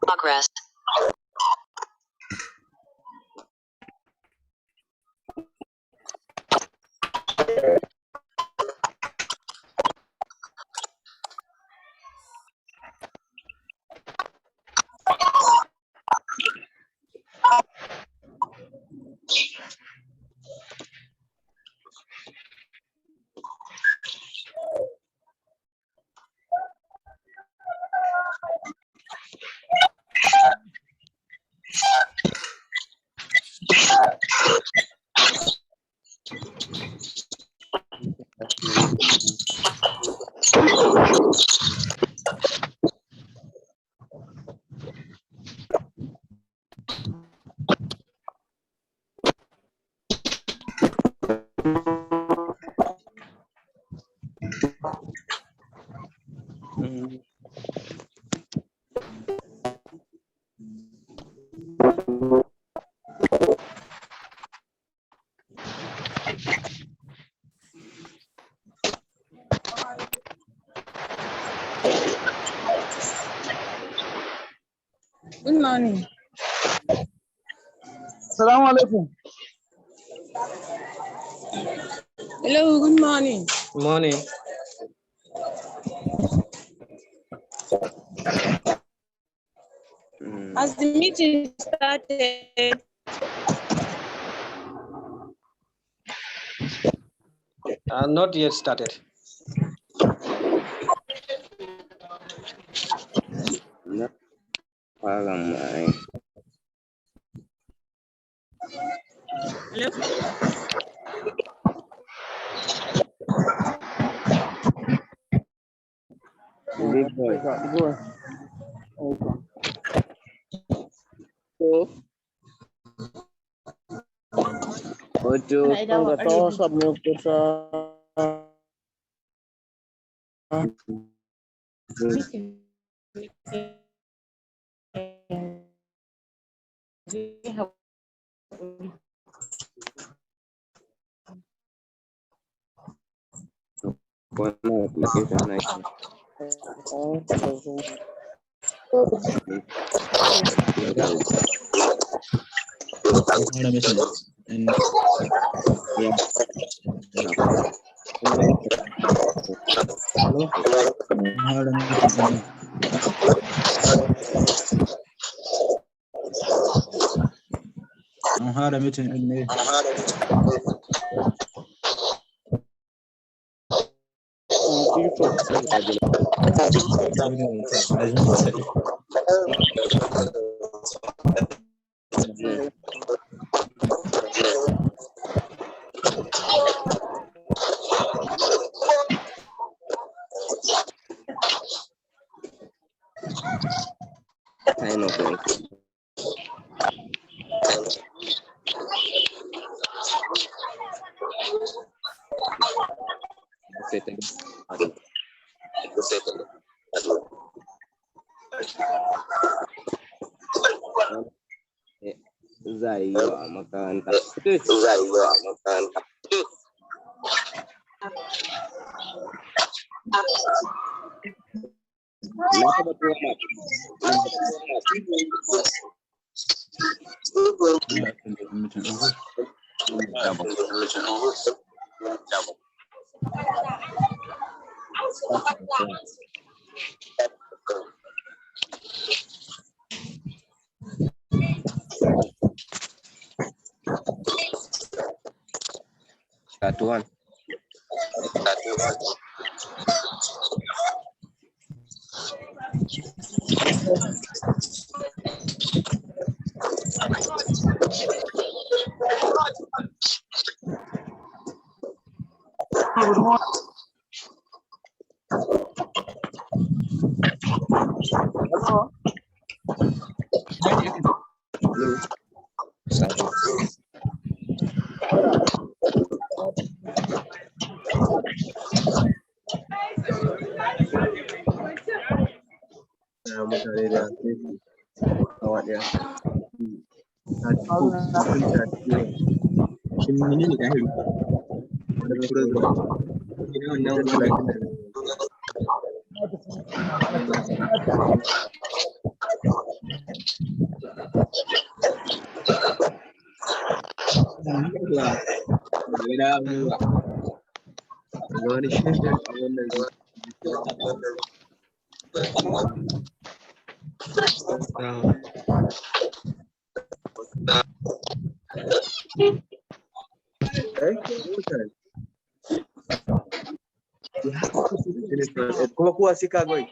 Progress. Good morning. Assalamu alaikum. Hello, good morning. Morning. Has the meeting started? Not yet started. No. Hello? Big boy. Ojo, nggak tahu sabnya kita. Had a meeting in there. Satuan. Como assim, cago aí?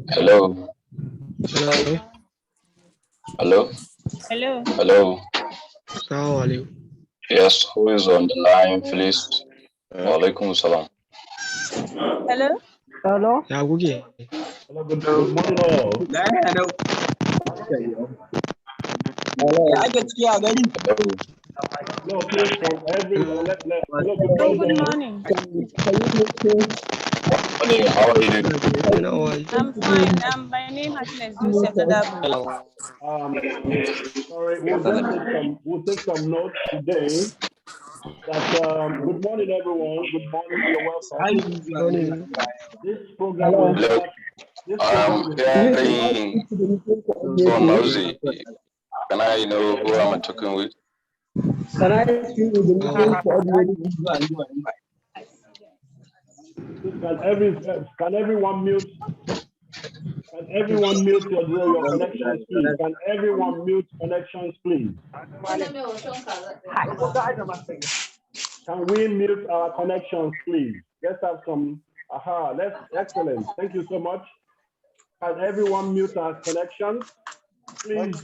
Hello. Hello. Hello. Hello. How are you? Yes, who is on the line, please? Walaikum salam. Hello. Hello. Yeah, Googie. Hello, good morning all. No, please, from everyone. Hello, good Good morning. morning. Morning, how are you doing? I'm fine. My name is Joseph Dadabu. Sorry, we'll take some notes today. That good morning, everyone. Good morning. You're welcome. This program will start. This program will start. So noisy. Can I know who I'm talking with? Can I speak with the meeting coordinator? Can everyone mute? Can everyone mute your connections, please? Can everyone mute connections, please? Can we mute our connections, please? Let's have some. That's excellent. Thank you so much. Can everyone mute our connections? Please,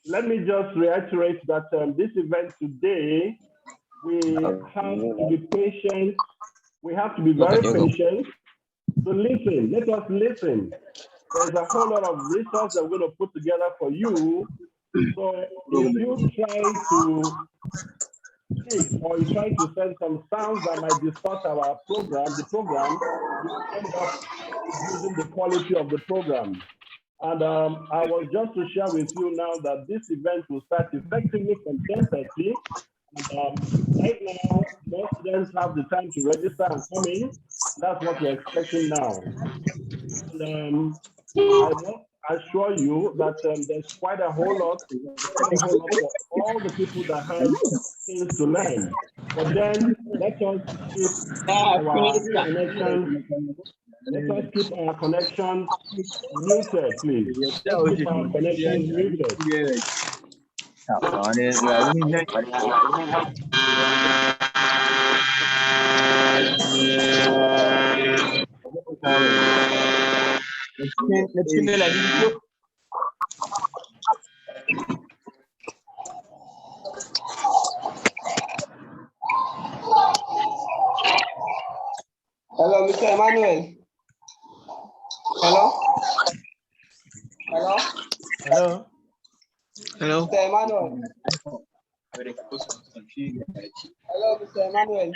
let me just reiterate that this event today, we have to be patient. We have to be very patient. So listen, let us listen. There's a whole lot of resources that we're going to put together for you. So if you try to speak or you try to send some sounds that might distort our program, you end up using the quality of the program. And I was just to share with you now that this event will start effectively from 10:30. Right now, most students have the time to register and come in. That's what we're expecting now. And I will assure you that there's quite a whole lot for all the people that have things to learn. But then let us keep our connections. Let us keep our connections muted, please. Let's keep our connections muted. Hello, Mr. Emmanuel. Hello? Hello? Hello? Hello? Mr. Emmanuel. Hello, Mr. Emmanuel.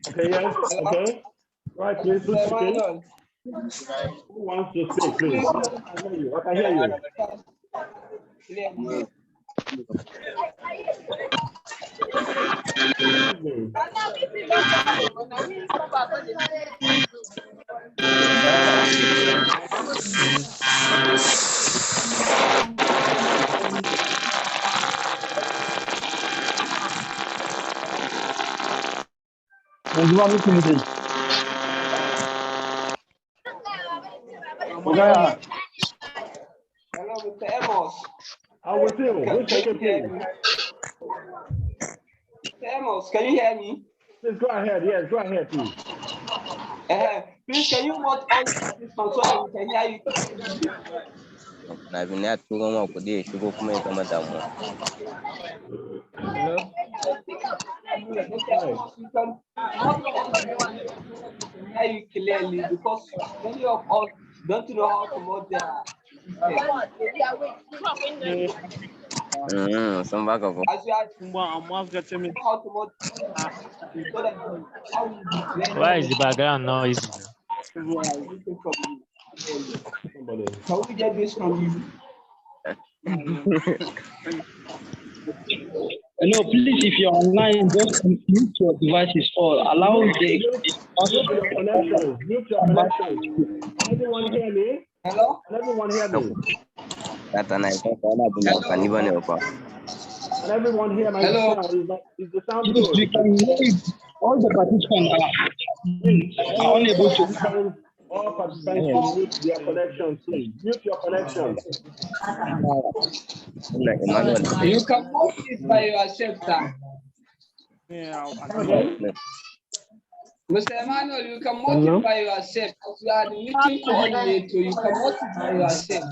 Okay, yes, okay. Right, please, who's speaking? Who wants to speak, please? I can hear you. Hello, Mr. Amos. How with you? Who's speaking, please? Mr. Amos, can you hear me? Please go ahead. Yes, go ahead, please. Please, can you mute on this one so that we can hear you? Na binya tungo ma kudi shigo kuma ya kama damuwa. Hello? We can hear you clearly because many of us Don't you know how to mode the Some back of as you are how to mode Why is the background noisy? Can we get this from you? No, please, if you're online, just mute your devices or allow Mute your connections. Mute your connections. Can everyone hear me? Hello? Can everyone hear me? that and I thought can even help. Can everyone hear my Hello? sound? Is the sound Yes, we good? can hear it. All the participants are unable to. All participants should mute their connections, please. Mute your connections. Emmanuel. You can mode it by yourself, sir. Mr. Emmanuel, you can mode it by yourself. As you are the meeting coordinator, you can mode it by yourself.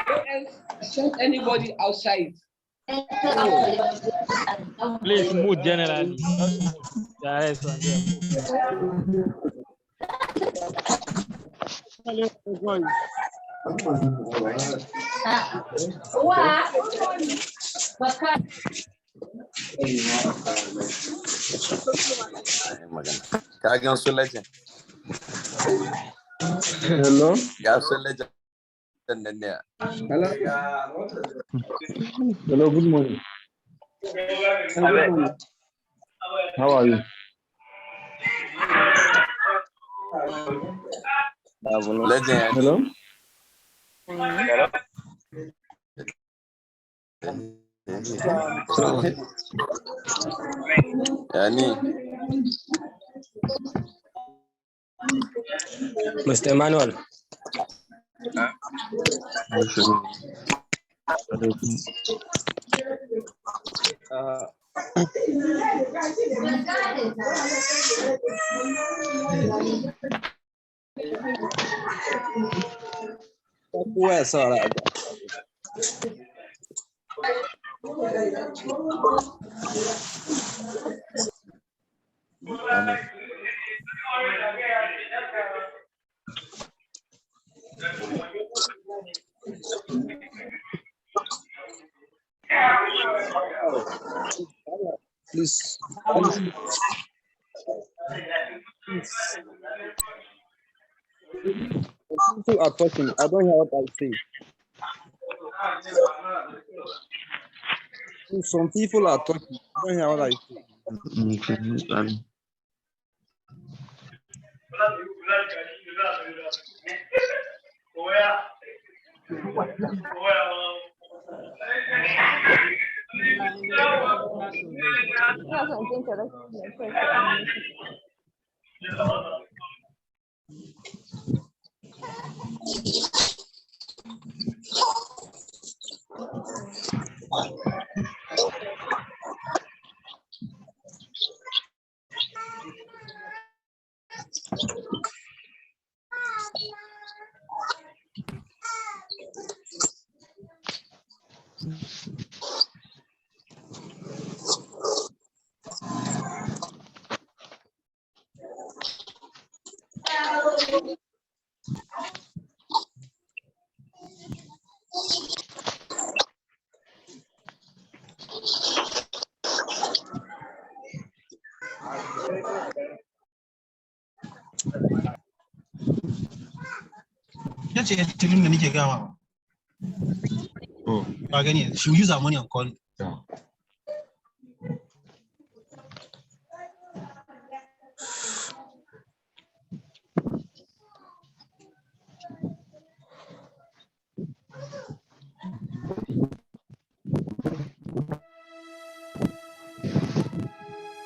Don't send anybody outside. Please move generally. Not move. The rest on Hello. Hello? Hello, good morning. How are you? Hello? Mr. Emmanuel. Where's all right? Please. People are talking. I don't hear what I say. Some people are talking. I don't hear what I say. Oh, again, she will use our money on call. Yeah.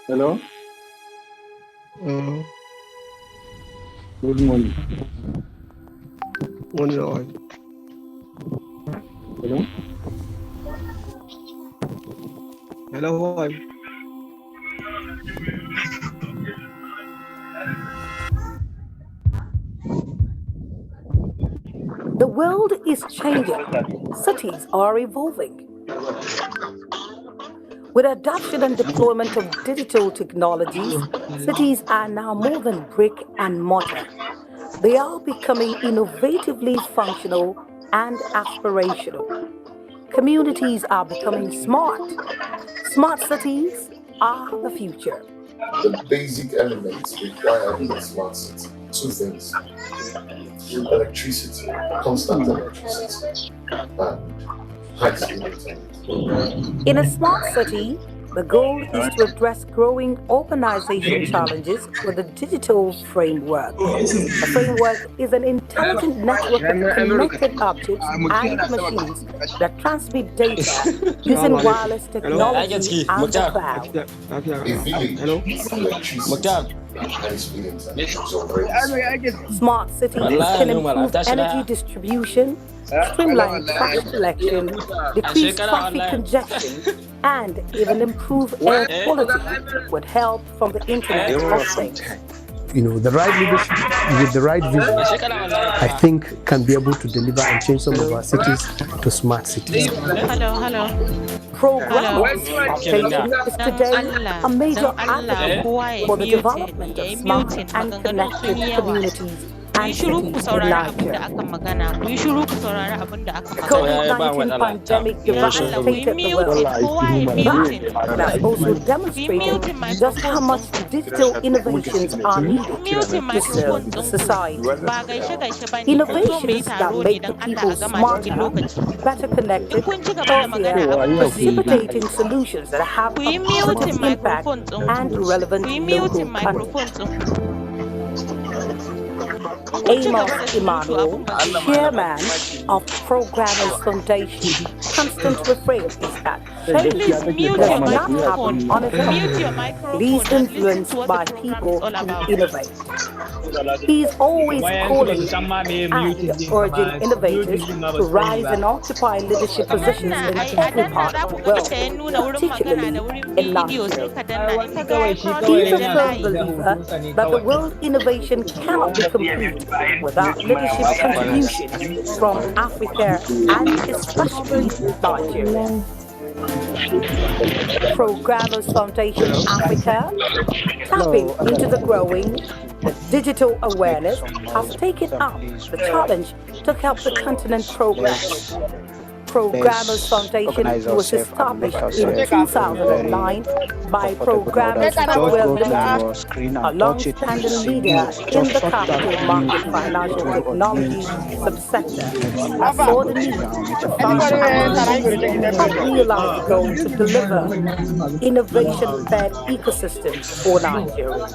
Hello. Good morning. Morning, all. Hello. Hello, all. The world is changing. Cities are evolving. With adoption and deployment of digital technologies, cities are now more than brick and mortar. They are becoming innovatively functional and aspirational. Communities are becoming smart. Smart cities are the future. The basic elements required in a smart city: two things: electricity, constant electricity, and high-speed internet. In a smart city, the goal is to address growing urbanization challenges with a digital framework. The framework is an intelligent network of connected objects and machines that transmit data using wireless technology and the cloud. A village with electricity and high-speed internet is already Smart cities can improve energy distribution, streamline trash collection, decrease traffic congestion, and even improve air quality with help from the Internet of Things. The right leadership with the right vision, I think, can be able to deliver and change some of our cities to smart cities. Hello. Programs is today a major advocate for the development of smart and connected communities and cities in Nigeria. COVID-19 pandemic devastated the world, but has also demonstrated just how much digital innovations are needed to serve society. Innovations that make the people smarter, better connected, healthier, precipitating solutions that have a positive impact and relevant local content. Amos Emmanuel, chairman of Programos Foundation, constant refrain is that change does not happen on its own. It is influenced by people who innovate. He is always calling and urging innovators to rise and occupy leadership positions in every part of the world, particularly in Nigeria. He is a firm believer that the world innovation cannot be complete without leadership contribution from Africa and especially Nigeria. Programos Foundation Africa, tapping into the growing digital awareness, has taken up the challenge to help the continent progress. Programos Foundation was established in 2009 by Programos Goodwill Messages, a long-standing leader in the capital market financial technology subsector, that saw the need to function and help realize the goal to deliver innovation-led ecosystems for Nigeria.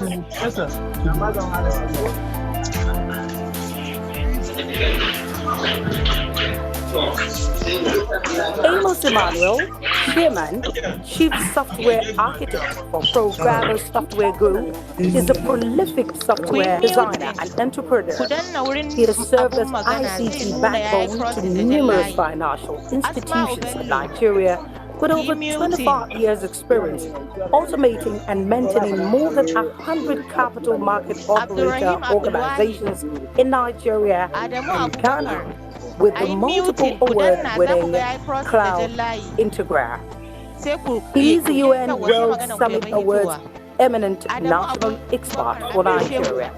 Amos Emmanuel, Chairman, Chief Software Architect for Programos Software Group, is a prolific software designer and entrepreneur. He has served as ICT backbone to numerous financial institutions in Nigeria with over 25 years' experience, automating and maintaining more than 100 capital market operator organizations in Nigeria and Ghana, with the multiple award-winning Cloud Integra. He is the UN World Summit Awards eminent national expert for Nigeria.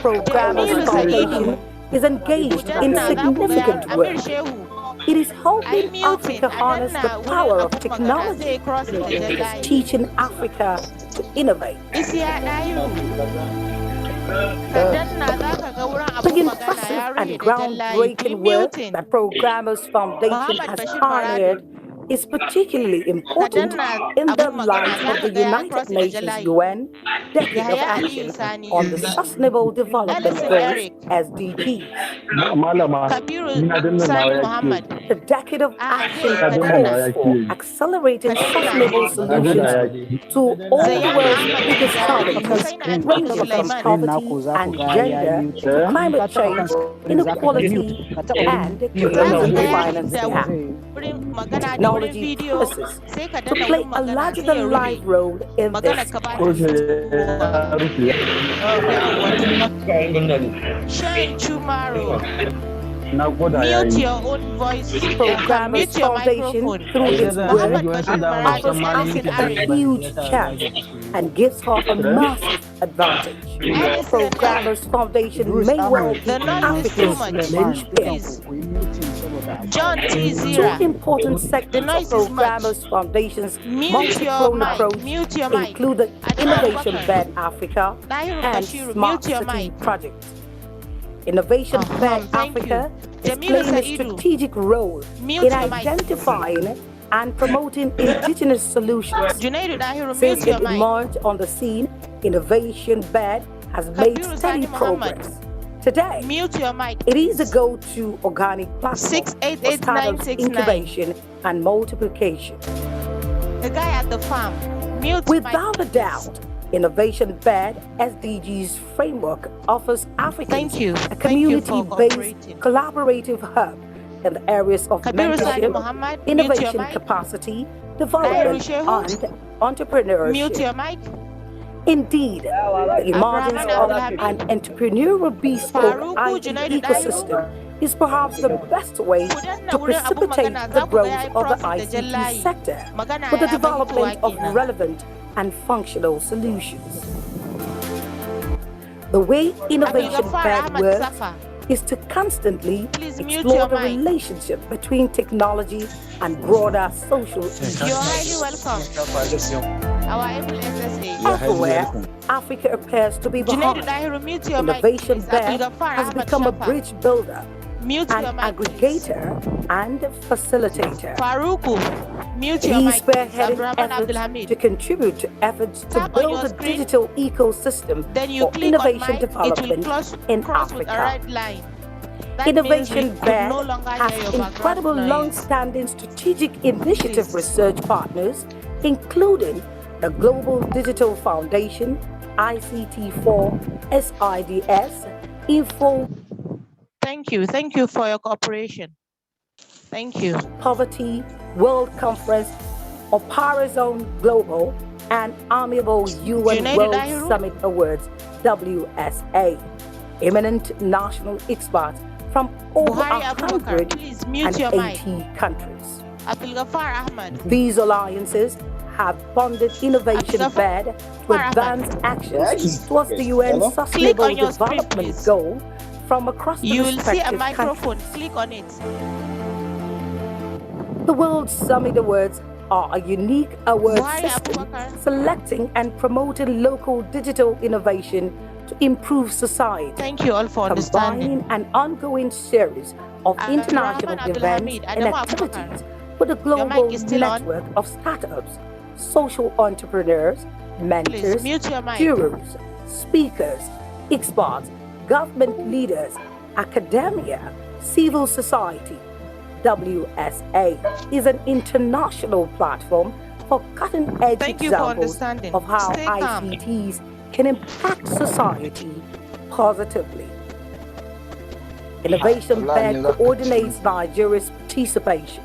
Programos Foundation is engaged in significant work. It is helping Africa harness the power of technology. It is teaching Africa to innovate. The impressive and groundbreaking work that Programos Foundation has pioneered is particularly important in the light of the United Nations UN Decade of Action on the Sustainable Development Goals (SDGs). The Decade of Action calls for accelerating sustainable solutions to all the world's biggest challenges, ranging from poverty and gender to climate change, inequality, and closing the finance gap. Technology promises to play a larger-than-life role in this. Sharing tomorrow. Mute your own voice. Programos Foundation, through its work, offers Africa a huge chance and gives her a massive advantage. Programmers Foundation may well be Africa's linchpin. John T. Zira. Two important sectors of Programmers Foundation's multi-pronged approach include the Innovation Bed Africa and Smart City Project. Innovation Bed Africa is playing a strategic role in identifying and promoting indigenous solutions. Since it emerged on the scene, Innovation Bed has made steady progress. Today, it is a go-to organic platform for startups incubation and multiplication. The guy at the farm. Without a doubt, Innovation Bed SDGs framework offers Africans a community-based collaborative hub in the areas of mentorship, innovation capacity, development, and entrepreneurship. Indeed, the emergence of an entrepreneurial bespoke IT ecosystem is perhaps the best way to precipitate the growth of the ICT sector with the development of relevant and functional solutions. The way Innovation Bed works is to constantly explore the relationship between technology and broader social issues. You're highly welcome. Our able SSA. Everywhere, Africa appears to be behind. Innovation Bed has become a bridge builder, an aggregator, and facilitator. He's spearheading efforts to contribute to efforts to build a digital ecosystem for innovation development in Africa. Innovation Bed has incredible long-standing strategic initiative research partners, including the Global Digital Foundation, ICT4, SIDS, Info. Thank you for your cooperation. Thank you. Poverty World Conference, Operazone Global, and Amiable UN World Summit Awards, WSA. Eminent national experts from over 180 countries. These alliances have bonded Innovation Bed to advance actions towards the UN Sustainable Development Goal from across the respective countries. Click on it. The World Summit Awards are a unique award system selecting and promoting local digital innovation to improve society. Thank you all for understanding. Combining an ongoing series of international events and activities with a global network of startups, social entrepreneurs, mentors, jurors, speakers, experts, government leaders, academia, civil society. WSA is an international platform for cutting-edge examples of how ICTs can impact society positively. Innovation Bed coordinates Nigeria's participation.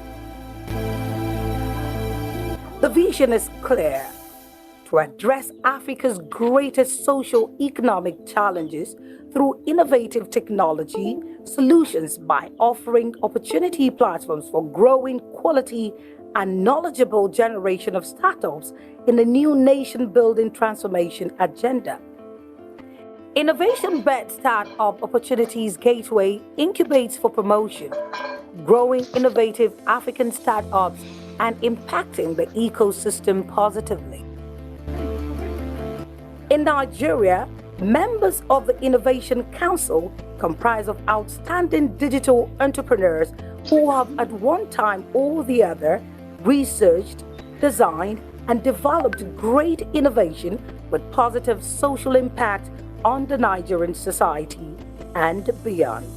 The vision is clear: to address Africa's greatest socio-economic challenges through innovative technology solutions by offering opportunity platforms for growing quality and knowledgeable generation of startups in the new nation-building transformation agenda. Innovation Bed Startup Opportunities Gateway incubates for promotion, growing innovative African startups and impacting the ecosystem positively. In Nigeria, members of the Innovation Council comprise of outstanding digital entrepreneurs who have at one time or the other researched, designed, and developed great innovation with positive social impact on the Nigerian society and beyond.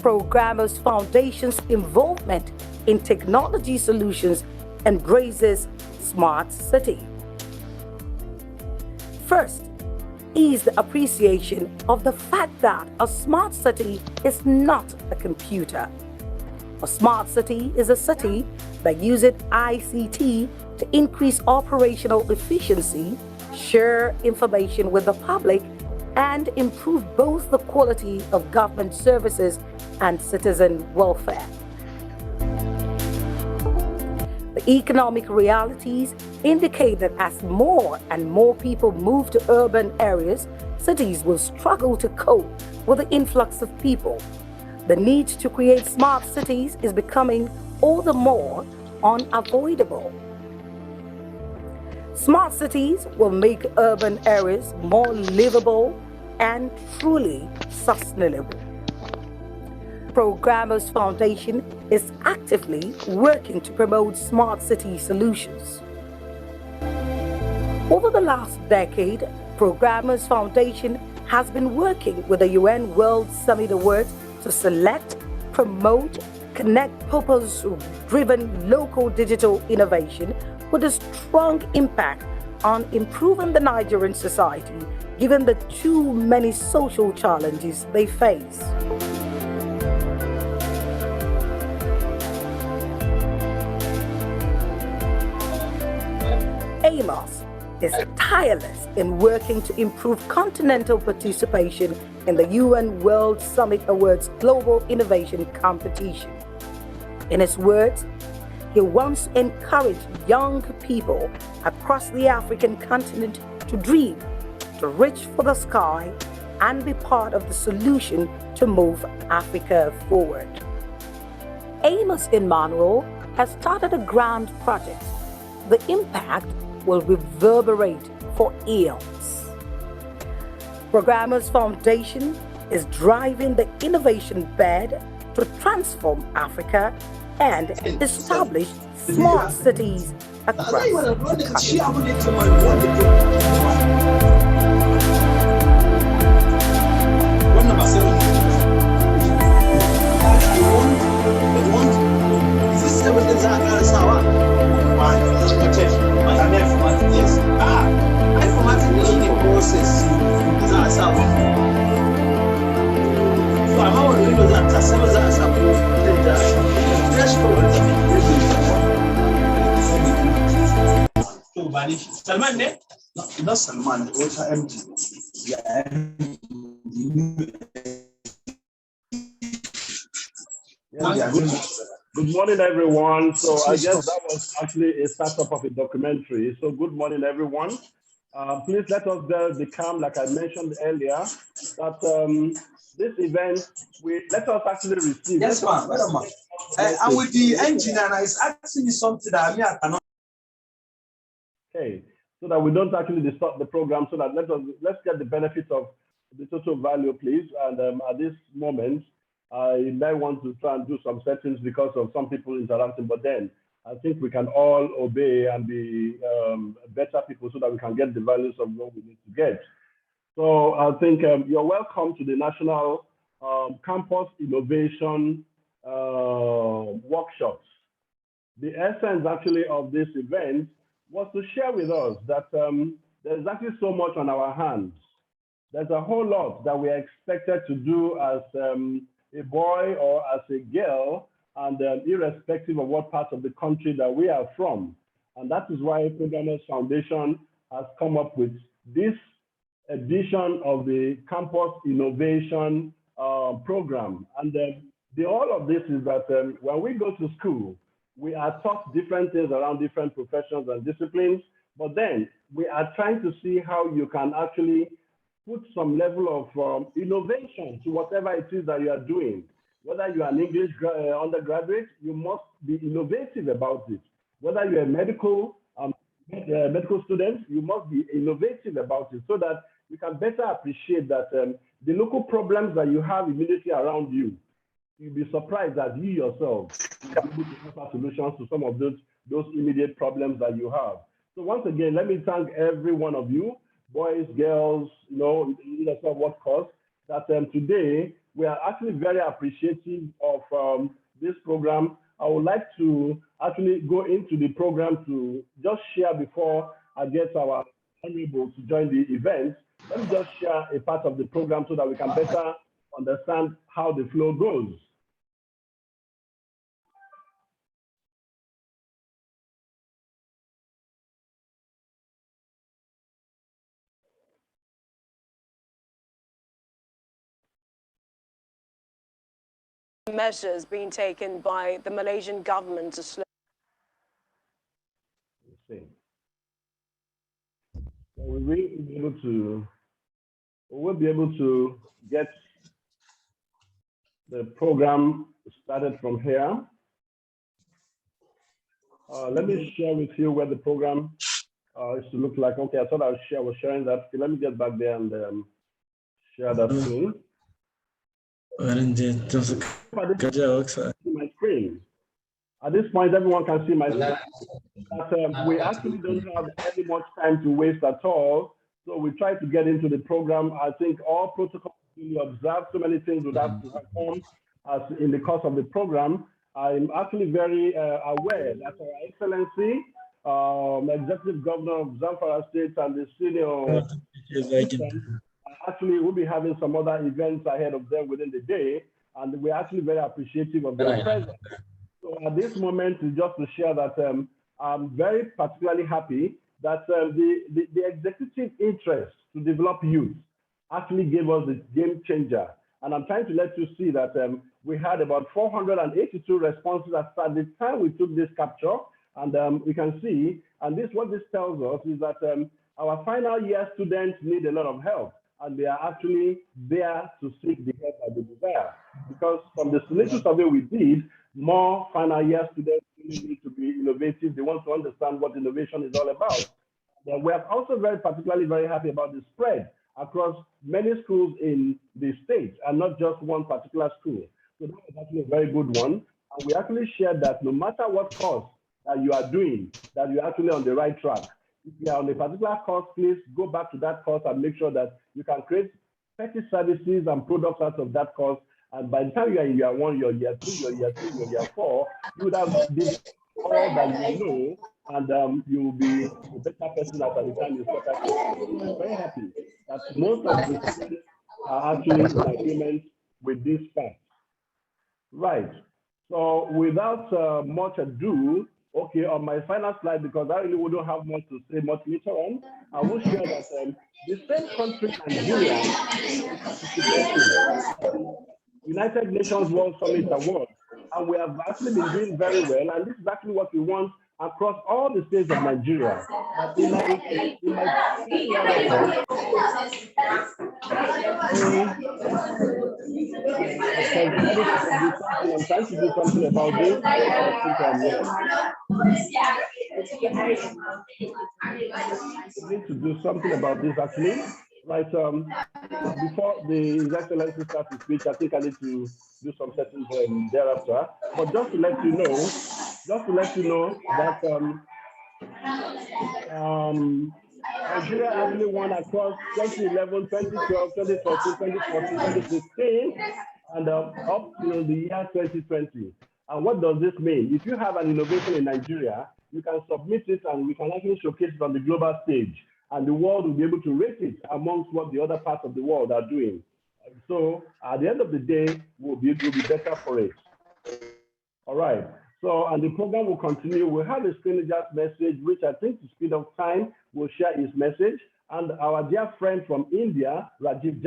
Programmers Foundation's involvement in technology solutions embraces Smart City. First is the appreciation of the fact that a smart city is not a computer. A smart city is a city that uses ICT to increase operational efficiency, share information with the public, and improve both the quality of government services and citizen welfare. The economic realities indicate that as more and more people move to urban areas, cities will struggle to cope with the influx of people. The need to create smart cities is becoming all the more unavoidable. Smart cities will make urban areas more livable and truly sustainable. Programos Foundation is actively working to promote smart city solutions. Over the last decade, Programos Foundation has been working with the UN World Summit Awards to select, promote, connect purpose-driven local digital innovation with a strong impact on improving the Nigerian society, given the too many social challenges they face. Amos is tireless in working to improve continental participation in the UN World Summit Awards Global Innovation Competition. In his words, he wants to encourage young people across the African continent to dream, to reach for the sky, and be part of the solution to move Africa forward. Amos Emmanuel has started a grand project. The impact will reverberate for eons. Programos Foundation is driving the innovation bed to transform Africa and establish smart cities across the Salman ne? Not Salman, also empty. Good morning, everyone. So I guess that was actually a startup of a documentary. So good morning, everyone. Please let us bear the calm, like I mentioned earlier, that this event, let us actually receive. Yes, ma'am. And with the engineer, is asking me something that I cannot. Okay, so that we don't actually distort the program, so that let's get the benefits of the total value, please. And at this moment, I might want to try and do some settings because of some people interacting, but then I think we can all obey and be better people so that we can get the values of what we need to get. So I think you're welcome to the National Campus Innovation Workshops. The essence actually of this event was to share with us that there's actually so much on our hands. There's a whole lot that we are expected to do as a boy or as a girl, and irrespective of what part of the country that we are from. And that is why Programos Foundation has come up with this edition of the Campus Innovation Program. And all of this is that when we go to school, we are taught different things around different professions and disciplines, but then we are trying to see how you can actually put some level of innovation to whatever it is that you are doing. Whether you are an English undergraduate, you must be innovative about it. Whether you're a medical student, you must be innovative about it so that you can better appreciate that the local problems that you have immediately around you, you'll be surprised that you yourself can be able to offer solutions to some of those immediate problems that you have. So once again, let me thank every one of you, boys, girls, of what cause, that today we are actually very appreciative of this program. I would like to actually go into the program to just share before I get our honorable to join the event. Let me just share a part of the program so that we can better understand how the flow goes. Measures being taken by the Malaysian government to slow see. So we will be able to get the program started from here. Let me share with you where the program is to look like. Okay, I thought I was sharing that. Okay, let me get back there and share that screen. My screen. At this point, everyone can see my screen. But we actually don't have any much time to waste at all. So we try to get into the program. I think all protocols we observe, so many things would have to happen as in the course of the program. I'm actually very aware that Our Excellency, Executive Governor of Zamfara State and the senior actually will be having some other events ahead of them within the day, and we're actually very appreciative of their presence. So at this moment, is just to share that I'm very particularly happy that the executive interest to develop youth actually gave us the game changer. And I'm trying to let you see that we had about 482 responses at the time we took this capture. And we can see, and what this tells us is that our final year students need a lot of help. And they are actually there to seek the help that they desire. Because from the Senator survey we did, more final year students really need to be innovative. They want to understand what innovation is all about. But we are also particularly very happy about the spread across many schools in the state and not just one particular school. So that was actually a very good one. And we actually shared that no matter what course that you are doing, that you're actually on the right track. If you are on a particular course, please go back to that course and make sure that you can create petty services and products out of that course. And by the time you are in year 1, your year 2, your year 3, your year 4, you would have did all that you know, and you will be a better person at the time you start out. I'm very happy that most of the students are actually in agreement with this fact. Right. So without much ado, okay, on my final slide, because I really wouldn't have much to say much later on, I will share that the same country, Nigeria, United Nations World Summit Award, and we have actually been doing very well, and this is actually what we want across all the states of Nigeria. In my I'm trying to do something about this. I need to do something about this actually. Right, before the Excellency starts to speak, I think I need to do some settings thereafter. But just to let you know, that Nigeria actually won across 2011, 2012, 2013, 2014, 2016, and up till the year 2020. And what does this mean? If you have an innovation in Nigeria, you can submit it and we can actually showcase it on the global stage. And the world will be able to rate it amongst what the other parts of the world are doing. So at the end of the day, we'll be better for it. All right. So, and the program will continue. We'll have a screenager's message, which I think to speed up time, will share his message. And our dear friend from India, Rajeev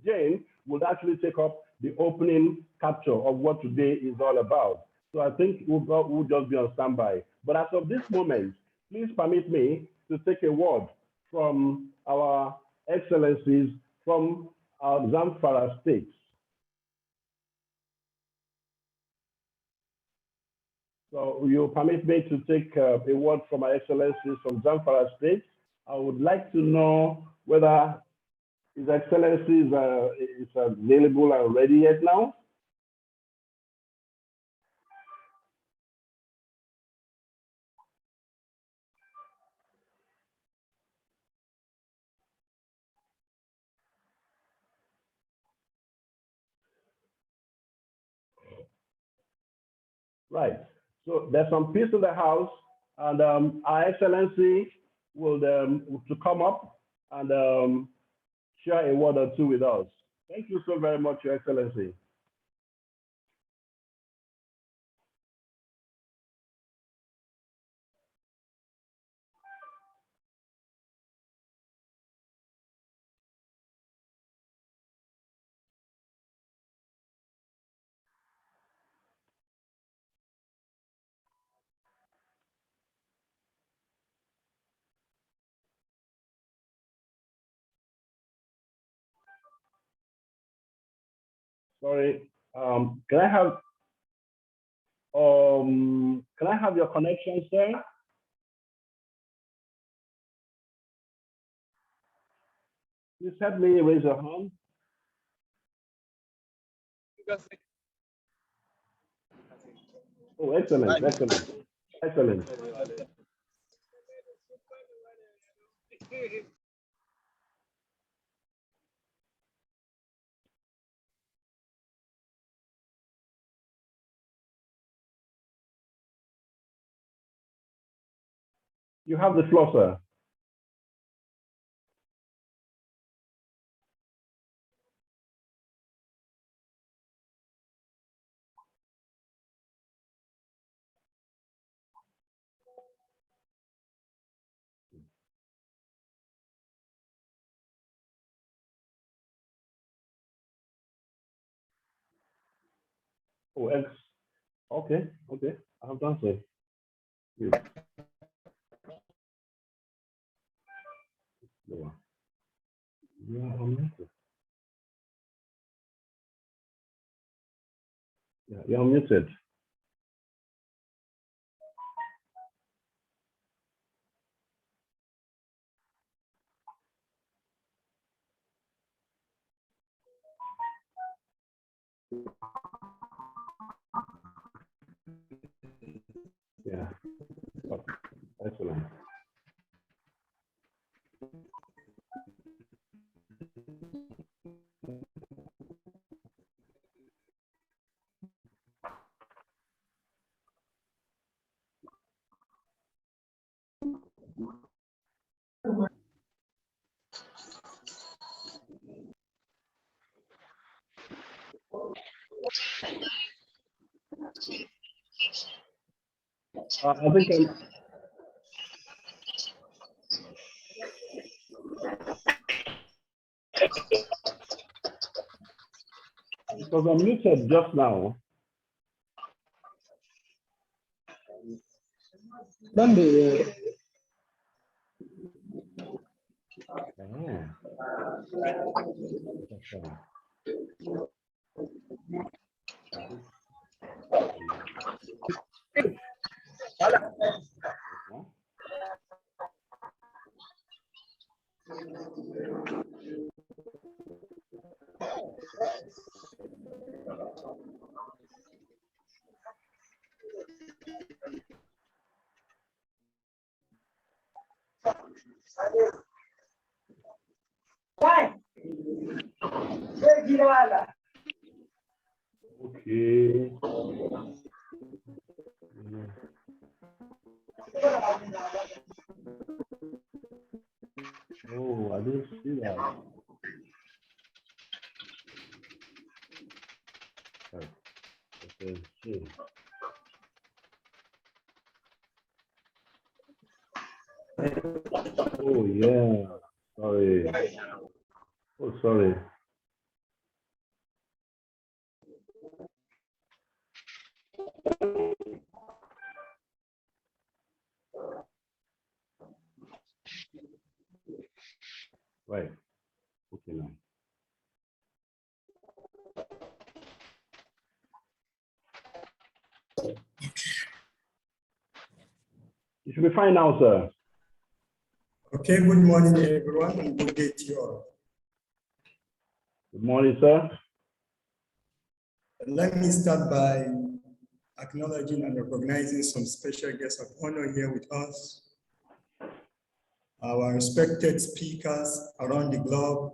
Jain, will actually take up the opening capture of what today is all about. So I think we'll just be on standby. But as of this moment, please permit me to take a word from our excellencies from our Zamfara State. So you permit me to take a word from our excellencies from Zamfara State. I would like to know whether His Excellency is available and ready yet now. Right. So there's some peace in the house, and our Excellency will to come up and share a word or two with us. Thank you so very much, Your Excellency. Sorry. Can I have your connection, sir? Please help me raise your hand. Oh, excellent, excellent, excellent. You have the floor, sir. Oh, okay, okay. I have done so. Good. You are unmuted. Yeah, you're unmuted. Yeah. Oh, excellent. I think because I'm muted just now. Okay. Oh, I didn't see that. Okay. Oh yeah. Sorry. Oh, sorry. Right. Okay now. You should be fine now, sir. Okay, good morning, everyone, and good day to you all. Good morning, sir. Let me start by acknowledging and recognizing some special guests of honor here with us. Our respected speakers around the globe,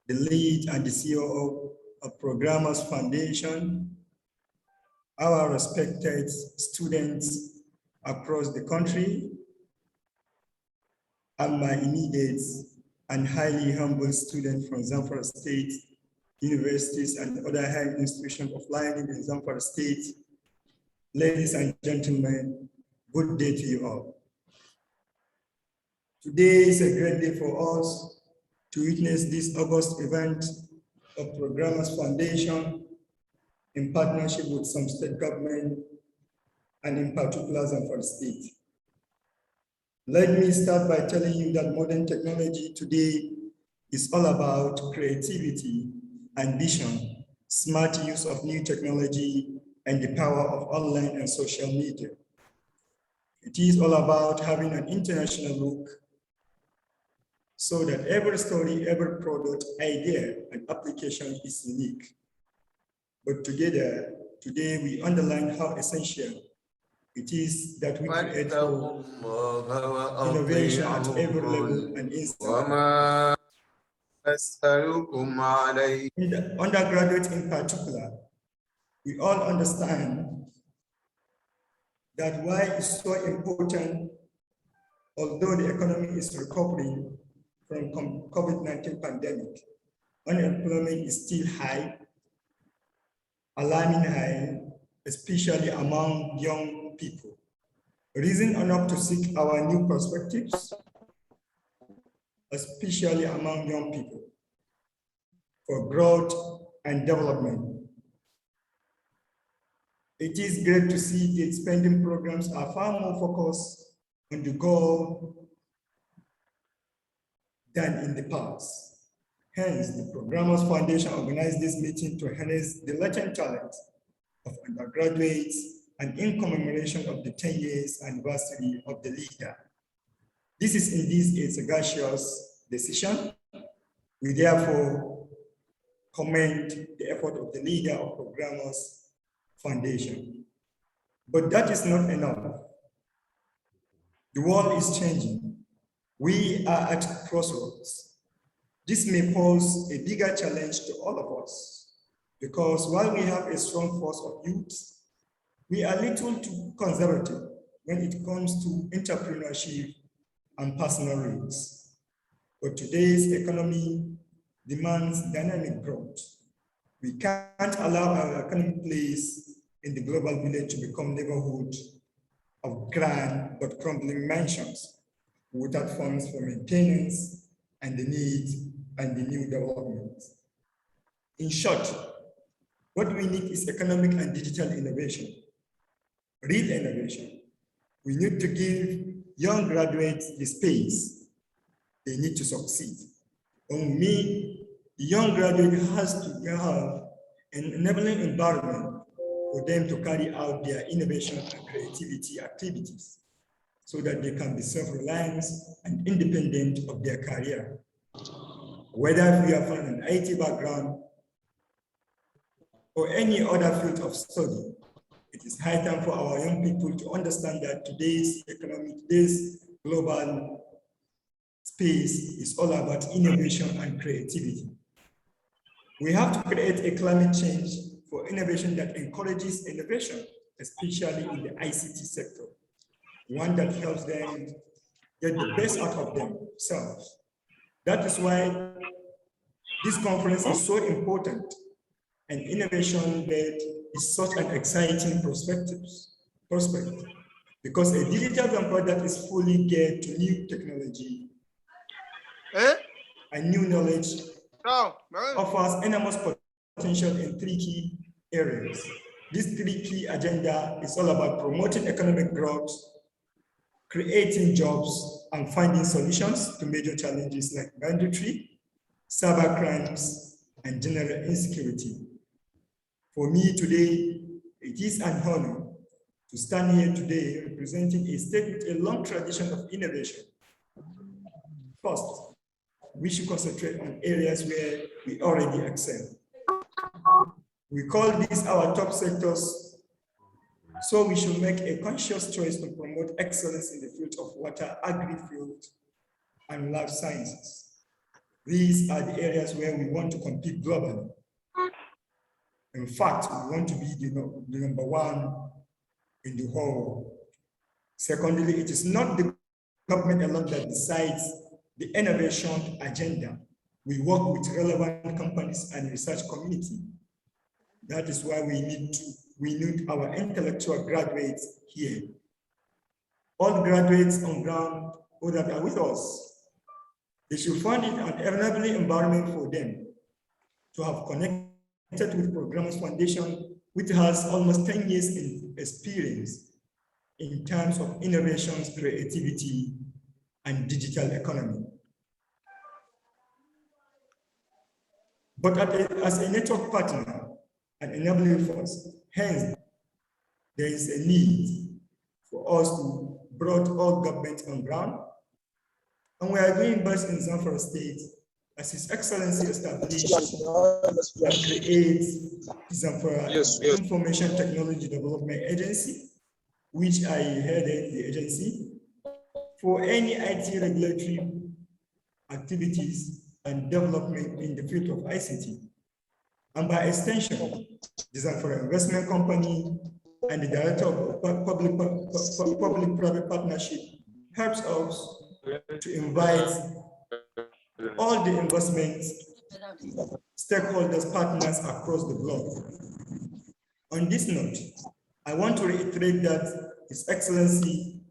the lead and the CEO of Programos Foundation, our respected students across the country, and my immediate and highly humble student from Zamfara State universities and other higher institutions of learning in Zamfara State. Ladies and gentlemen, good day to you all. Today is a great day for us to witness this August event of Programos Foundation in partnership with some state government and in particular Zamfara State. Let me start by telling you that modern technology today is all about creativity and vision smart use of new technology, and the power of online and social media. It is all about having an international look so that every story, every product, idea, and application is unique. But together, today we underline how essential it is that we create innovation at every level and instant. In the undergraduate in particular, we all understand that why it's so important, although the economy is recovering from COVID-19 pandemic, unemployment is still high, alarming high, especially among young people. Reason enough to seek our new perspectives, especially among young people, for growth and development. It is great to see the spending programs are far more focused on the goal than in the past. Hence, the Programos Foundation organized this meeting to harness the latent talents of undergraduates and in commemoration of the 10 years anniversary of the leader. This is indeed a sagacious decision. We therefore commend the effort of the leader of Programos Foundation. But that is not enough. The world is changing. We are at crossroads. This may pose a bigger challenge to all of us, because while we have a strong force of youth, we are little too conservative when it comes to entrepreneurship and personal risks. But today's economy demands dynamic growth. We can't allow our economic place in the global village to become neighborhood of grand but crumbling mansions without funds for maintenance and the needs and the new development. In short, what we need is economic and digital innovation, real innovation. We need to give young graduates the space they need to succeed. On me, the young graduate has to have an enabling environment for them to carry out their innovation and creativity activities so that they can be self-reliant and independent of their career. Whether we are from an IT background or any other field of study, it is high time for our young people to understand that today's economy, today's global space is all about innovation and creativity. We have to create a climate change for innovation that encourages innovation, especially in the ICT sector, one that helps them get the best out of themselves. That is why this conference is so important, and innovation that is such an exciting prospect, because a digital vampire that is fully geared to new technology and new knowledge offers enormous potential in 3 key areas. This 3 key agenda is all about promoting economic growth, creating jobs, and finding solutions to major challenges like banditry, cyber crimes, and general insecurity. For me today, it is an honor to stand here today representing a state with a long tradition of innovation. First, we should concentrate on areas where we already excel. We call these our top sectors, so we should make a conscious choice to promote excellence in the field of water, agri-field, and life sciences. These are the areas where we want to compete globally. In fact, we want to be the number 1 in the whole world. Secondly, it is not the government alone that decides the innovation agenda. We work with relevant companies and research community. That is why we need our intellectual graduates here. All graduates on ground who that are with us, they should find it an enabling environment for them to have connected with Programos Foundation, which has almost 10 years in experience in terms of innovations, creativity, and digital economy. But as a network partner, and enabling force. Hence, there is a need for us to bring all government on ground. And we are doing best in Zamfara State, as His Excellency established and creates Zamfara Information Technology Development Agency, which I headed the agency, for any IT regulatory activities and development in the field of ICT. And by extension, the Zamfara Investment Company and the Director of Public-Private Partnership helps us to invite all the investment stakeholders, partners across the globe. On this note, I want to reiterate that His Excellency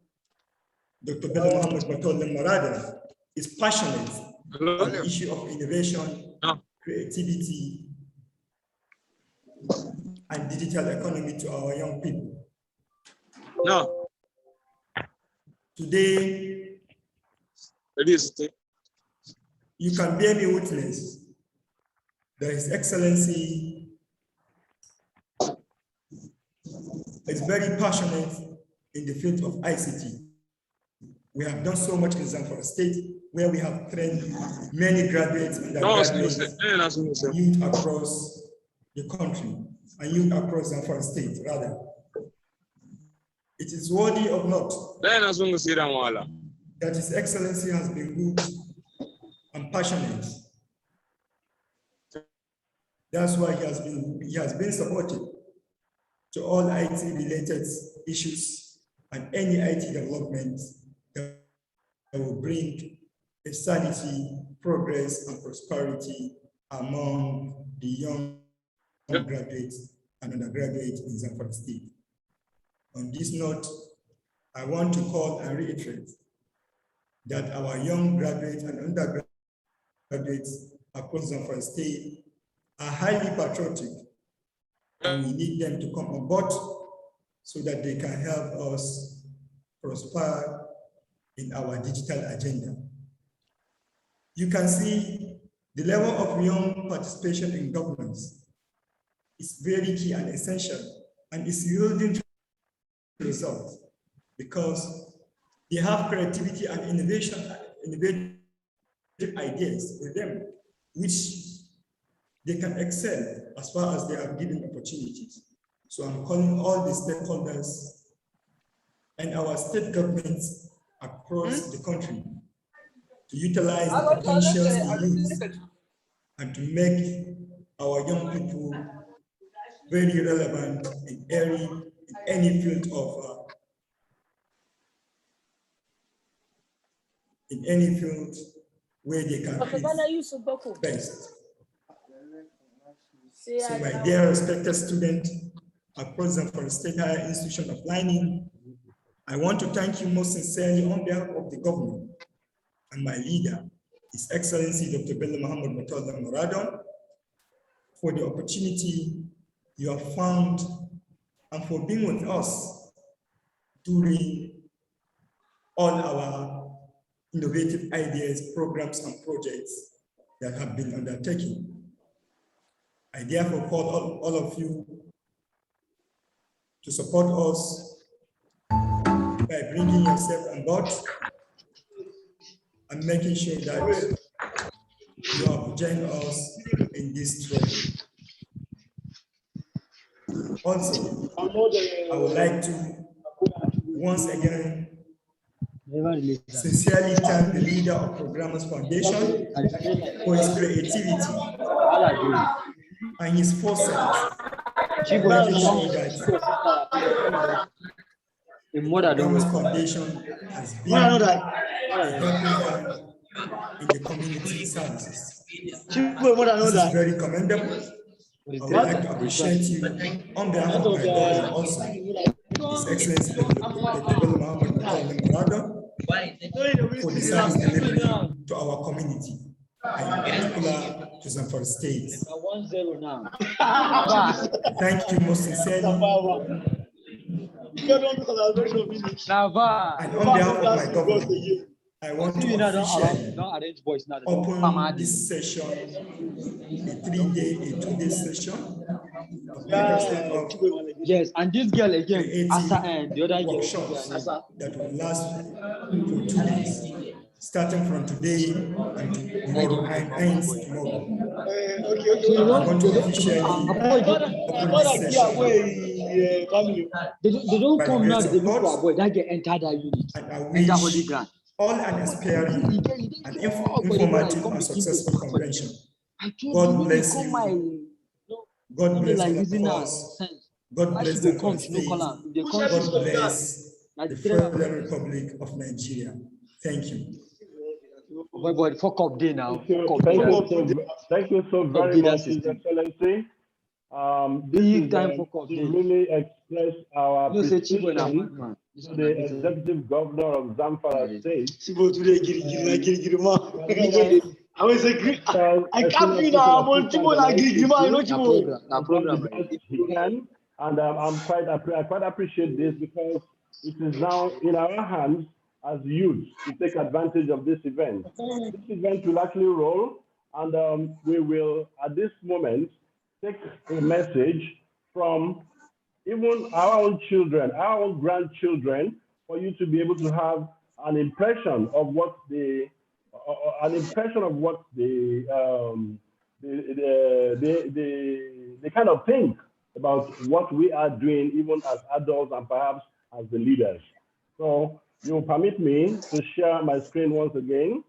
Dr. Bello Muhammad Batolem Marada is passionate on the issue of innovation, creativity, and digital economy to our young people. No. Today, you can bear me witness that His Excellency is very passionate in the field of ICT. We have done so much in Zamfara State, where we have trained many graduates and undergraduates, youth across the country, and youth across Zamfara State, rather. It is worthy of note that His Excellency has been good and passionate. That's why he has been supportive to all IT-related issues and any IT development that will bring a sanity, progress, and prosperity among the young graduates and undergraduates in Zamfara State. On this note, I want to call and reiterate that our young graduates and undergraduates across Zamfara State are highly patriotic, and we need them to come on board so that they can help us prosper in our digital agenda. You can see the level of young participation in governance is very key and essential, and is yielding results because they have creativity and innovative ideas with them, which they can excel as far as they are given opportunities. So I'm calling all the stakeholders and our state governments across the country to utilize the potentials in youth and to make our young people very relevant in any field of where they can create best. So my dear respected student across the State Higher Institution of Learning, I want to thank you most sincerely on behalf of the government and my leader, His Excellency Dr. Bello Muhammad Murtaza Muradon, for the opportunity you have found and for being with us during all our innovative ideas, programs, and projects that have been undertaken. I therefore call all of you to support us by bringing yourself on board and making sure that you have joined us in this struggle. Also, I would like to once again sincerely thank the leader of Programos Foundation for his creativity and his foresight, making sure that the Programos Foundation has been in the community services. This is very commendable. I would like to appreciate you on behalf of my government also, His Excellency Dr. Bello Muhammad Murada, for the service delivery to our community, and in particular to Zamfara State. Thank you most sincerely. And on behalf of my government, I want to officially open this session, a 2-day session of Yes, and this girl again, Asa, and the other girl, workshops that will last for 2 days, starting from today and tomorrow and ends tomorrow. So you know, I want to officially open this session they don't by the come now. grace They of look for God, a boy that get enter that unit, and I enter holy wish ground. all an aspiring and informative and successful convention. God bless you. God bless all of us. God bless the state. God bless the Federal Republic of Nigeria. Thank you. Boy, fuck up day now. Thank you so very much, His Excellency. This is to really express our appreciation to the Executive Governor of Zamfara State. I was agree. I can't be now. I'm on Timo like Grigima. I know Timo. He can, and I quite appreciate this because it is now in our hands as youth to take advantage of this event. This event will actually roll, and we will at this moment take a message from even our own children, our own grandchildren, for you to be able to have an impression of what the they kind of think about what we are doing, even as adults and perhaps as the leaders. So you'll permit me to share my screen once again.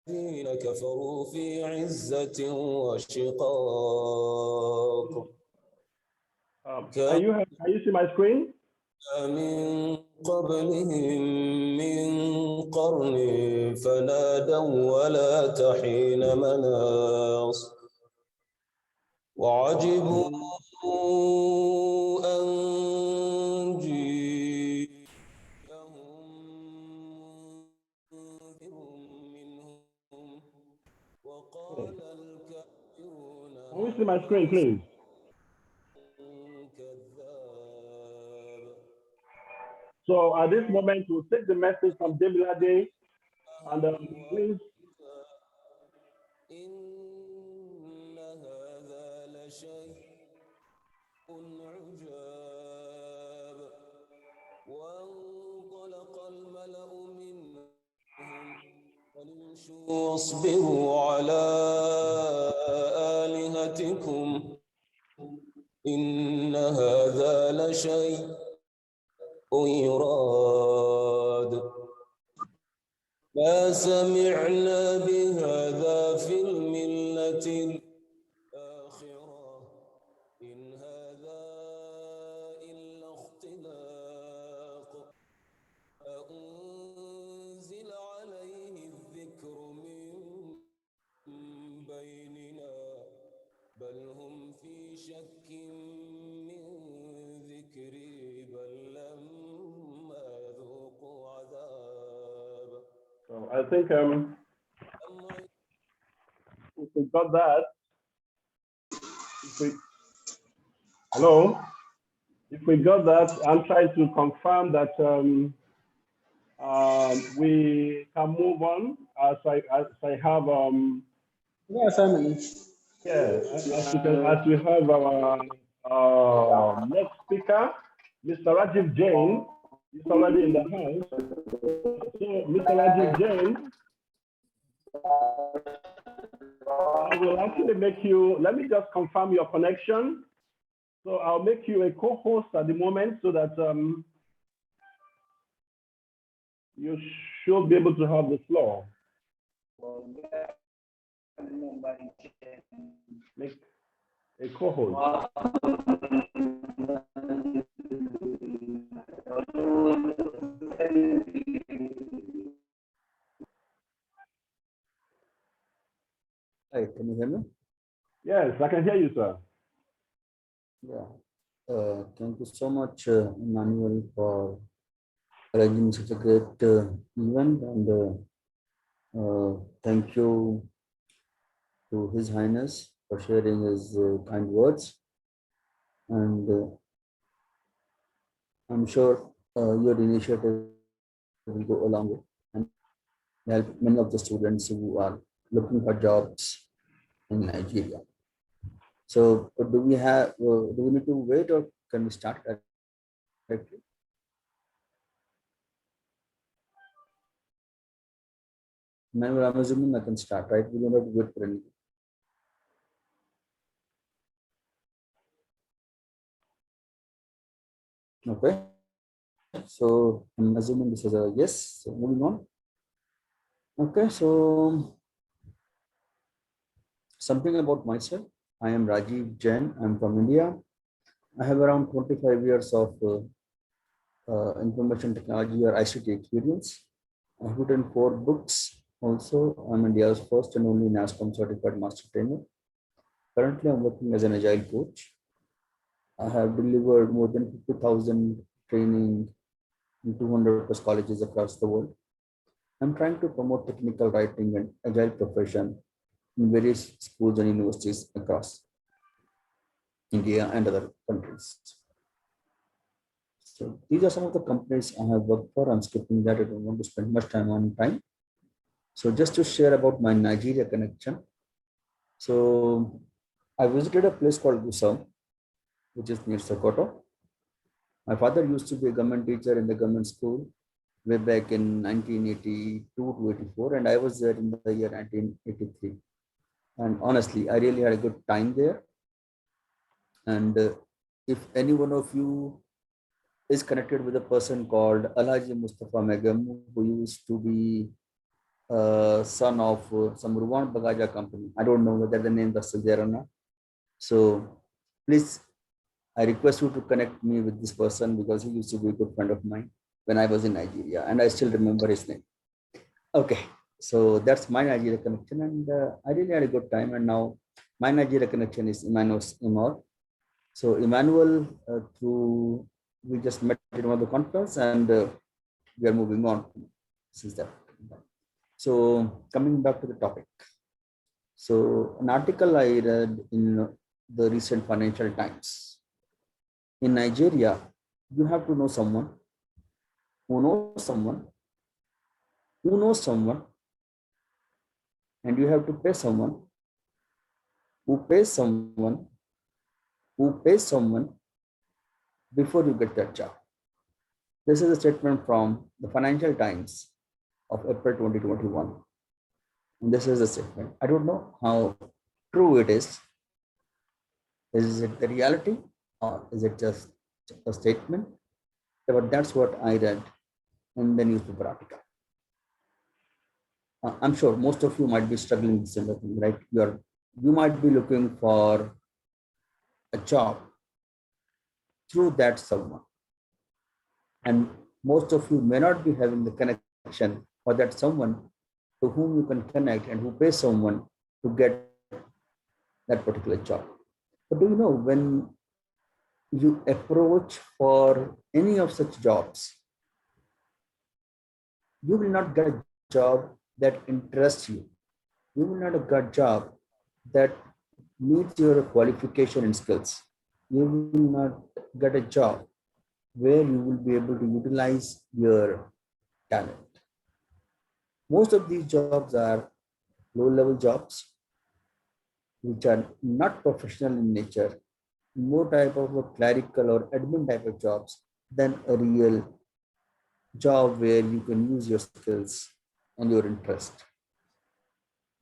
الذين كفروا في عزة وشقاق. Can you see my screen? من قبلهم من قرن فنادوا ولا تحين مناص وعجبوا أن Can you see my screen, please? So at this moment, we'll take the message from Demilade, and please. واصبروا على آلهتكم إن هذا لشيء يراد ما سمعنا بهذا في الملة الآخرة إن هذا إلا اختلاق أنزل عليه الذكر من بيننا بل هم في شك من ذكري بل لما ذوقوا عذاب. So I think if we got that, if we got that, I'm trying to confirm that we can move on as I have as we have our next speaker, Mr. Rajiv Jain, is already in the house. So Mr. Rajiv Jain, I will actually make you, let me just confirm your connection. So I'll make you a co-host at the moment so that you should be able to have the floor. Make a co-host. Hey, can you hear me? Yes, I can hear you, sir. Yeah. Thank you so much, Emmanuel, for arranging such a great event, and thank you to His Highness for sharing his kind words. And I'm sure your initiative will go a long way and help many of the students who are looking for jobs in Nigeria. So, do we need to wait, or can we start directly? Emmanuel, I'm assuming I can start, right? We don't have to wait for anything. Okay. So I'm assuming this is a yes. So moving on. Okay, so something about myself. I am Rajiv Jain. I'm from India. I have around 25 years of information technology or ICT experience. I've written 4 books also. I'm India's first and only NASCOM certified master trainer. Currently, I'm working as an agile coach. I have delivered more than 50,000 training in 200 plus colleges across the world. I'm trying to promote technical writing and agile profession in various schools and universities across India and other countries. So these are some of the companies I have worked for. I'm skipping that. I don't want to spend much time on time. So just to share about my Nigeria connection. So I visited a place called Gusau, which is near Sokoto. My father used to be a government teacher in the government school way back in 1982 to 84, and I was there in the year 1983. And honestly, I really had a good time there. And if any one of you is connected with a person called Alhaji Mustafa Megam, who used to be son of some Ruwan Bagaja company. I don't know whether the name is still there or not. So please, I request you to connect me with this person because he used to be a good friend of mine when I was in Nigeria, and I still remember his name. Okay, so that's my Nigeria connection, and I really had a good time. And now my Nigeria connection is Emmanuel. So Emmanuel, we just met in one of the conference, and we are moving on since that. So coming back to the topic. So an article I read in the recent Financial Times. In Nigeria, you have to know someone who knows someone who knows someone, and you have to pay someone who pays someone who pays someone before you get that job. This is a statement from the Financial Times of April 2021. And this is a statement. I don't know how true it is. Is it the reality or is it just a statement? But that's what I read in the newspaper article. I'm sure most of you might be struggling with similar thing, right? You might be looking for a job through that someone. And most of you may not be having the connection or that someone to whom you can connect and who pays someone to get that particular job. But do you know, when you approach for any of such jobs, you will not get a job that interests you. You will not get a job that meets your qualification and skills. You will not get a job where you will be able to utilize your talent. Most of these jobs are low-level jobs, which are not professional in nature, more type of a clerical or admin type of jobs than a real job where you can use your skills and your interest.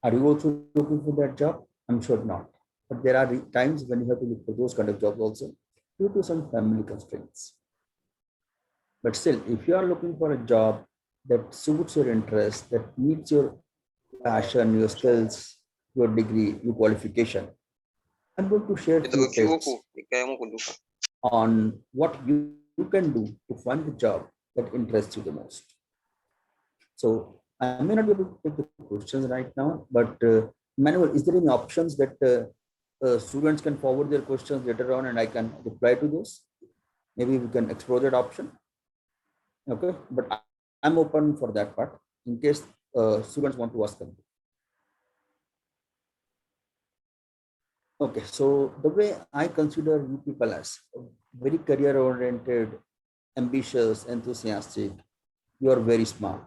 Are you also looking for that job? I'm sure not. But there are times when you have to look for those kind of jobs also due to some family constraints. But still, if you are looking for a job that suits your interest, that meets your passion, your skills, your degree, your qualification, I'm going to share a few tips on what you can do to find the job that interests you the most. So I may not be able to take the questions right now, but Manuel, is there any options that students can forward their questions later on and I can reply to those. Maybe we can explore that option. Okay, but I'm open for that part in case students want to ask them. Okay, so the way I consider you people as very career oriented, ambitious, enthusiastic, you are very smart,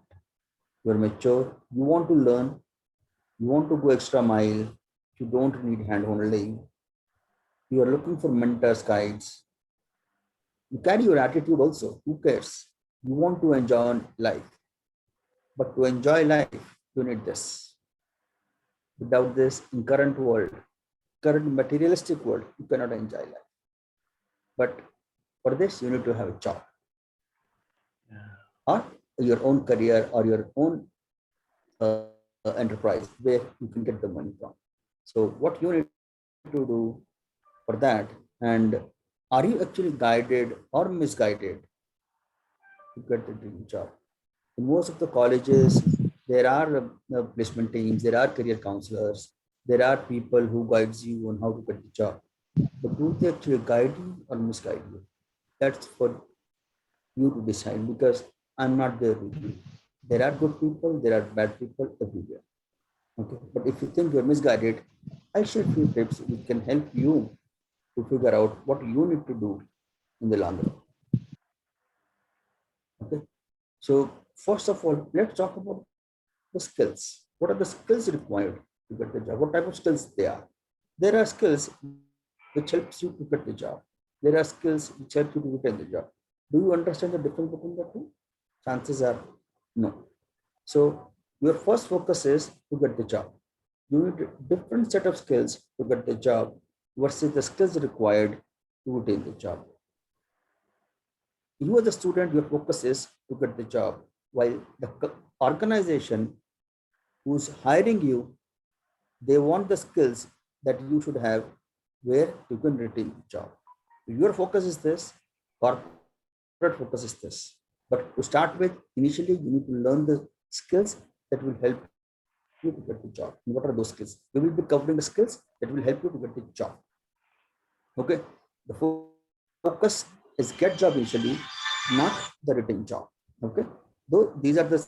you are mature, you want to learn, you want to go extra mile, you don't need hand holding, you are looking for mentors, guides. You carry your attitude also, who cares? You want to enjoy life. But to enjoy life, you need this. Without this, in current world, current materialistic world, you cannot enjoy life. But for this, you need to have a job. Or your own career or your own enterprise where you can get the money from. So what you need to do for that, and are you actually guided or misguided to get the dream job? In most of the colleges, there are placement teams, there are career counselors, there are people who guides you on how to get the job. But do they actually guide you or misguide you? That's for you to decide, because I'm not there with you. There are good people, there are bad people everywhere. Okay, but if you think you're misguided, I'll share a few tips which can help you to figure out what you need to do in the long run. Okay, so first of all, let's talk about the skills. What are the skills required to get the job? What type of skills they are? There are skills which helps you to get the job. There are skills which help you to get the job. Do you understand the difference between the two? Chances are no. So your first focus is to get the job. You need a different set of skills to get the job versus the skills required to attain the job. You as a student, your focus is to get the job, while the organization who's hiring you, they want the skills that you should have where you can retain the job. Your focus is this, corporate focus is this. But to start with, initially you need to learn the skills that will help you to get the job. And what are those skills? We will be covering the skills that will help you to get the job. Okay, the focus is get job initially, not the retain job. Okay, though these are the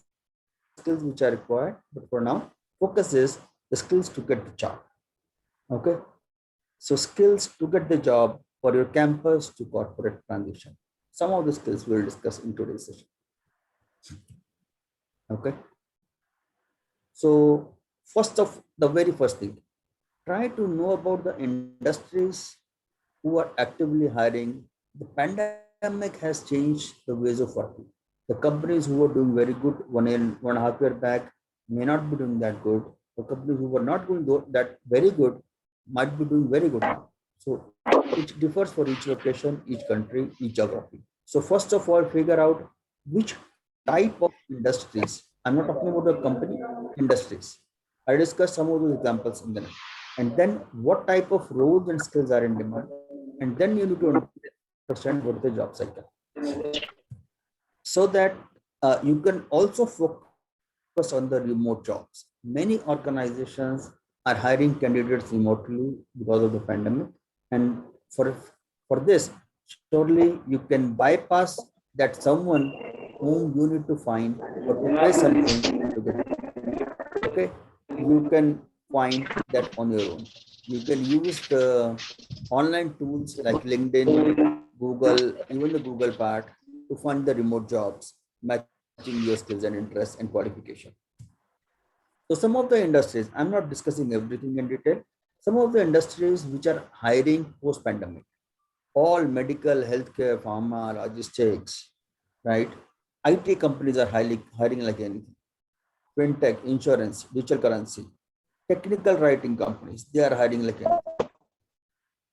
skills which are required, but for now, focus is the skills to get the job. Okay, so skills to get the job for your campus to corporate transition. Some of the skills we'll discuss in today's session. Okay, so the very first thing, try to know about the industries who are actively hiring. The pandemic has changed the ways of working. The companies who were doing very good 1.5 years back may not be doing that good. The companies who were not doing that very good might be doing very good now. So it differs for each location, each country, each geography. So first of all, figure out which type of industries. I'm not talking about the company, industries. I discussed some of those examples in the next. And then what type of roles and skills are in demand. And then you need to understand what is the job cycle. So that you can also focus on the remote jobs. Many organizations are hiring candidates remotely because of the pandemic. And for this, surely you can bypass that someone whom you need to find or to pay something to get it. Okay, you can find that on your own. You can use the online tools like LinkedIn, Google, even the Google part to find the remote jobs, matching your skills and interests and qualification. So some of the industries, I'm not discussing everything in detail, some of the industries which are hiring post-pandemic, all medical, healthcare, pharma, logistics, right? IT companies are hiring like anything. Fintech, insurance, digital currency, technical writing companies, they are hiring like anything.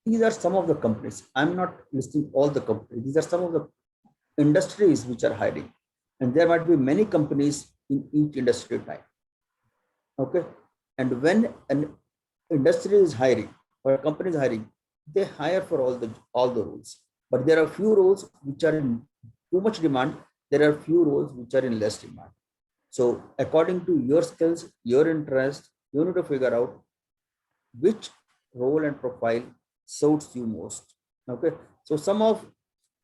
These are some of the companies. I'm not listing all the companies. These are some of the industries which are hiring. And there might be many companies in each industry type. Okay. And when an industry is hiring or a company is hiring, they hire for all the roles. But there are few roles which are in too much demand. There are few roles which are in less demand. So according to your skills, your interest, you need to figure out which role and profile suits you most. Okay, so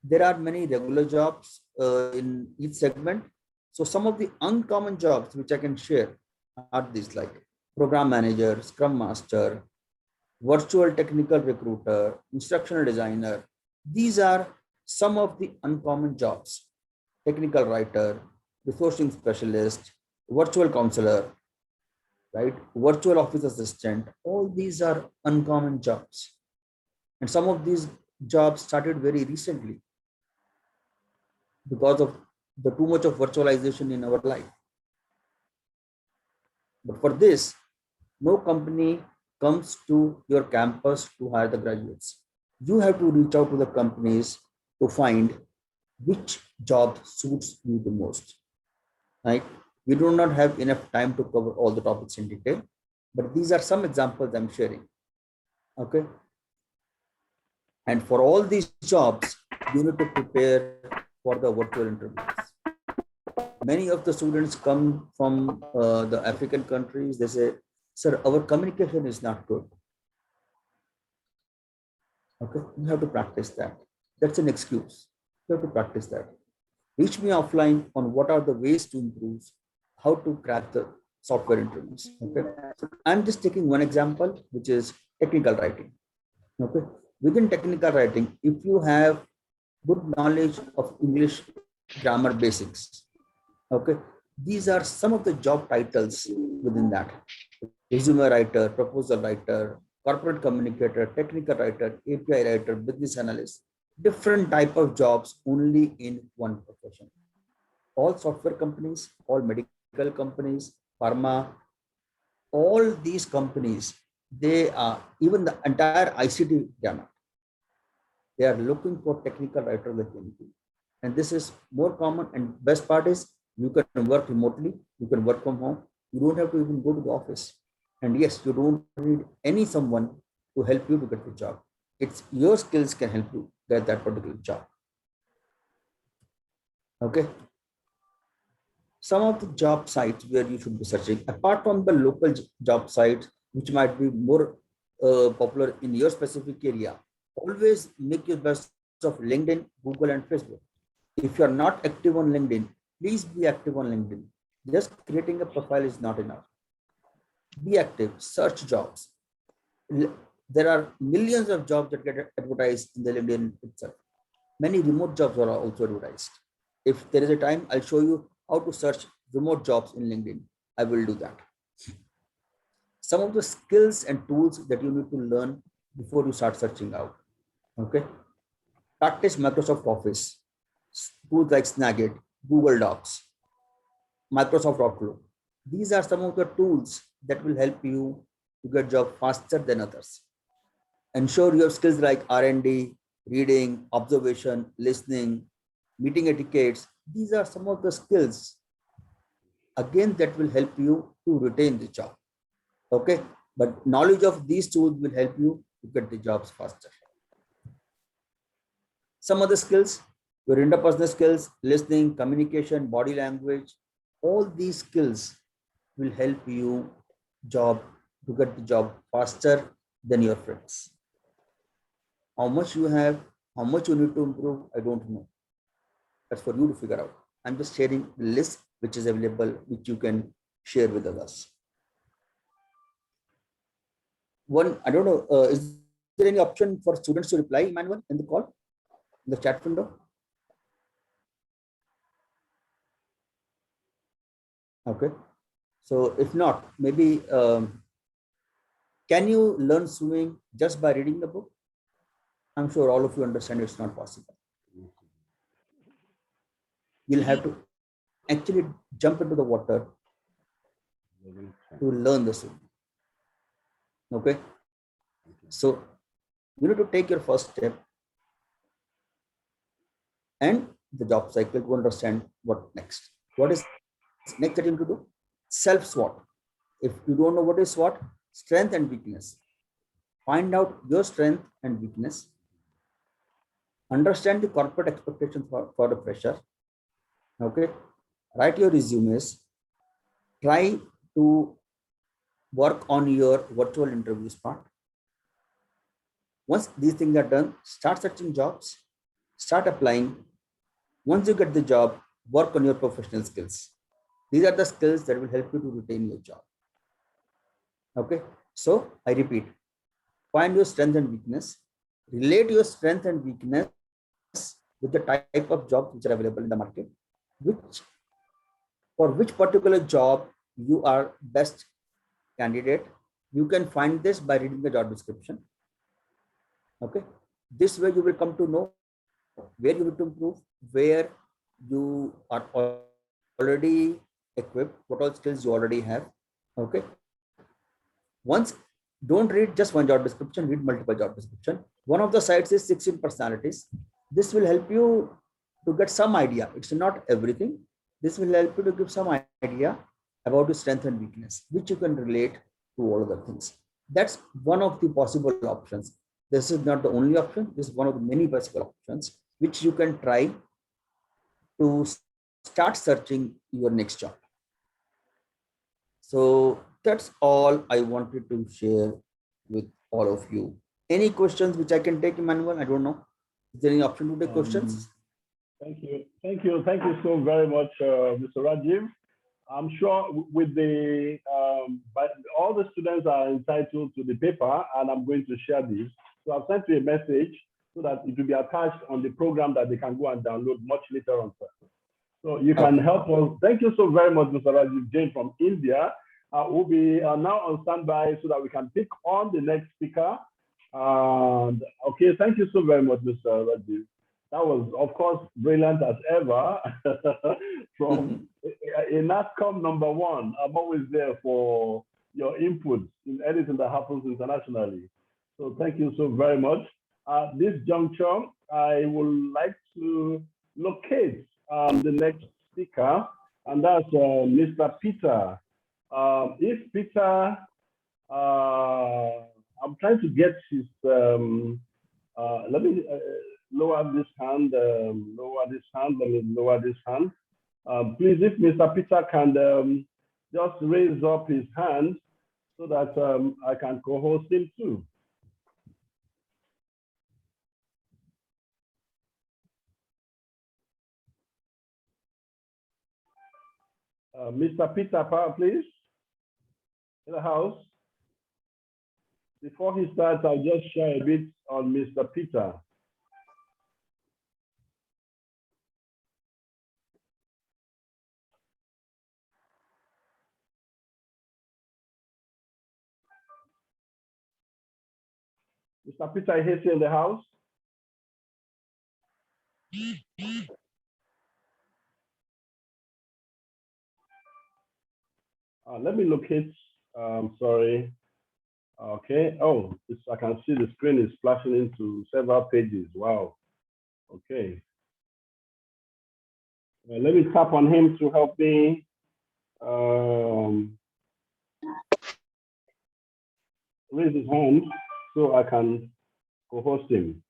there are many regular jobs in each segment. So some of the uncommon jobs which I can share are these, like program manager, scrum master, virtual technical recruiter, instructional designer. These are some of the uncommon jobs. Technical writer, resourcing specialist, virtual counselor, right? Virtual office assistant. All these are uncommon jobs. And some of these jobs started very recently because of the too much of virtualization in our life. But for this, no company comes to your campus to hire the graduates. You have to reach out to the companies to find which job suits you the most, right? We do not have enough time to cover all the topics in detail, but these are some examples I'm sharing. Okay. And for all these jobs, you need to prepare for the virtual interviews. Many of the students come from the African countries. They say, sir, our communication is not good. Okay, you have to practice that. That's an excuse. You have to practice that. Reach me offline on what are the ways to improve, how to crack the software interviews. Okay, so I'm just taking one example, which is technical writing. Okay, within technical writing, if you have good knowledge of English grammar basics, okay, these are some of the job titles within that: resume writer, proposal writer, corporate communicator, technical writer, API writer, business analyst. Different type of jobs only in one profession. All software companies, all medical companies, pharma, all these companies, they are, even the entire ICT gamut, they are looking for technical writer like anything. And this is more common, and best part is you can work remotely, you can work from home, you don't have to even go to the office. And yes, you don't need any someone to help you to get the job. It's your skills can help you get that particular job. Okay. Some of the job sites where you should be searching, apart from the local job sites, which might be more popular in your specific area, always make your best of LinkedIn, Google, and Facebook. If you are not active on LinkedIn, please be active on LinkedIn. Just creating a profile is not enough. Be active, search jobs. There are millions of jobs that get advertised in the LinkedIn itself. Many remote jobs are also advertised. If there is a time, I'll show you how to search remote jobs in LinkedIn. I will do that. Some of the skills and tools that you need to learn before you start searching out. Okay. Practice Microsoft Office, tools like Snagit, Google Docs, Microsoft Outlook. These are some of the tools that will help you to get job faster than others. Ensure you have skills like R&D, reading, observation, listening, meeting etiquettes. These are some of the skills, again, that will help you to retain the job. Okay, but knowledge of these tools will help you to get the jobs faster. Some other skills, your interpersonal skills, listening, communication, body language, all these skills will help you to get the job faster than your friends. How much you have, how much you need to improve, I don't know. That's for you to figure out. I'm just sharing the list which is available, which you can share with others. One, I don't know, is there any option for students to reply, Emmanuel, in the call, in the chat window? Okay. So if not, maybe can you learn swimming just by reading the book? I'm sure all of you understand it's not possible. You'll have to actually jump into the water to learn the swim. Okay. So you need to take your first step and the job cycle to understand what next. What is next that you need to do? Self-SWOT. If you don't know what is SWOT, strength and weakness. Find out your strength and weakness. Understand the corporate expectations for the fresher. Okay. Write your resumes. Try to work on your virtual interviews part. Once these things are done, start searching jobs, start applying. Once you get the job, work on your professional skills. These are the skills that will help you to retain your job. Okay, so I repeat, find your strength and weakness, relate your strength and weakness with the type of jobs which are available in the market, for which particular job you are best candidate. You can find this by reading the job description. Okay, this way you will come to know where you need to improve, where you are already equipped, what all skills you already have. Okay, once, don't read just one job description, read multiple job description. One of the sites is 16 personalities. This will help you to get some idea. It's not everything. This will help you to give some idea about your strength and weakness, which you can relate to all other things. That's one of the possible options. This is not the only option. This is one of the many possible options which you can try to start searching your next job. So that's all I wanted to share with all of you. Any questions which I can take, Emmanuel? I don't know. Is there any option to take questions? Thank you so very much, Mr. Rajiv. I'm sure with the, but all the students are entitled to the paper, and I'm going to share this. So I've sent you a message so that it will be attached on the program that they can go and download much later on. So you can help us. Thank you so very much, Mr. Rajiv Jain from India. We'll be now on standby so that we can pick on the next speaker. Okay, thank you so very much, Mr. Rajiv. That was, of course, brilliant as ever. From a NASCOM #1, I'm always there for your input in anything that happens internationally. So thank you so very much. At this juncture, I would like to locate the next speaker, and that's Mr. Peter. If Peter, I'm trying to get his, let me lower this hand, let me lower this hand. Please, if Mr. Peter can just raise up his hand so that I can co-host him too. Mr. Peter, power, please, in the house. Before he starts, I'll just share a bit on Mr. Peter. Mr. Peter is here in the house. Let me locate, sorry. Okay, oh, I can see the screen is flashing into several pages. Wow, okay. Let me tap on him to help me. Raise his hand so I can co-host him.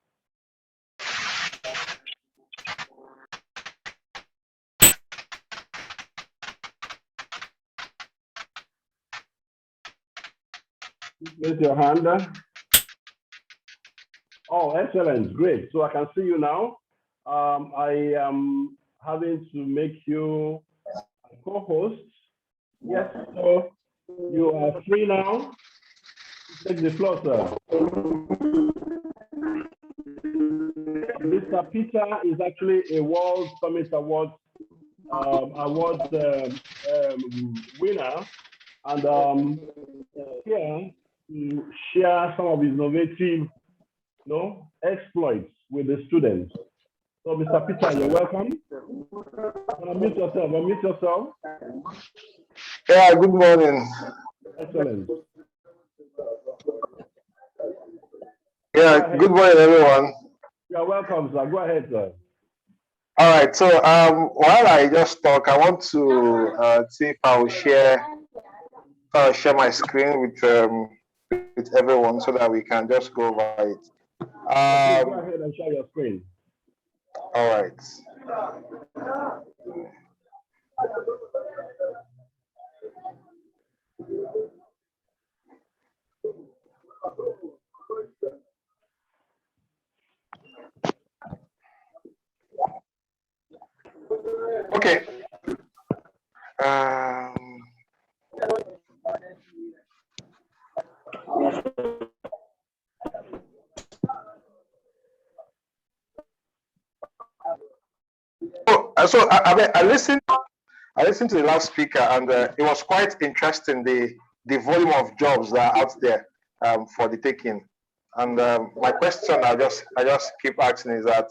Raise your hand. Oh, excellent, great. So I can see you now. I am having to make you a co-host. Yes, so you are free now. Take the floor, sir. Mr. Peter is actually a World Summit Award winner, and here to share some of his innovative, exploits with the students. So, Mr. Peter, you're welcome. Unmute yourself. Unmute yourself. Yeah. Good morning. Excellent. Yeah. Good morning, everyone. You're welcome, sir. Go ahead, sir. All right. So, while I just talk, I want to see if I will share my screen with everyone so that we can just go over it. Go ahead and share your screen. All right. Okay. So I listened. I listened to the last speaker, and it was quite interesting. The volume of jobs that are out there for the taking. And my question I just keep asking is that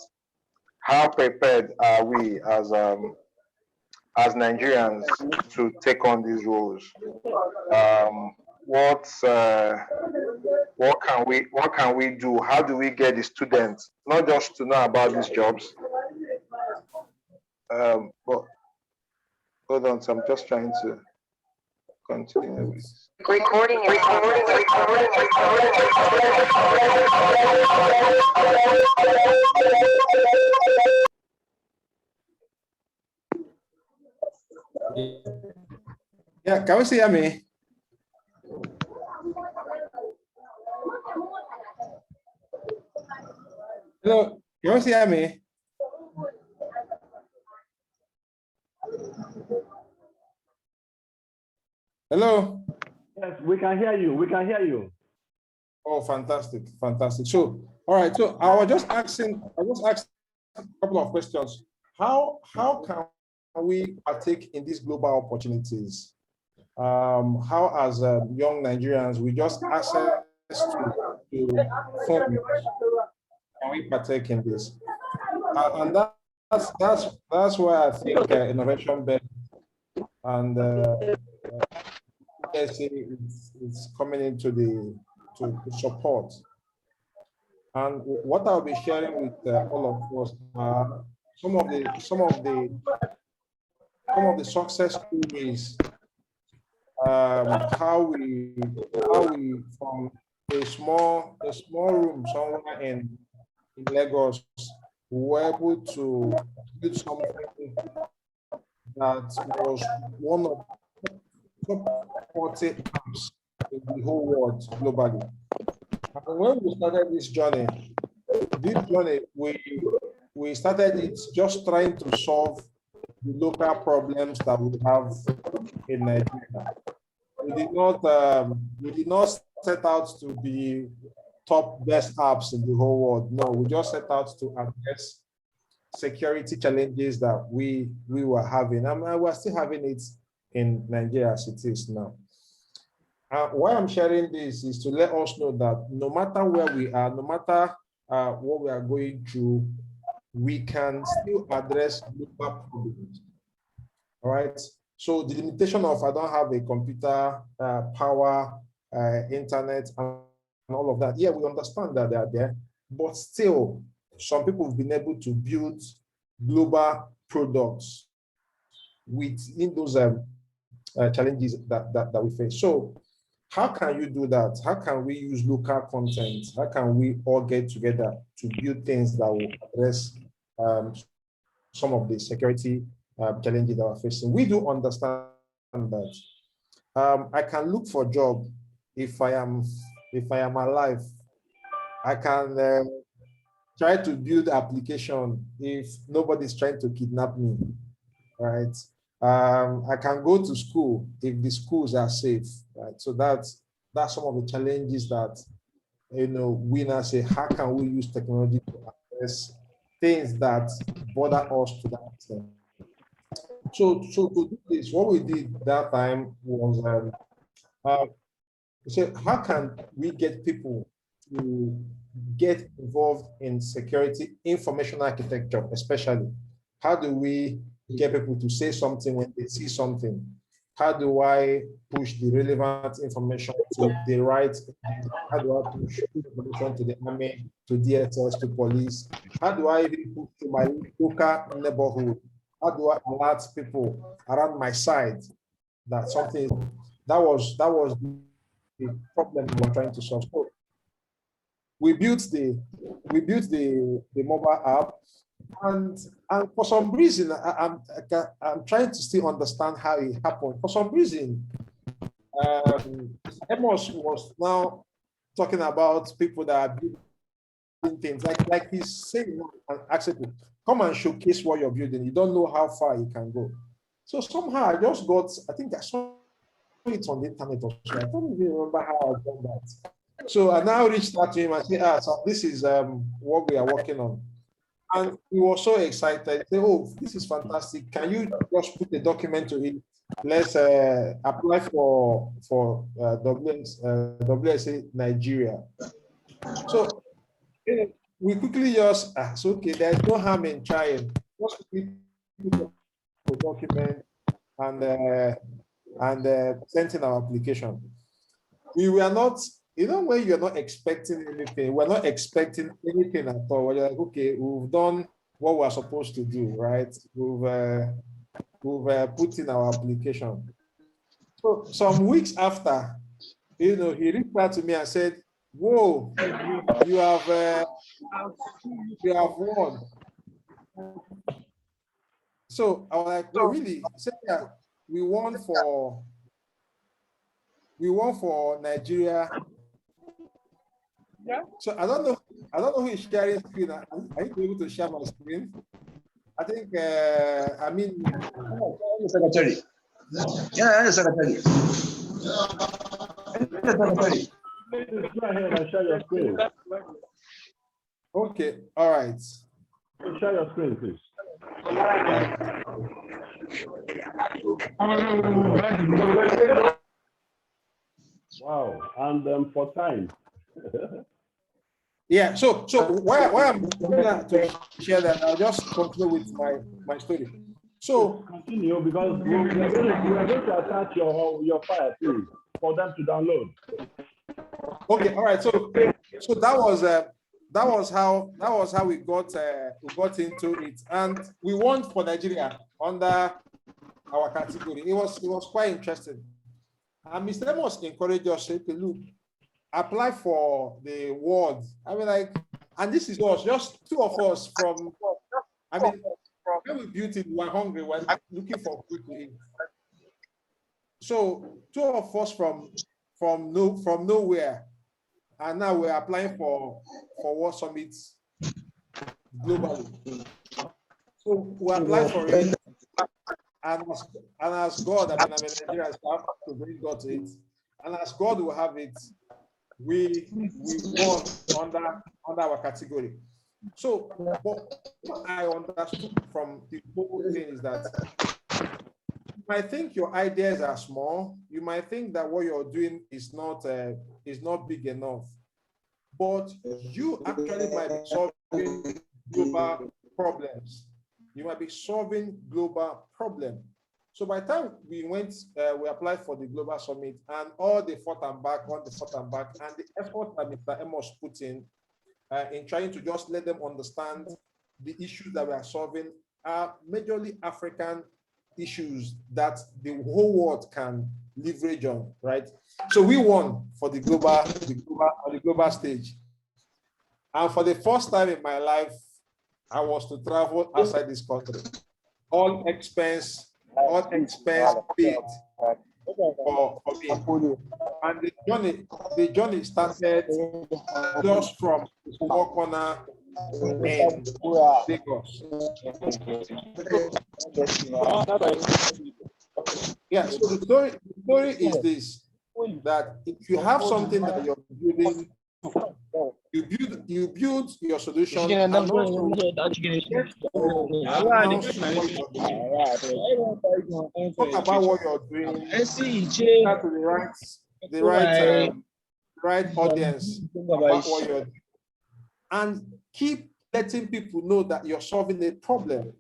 how prepared are we as Nigerians to take on these roles? What can we do? How do we get the students not just to know about these jobs? But hold on, so I'm just trying to continue with recording. Yeah, can we see me? Hello, can you see me? Hello. Yes, we can hear you. We can hear you. Oh, fantastic, fantastic. So, all right. So I was just asking a couple of questions. How can we partake in these global opportunities? How, as young Nigerians, we just access to funds, can we partake in this? And that's why I think innovation bed and it's coming into to support. And what I'll be sharing with all of us are some of the success stories. How we from a small room somewhere in Lagos were able to build something that was one of the top 40 apps in the whole world globally. And when we started this journey, we started it just trying to solve the local problems that we have in Nigeria. We did not set out to be top best apps in the whole world. No, we just set out to address security challenges that we were having. And we're still having it in Nigeria as it is now. Why I'm sharing this is to let us know that no matter where we are, no matter what we are going through, we can still address global problems. All right. So the limitation of I don't have a computer, power, internet, and all of that. Yeah, we understand that they are there, but still, some people have been able to build global products within those challenges that we face. So how can you do that? How can we use local content? How can we all get together to build things that will address some of the security challenges that we're facing? We do understand that. I can look for a job if I am alive. I can try to build application if nobody's trying to kidnap me, right? I can go to school if the schools are safe, right? So that's some of the challenges that we now say, how can we use technology to address things that bother us to that extent? So to do this, what we did that time was we said, how can we get people to get involved in security information architecture, especially? How do we get people to say something when they see something? How do I push the relevant information to the right? How do I push information to the army, to DSS, to police? How do I even push to my local neighborhood? How do I alert people around my side that something that was the problem we were trying to solve? So we built the mobile app, and for some reason I'm trying to still understand how it happened. For some reason, Amos was now talking about people that are things. Like he's saying, actually, come and showcase what you're building. You don't know how far you can go. So somehow I just got, I think I saw it on the internet or so. I don't even remember how I done that. So I now reached out to him and said, so this is what we are working on. And he was so excited. He said, oh, this is fantastic. Can you just put a document to it? Let's apply for WSA Nigeria. So we quickly just, so okay, there's no harm in trying. Just quickly put the document and sent in our application. We were not, you know, when you're not expecting anything, we're not expecting anything at all. We're like, okay, we've done what we're supposed to do, right? We've put in our application. So some weeks after, you know, he reached out to me and said, whoa, you have won. So I was like, oh, really? He said, yeah, we won for Nigeria. Yeah. So I don't know who is sharing screen. Are you able to share my screen? I think I mean secretary. Yeah, the secretary. Please go ahead and share your screen. Okay, all right. Share your screen, please. Wow, and for time. Yeah, so why I'm going to share that, I'll just continue with my story. So continue, because we are going to attach your file, please, for them to download. Okay, all right. So that was how we got into it, and we won for Nigeria under our category. It was quite interesting. And Mr. Amos encouraged us to look, apply for the award. I mean, like, and this is us, just two of us from. I mean, when we built it, we were hungry, we were looking for food to eat. So two of us from nowhere, and now we're applying for World Summits globally. So we applied for it, and as God, I mean, Nigeria has to bring God to it, and as God will have it, we won under our category. So what I understood from the whole thing is that you might think your ideas are small, you might think that what you're doing is not big enough, but you actually might be solving global problems. You might be solving global problems. So by the time we applied for the Global Summit, and all the forth and back, and the effort that Mr. Amos put in trying to just let them understand the issues that we are solving are majorly African issues that the whole world can leverage on, right? So we won for the global stage. And for the first time in my life, I was to travel outside this country. All expense paid for me. And the journey started just from small corner in Lagos. Yeah, so the story is this, that if you have something that you're building, you build your solution and also talk about what you're doing, to the right audience about what you're doing, and keep letting people know that you're solving a problem.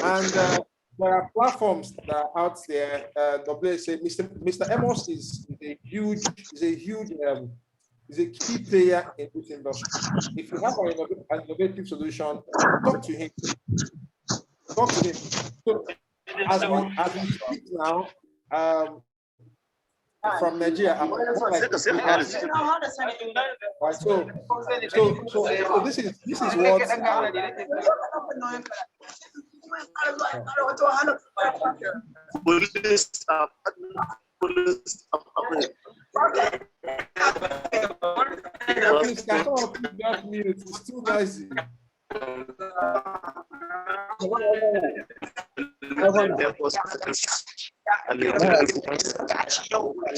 And there are platforms that are out there. WSA, Mr. Amos is a key player in this industry. If you have an innovative solution, talk to him. So as we speak now, from Nigeria, I'm like, so this is what. just mute. It's too noisy.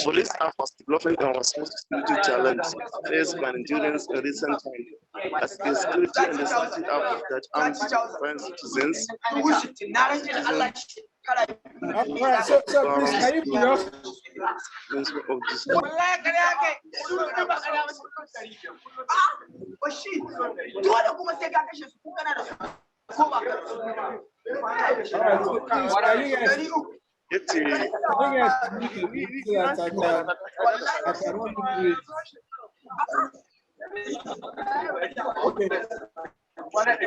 Police are developing our security challenge faced by Nigerians in recent times as the security and the safety app that arms foreign citizens. All right, so please, can you put up?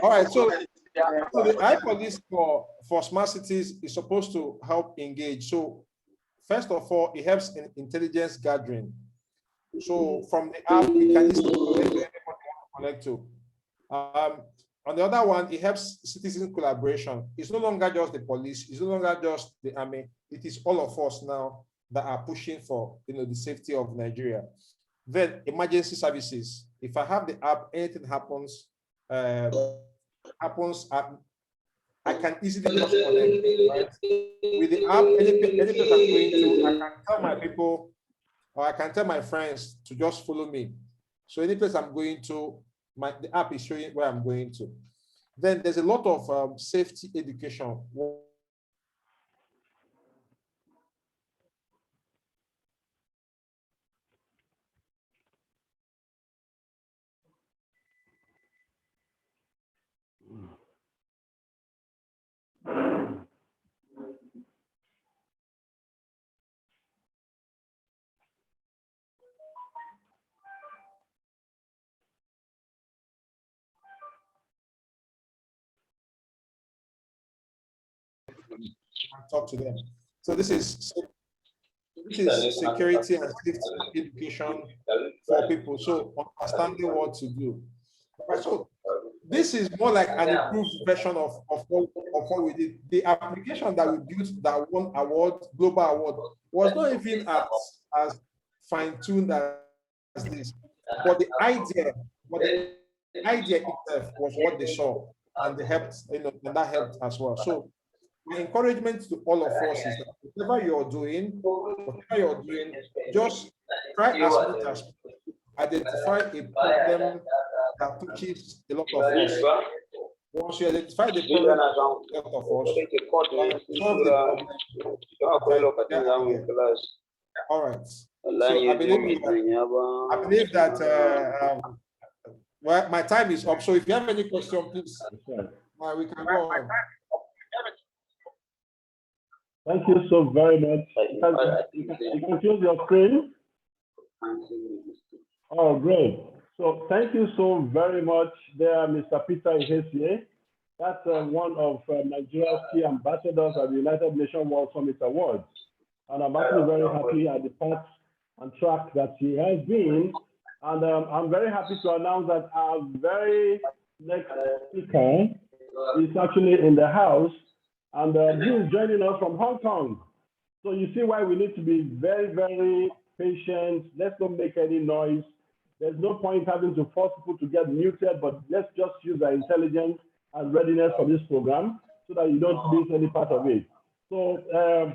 All right, so the iPolice for smart cities is supposed to help engage. So first of all, it helps in intelligence gathering. So from the app, you can easily connect to. On the other one, it helps citizen collaboration. It's no longer just the police, it's no longer just the army. It is all of us now that are pushing for the safety of Nigeria. Then emergency services. If I have the app, anything happens, I can easily just connect, right? With the app, any place I'm going to, I can tell my people, or I can tell my friends to just follow me. So any place I'm going to, the app is showing where I'm going to. Then there's a lot of safety education. Talk to them. So this is security and safety education for people. So understanding what to do. So this is more like an improved version of what we did. The application that we built that won award, global award, was not even as fine-tuned as this. But the idea itself was what they saw, and they helped, and that helped as well. So my encouragement to all of us is that whatever you're doing, just try as much as identify a problem that touches a lot of us. Once you identify the problem that touches a lot of us, solve the problem. All right. So I believe that well, my time is up. So if you have any question, please, we can go on. Thank you so very much. You can close your screen. Oh, great. So thank you so very much there, Mr. Peter Ihesie. That's one of Nigeria's key ambassadors at the United Nations World Summit Awards. And I'm actually very happy at the path and track that he has been. And I'm very happy to announce that our very next speaker is actually in the house. And he is joining us from Hong Kong. So you see why we need to be very, very patient. Let's not make any noise. There's no point having to force people to get muted, but let's just use our intelligence and readiness for this program so that you don't miss any part of it. So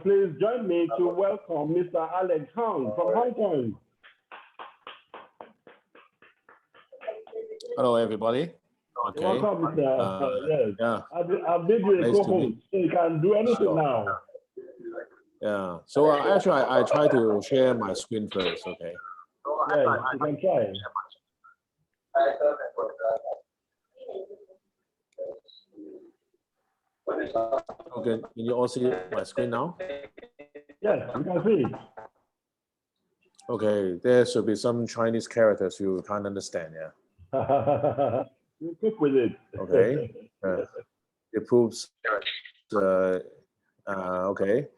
please join me to welcome Mr. Alex Hong from Hong Kong. Hello, everybody. Okay. Welcome, Mr. Yes. Yeah. I'll bid you a co-host, so you can do anything now. Yeah. So actually, I try to share my screen first. Okay. Yes, you can try. Okay. Can you all see my screen now? Yes, you can see. Okay. There should be some Chinese characters you can't understand. Yeah. You cook with it. Okay. It proves. Okay.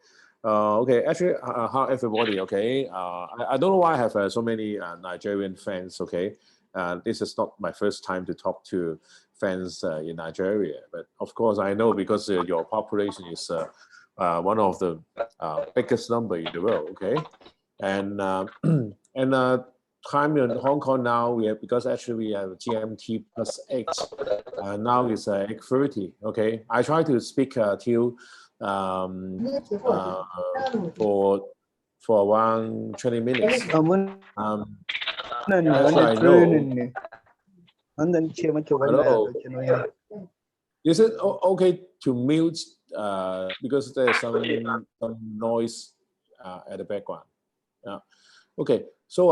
Okay. Actually, hi everybody. Okay. I don't know why I have so many Nigerian fans. Okay. This is not my first time to talk to fans in Nigeria, but of course I know because your population is one of the biggest number in the world. Okay. And time in Hong Kong now, because actually we have GMT +8. Now it's 8:30. Okay, I try to speak till for around 20 minutes. Hello. Is it okay to mute because there's some noise at the background? Yeah. Okay. So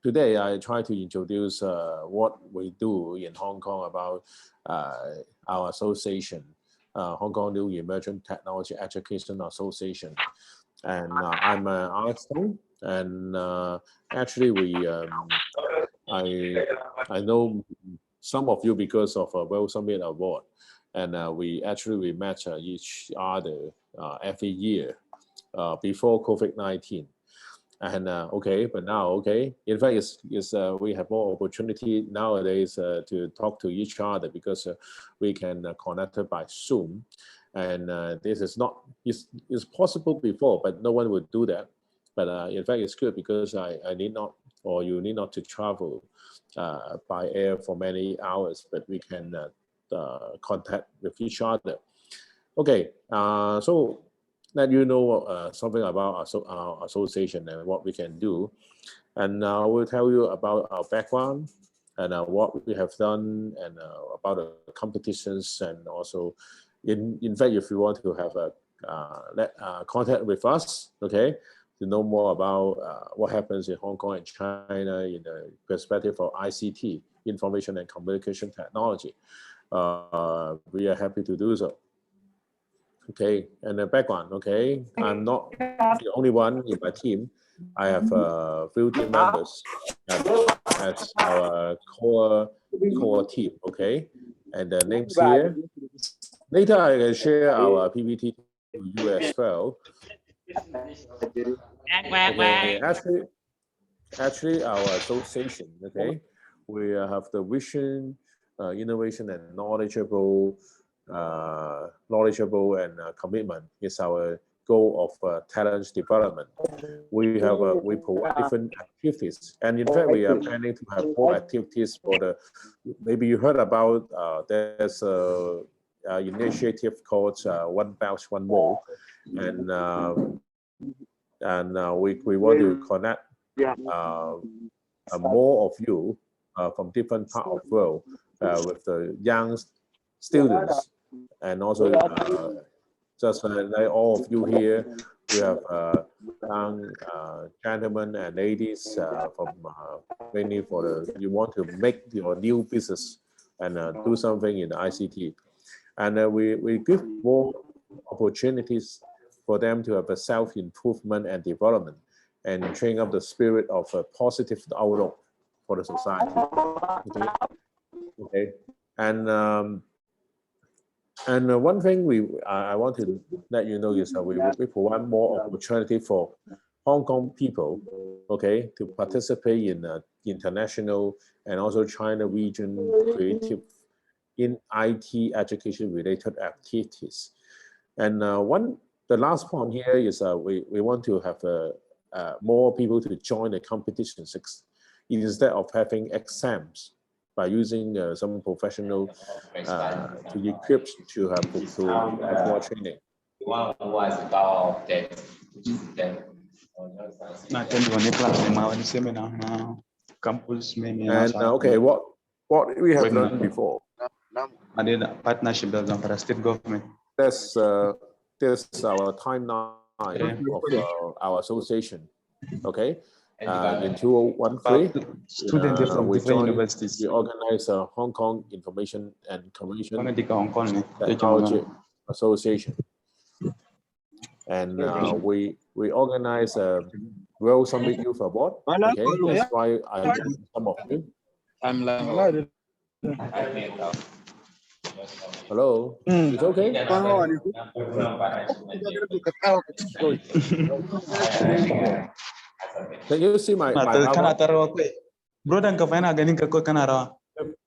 today I try to introduce what we do in Hong Kong about our association, Hong Kong New Emerging Technology Education Association, and I'm an artist, and actually I know some of you because of a World Summit Award, and we match each other every year before COVID-19. And but now in fact we have more opportunity nowadays to talk to each other because we can connect by Zoom, and this is not it's possible before, but no one would do that. But in fact it's good because I need not, or you need not to travel by air for many hours, but we can contact with each other. Okay, so let you know something about our association and what we can do. And I will tell you about our background and what we have done, and about the competitions, and also, in fact, if you want to have a contact with us, okay, to know more about what happens in Hong Kong and China in the perspective of ICT, Information and Communication Technology, we are happy to do so. Okay, and the background, okay, I'm not the only one in my team. I have a few team members at our core team, okay, and the names here. Later I can share our PPT to you as well. Okay, actually our association, okay, we have the vision, innovation, and knowledgeable and commitment is our goal of talent development. We provide different activities, and in fact we are planning to have more activities for the. Maybe you heard about there's a initiative called One Belt One Road, and we want to connect more of you from different parts of the world with the young students, and also just like all of you here, we have young gentlemen and ladies from mainly for the, you want to make your new business and do something in the ICT, and we give more opportunities for them to have a self-improvement and development, and train up the spirit of a positive outlook for the society. Okay. And one thing I want to let you know is that we provide more opportunity for Hong Kong people, okay, to participate in international and also China region creative in IT education related activities. And the last point here is we want to have more people to join the competitions instead of having exams, by using some professional to equip to have more training. And okay, what we have learned before. Partnership dengan state government. That's our timeline of our association. Okay. In 2013, we organized a Hong Kong Information and Communication Technology Association, and we organized a World Summit Youth Award. Okay, that's why I met some of you. Hello, it's okay. Can you see my PowerPoint?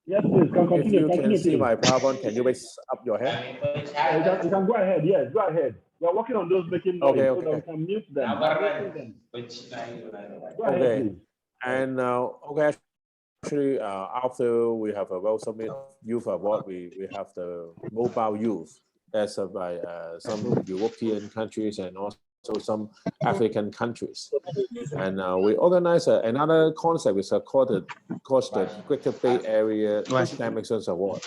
Yes, please. If you can see my PowerPoint, can you raise up your hand? You can go ahead. Yes, go ahead. We're working on those making noise so that we can mute them. Go ahead, please. And okay, actually, after we have a well-submitted youth award, we have the mobile youth. That's by some European countries and also some African countries. And we organize another concept which is called the Greater Bay Area STEM Excellence Award.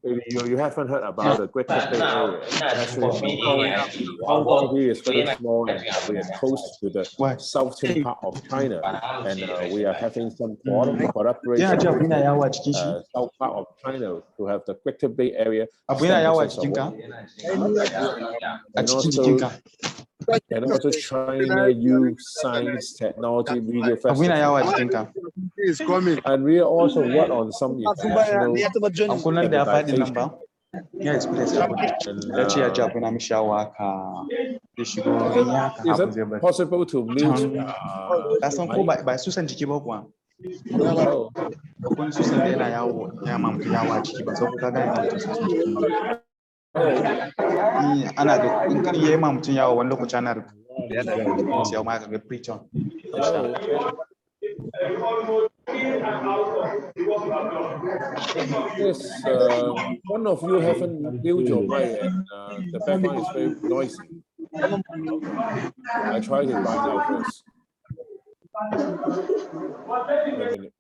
You haven't heard about the Greater Bay Area. Actually, Hong Kong here is very small and we are close to the southern part of China. And we are having some collaboration with the south part of China to have the Greater Bay Area and also China Youth Science Technology Video Festival. And we also work on some international standardization. Is it possible to mute? Ana da in kan yi ma mutum yawo wani lokaci ana rubuta ma ga preach on. Yes, one of you haven't built your mic and the background is very noisy. I try to find out first. Wait a minute.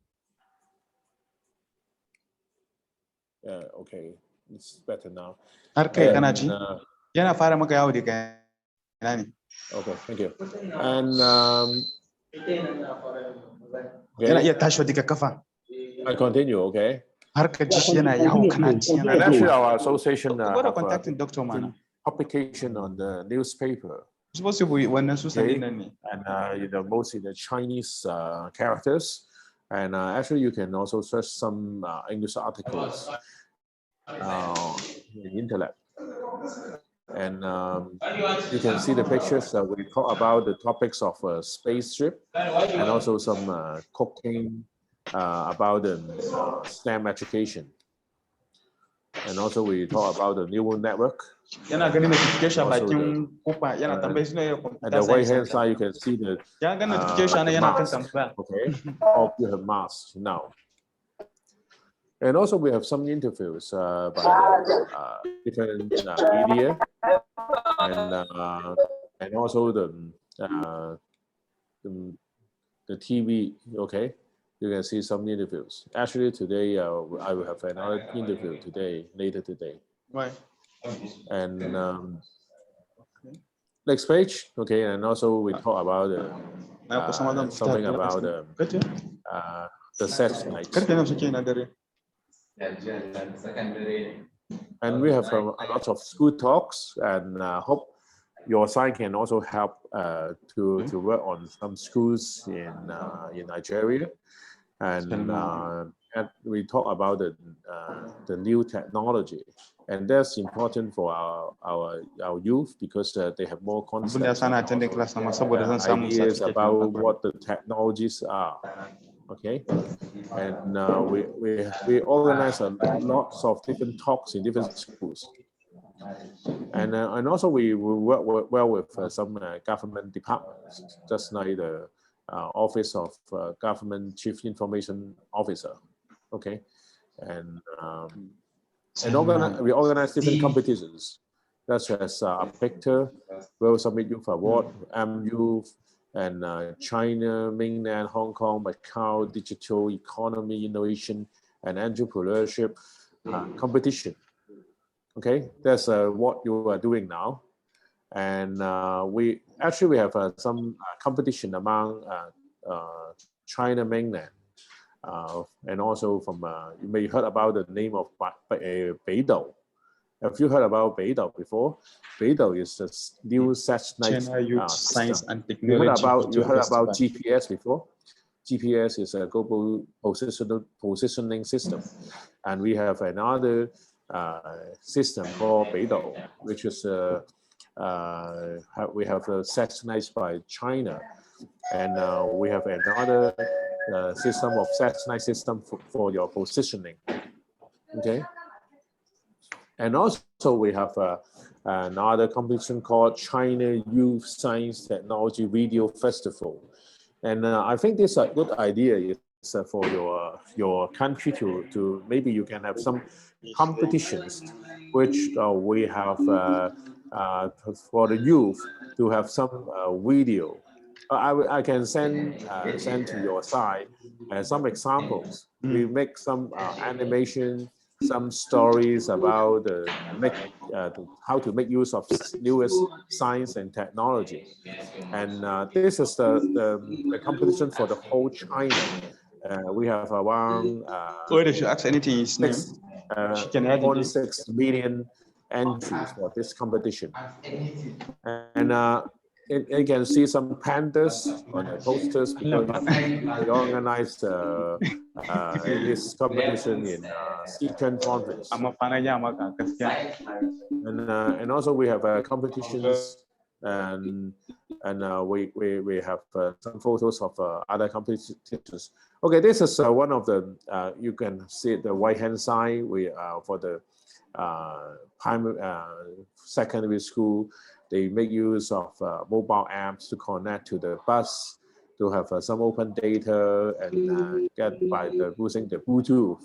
Yeah, okay. It's better now. Okay, thank you. And I continue, okay? And actually our association publication on the newspaper. Okay? And mostly the Chinese characters. And actually you can also search some English articles in the internet. And you can see the pictures. We talk about the topics of spaceship and also some cooking about the STEM education. And also we talk about the neural network. At the right hand side, you can see the mask. Okay, all you have masks now. And also we have some interviews by different media and also the TV. Okay, you can see some interviews. Actually, today I will have another interview later today. Right. And next page. Okay, and also we talk about something about the sex night. And we have a lot of school talks, and hope your side can also help to work on some schools in Nigeria, and we talk about the new technology, and that's important for our youth because they have more concepts, ideas about what the technologies are. Okay, and we organize lots of different talks in different schools, and also we work well with some government departments, just like the Office of Government Chief Information Officer. Okay, and we organize different competitions, such as Picture, World Summit Youth Award, Youth, and China, Mainland, Hong Kong, Macau, Digital Economy, Innovation, and Entrepreneurship competition. Okay, that's what you are doing now. And we have some competition among China Mainland, and also from, you may heard about the name of Beidou. Have you heard about Beidou before? Beidou is the new satellite science and technology. You heard about GPS before? GPS is a global positioning system, and we have another system called Beidou, which is we have satellites by China, and we have another system of satellite system for your positioning. Okay. And also we have another competition called China Youth Science Technology Video Festival. And I think this is a good idea is for your country to maybe you can have some competitions which we have for the youth to have some video. I can send to your side some examples. We make some animation, some stories about how to make use of newest science and technology. And this is the competition for the whole China. We have around if you ask anything, is 6 million entries for this competition. And you can see some pandas on the posters because they organized this competition in Sichuan province. And also we have competitions and we have some photos of other competitions. Okay, this is one of the you can see the right hand side. We for the primary secondary school, they make use of mobile apps to connect to the bus, to have some open data and get by using the Bluetooth.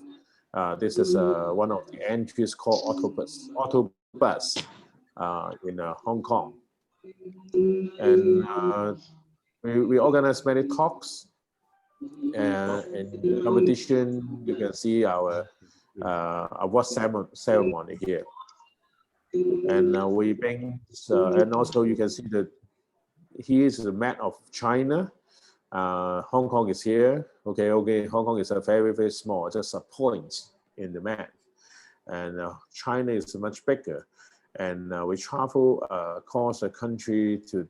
This is one of the entries called Autobus in Hong Kong. And we organize many talks and in competition. You can see our award ceremony here. And we bring, and also you can see that here is the map of China. Hong Kong is here. Okay, Hong Kong is a very, very small, just a point in the map. And China is much bigger. And we travel across the country to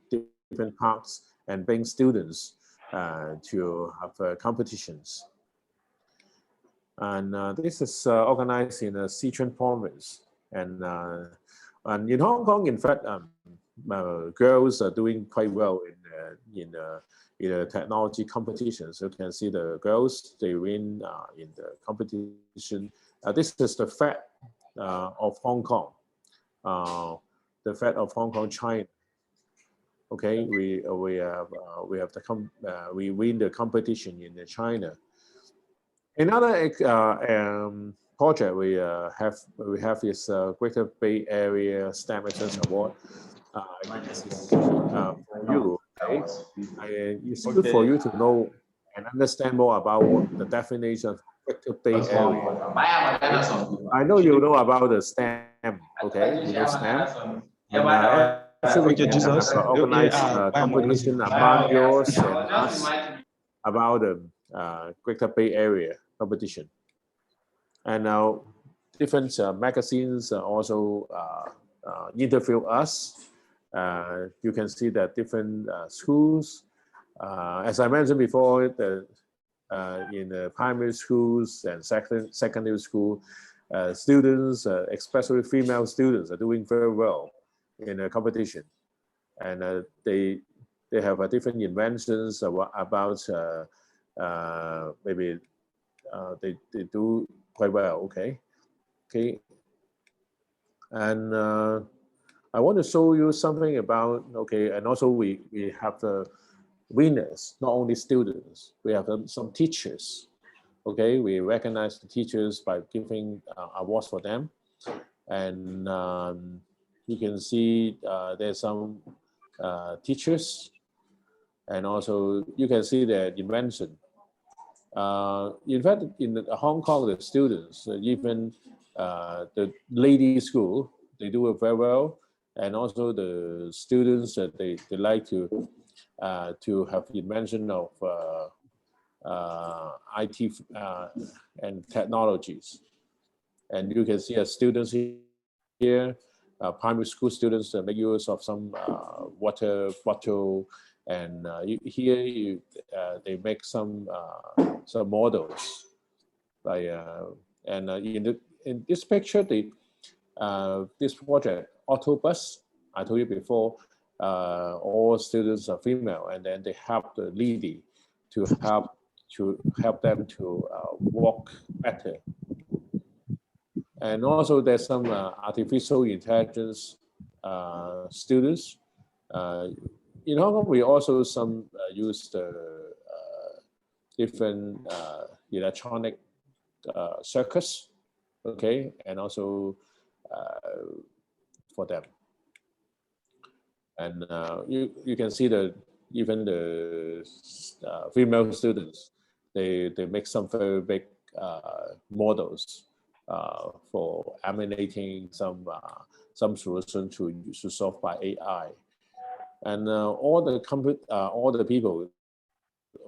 different parts and bring students to have competitions. And this is organized in Sichuan province. And in Hong Kong, in fact, girls are doing quite well in technology competitions. You can see the girls, they win in the competition. This is the flag of Hong Kong, the flag of Hong Kong, China. Okay, we win the competition in China. Another project we have is Greater Bay Area STEM Excellence Award. For you, okay? It's good for you to know and understand more about the definition of Greater Bay Area. I know you know about the STEM, okay? You know STEM. And actually, we have organized competition among yours and us about the Greater Bay Area competition. And now different magazines also interview us. You can see that different schools, as I mentioned before, in the primary schools and secondary school, students, especially female students, are doing very well in a competition. And they have different inventions about maybe they do quite well. Okay. And I want to show you something about, okay, and also we have the winners, not only students, we have some teachers. Okay, we recognize the teachers by giving awards for them. And you can see there's some teachers, and also you can see their invention. In fact, in Hong Kong, the students, even the lady school, they do it very well. And also the students, they like to have invention of IT and technologies. And you can see as students here, primary school students make use of some water bottle, and they make some models. In this picture, this project, Autobus, I told you before, all students are female, and then they help the lady to help them to walk better. And also there's some artificial intelligence students. In Hong Kong, we also use the different electronic circuits, okay, and also for them. And you can see even the female students, they make some very big models for emulating some solution to solve by AI. And all the people,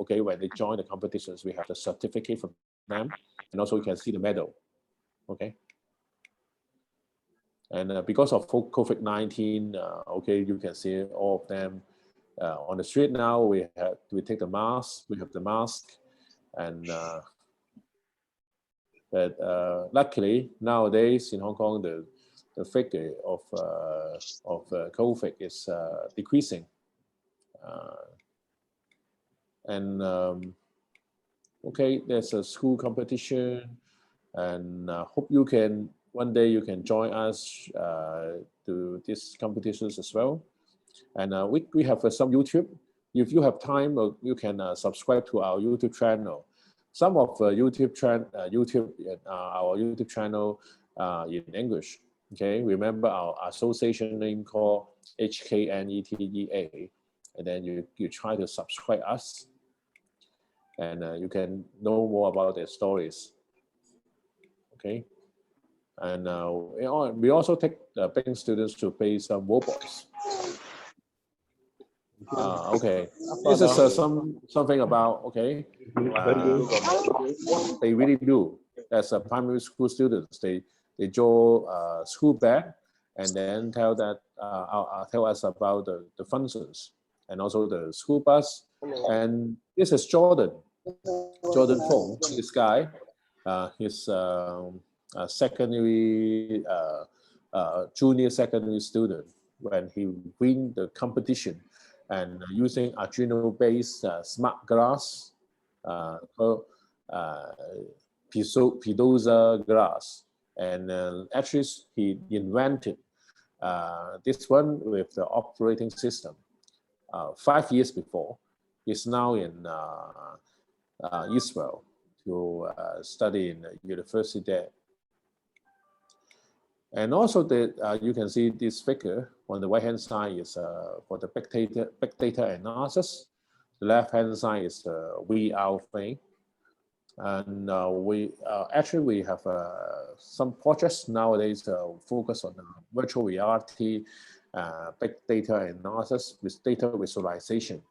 okay, when they join the competitions, we have the certificate from them, and also you can see the medal, okay. And because of COVID-19, okay, you can see all of them on the street now. We take the mask. We have the mask, and but luckily nowadays in Hong Kong, the figure of COVID is decreasing, and okay, there's a school competition, and hope one day you can join us to these competitions as well. And we have some YouTube. If you have time, you can subscribe to our YouTube channel. Some of our YouTube channel in English. Okay, remember our association name called HKNETEA, and then you try to subscribe us, and you can know more about their stories. Okay. And we also take paying students to play some robots. Okay, this is something about, okay, what they really do as a primary school students. They draw a school bag and then tell us about the functions and also the school bus. And this is Jordan Fong, this guy. He's secondary, junior secondary student when he win the competition and using Arduino-based smart glass called Pidoza glass. And actually, he invented this one with the operating system 5 years before. He's now in Israel to study in the university there. And also you can see this figure on the right-hand side is for the big data analysis. The left-hand side is the VR thing. And we have some projects nowadays focus on virtual reality, big data analysis with data visualization.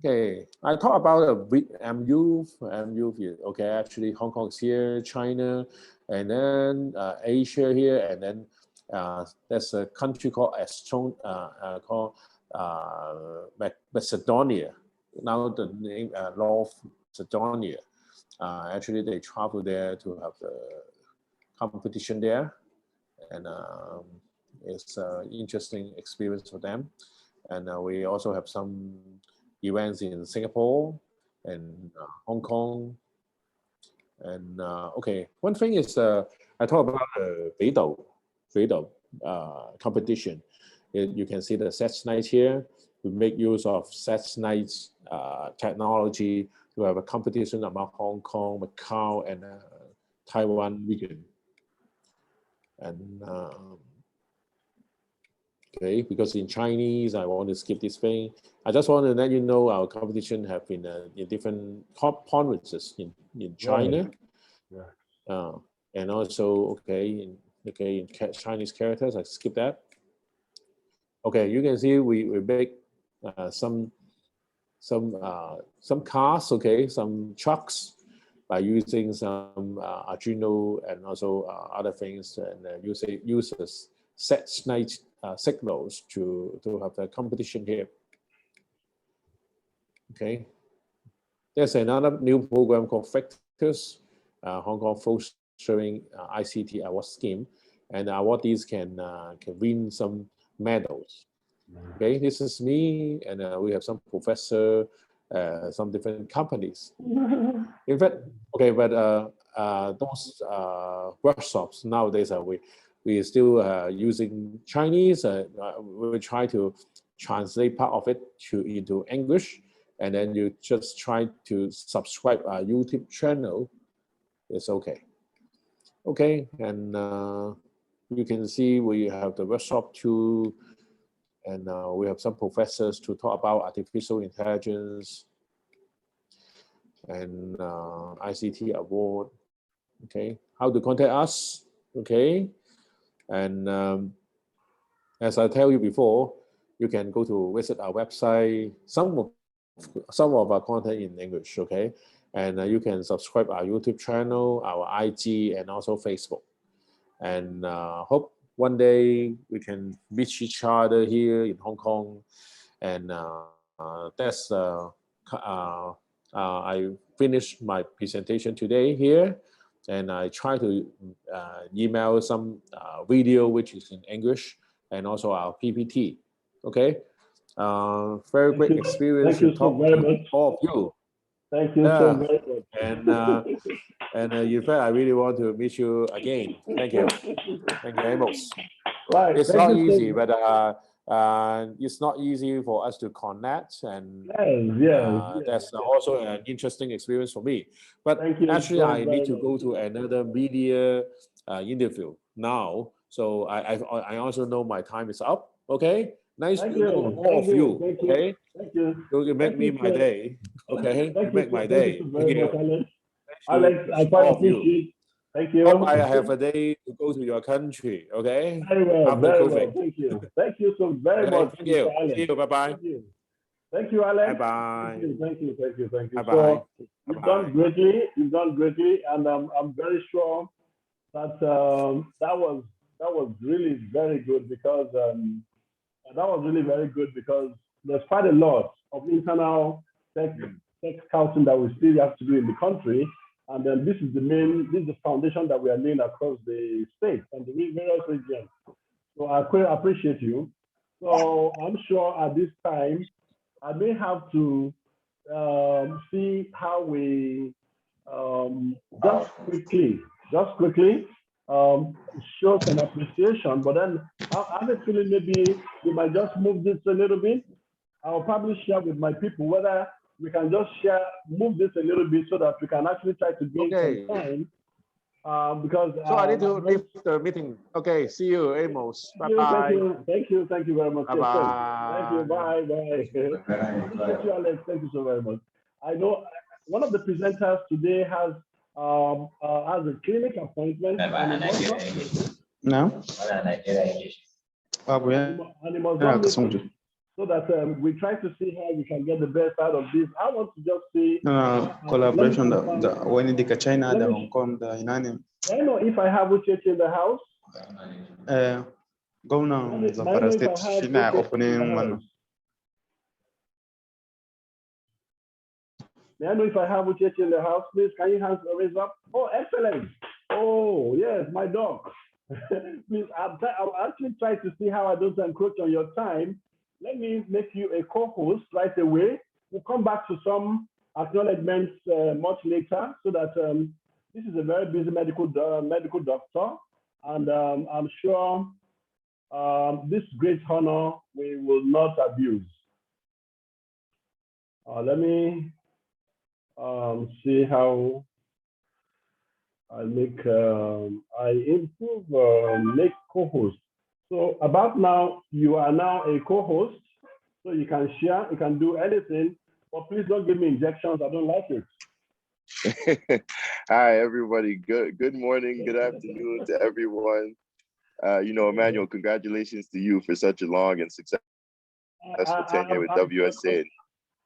Okay, I talk about MU, okay, actually Hong Kong is here, China, and then Asia here, and then there's a country called Macedonia. Now the name North Macedonia. Actually, they travel there to have the competition there, and it's an interesting experience for them. And we also have some events in Singapore and Hong Kong. And okay, one thing is I talk about the Beidou competition. You can see the SATS-9 here. We make use of SATS-9 technology to have a competition among Hong Kong, Macau, and Taiwan region. And okay, because in Chinese, I want to skip this thing. I just want to let you know our competition have been in different provinces in China. Yeah. And also, in Chinese characters, I skip that. Okay, you can see we make some cars, okay, some trucks by using some Arduino and also other things, and uses SATS-9 signals to have the competition here. Okay, there's another new program called Factors, Hong Kong Fostering ICT Award Scheme, and awardees can win some medals. Okay, this is me, and we have some professor, some different companies. In fact, okay, but those workshops nowadays we we are still using Chinese. We try to translate part of it into English, and then you just try to subscribe our YouTube channel. It's okay. Okay, and you can see we have the workshop too, and we have some professors to talk about artificial intelligence and ICT award. Okay, how to contact us? Okay, and as I tell you before, you can go to visit our website. Some of our content in English. Okay, and you can subscribe our YouTube channel, our IG, and also Facebook. And hope one day we can meet each other here in Hong Kong. And that's I finished my presentation today here, and I try to email some video which is in English, and also our PPT. Okay, very great experience to talk to all of you. Thank you so very much. And in fact, I really want to meet you again. Thank you. Thank you, Amos. Right. It's not easy, but it's not easy for us to connect, and that's also an interesting experience for me. But actually, I need to go to another media interview now, so I also know my time is up. Okay, nice to know all of you. Okay, thank you. You make me my day. Okay, you make my day. Thank you. Alex, I quite appreciate. Thank you. Hope I have a day to go to your country. Okay. Very well. After Very COVID. well. Thank you. Thank you so very much. Thank you. Alex. See you. Bye bye. Thank you. Thank you, Alex. Bye bye. Thank you. Thank you. Thank you. Bye bye. So you've done greatly. You've done greatly, and I'm very sure that that was really very good because there's quite a lot of internal tech scouting that we still have to do in the country. And then this is the foundation that we are laying across the state and the various regions. So I quite appreciate you. So I'm sure at this time, I may have to see how we just quickly show some appreciation, but then I have a feeling maybe we might just move this a little bit. I'll probably share with my people whether we can just move this a little bit so that we can actually try to gain some time. Because so I need to leave the meeting. Okay, see you, Amos. Bye-bye. Thank you very much. Bye-bye. Thank you. Bye. Thank you, Alex. Thank you so very much. I know one of the presenters today has a clinic appointment. No. So that we try to see how we can get the best out of this. I want to just see collaboration. When in China, the Hong Kong, the Inani. I know if I have Uchechi in the house. Go now. The state China opening one. May I know if I have Uchechi in the house, please? Can you hands raise up? Oh, excellent. Oh, yes, my dog. Please, I'll actually try to see how I don't encroach on your time. Let me make you a co-host right away. We'll come back to some acknowledgements much later, so that this is a very busy medical doctor, and I'm sure this great honor we will not abuse. Let me see how I make make co-host. So about now, you are now a co-host, so you can share, you can do anything, but please don't give me injections. I don't like it. Hi, everybody. Good morning, good afternoon to everyone. Emmanuel, congratulations to you for such a long and successful tenure with WSA.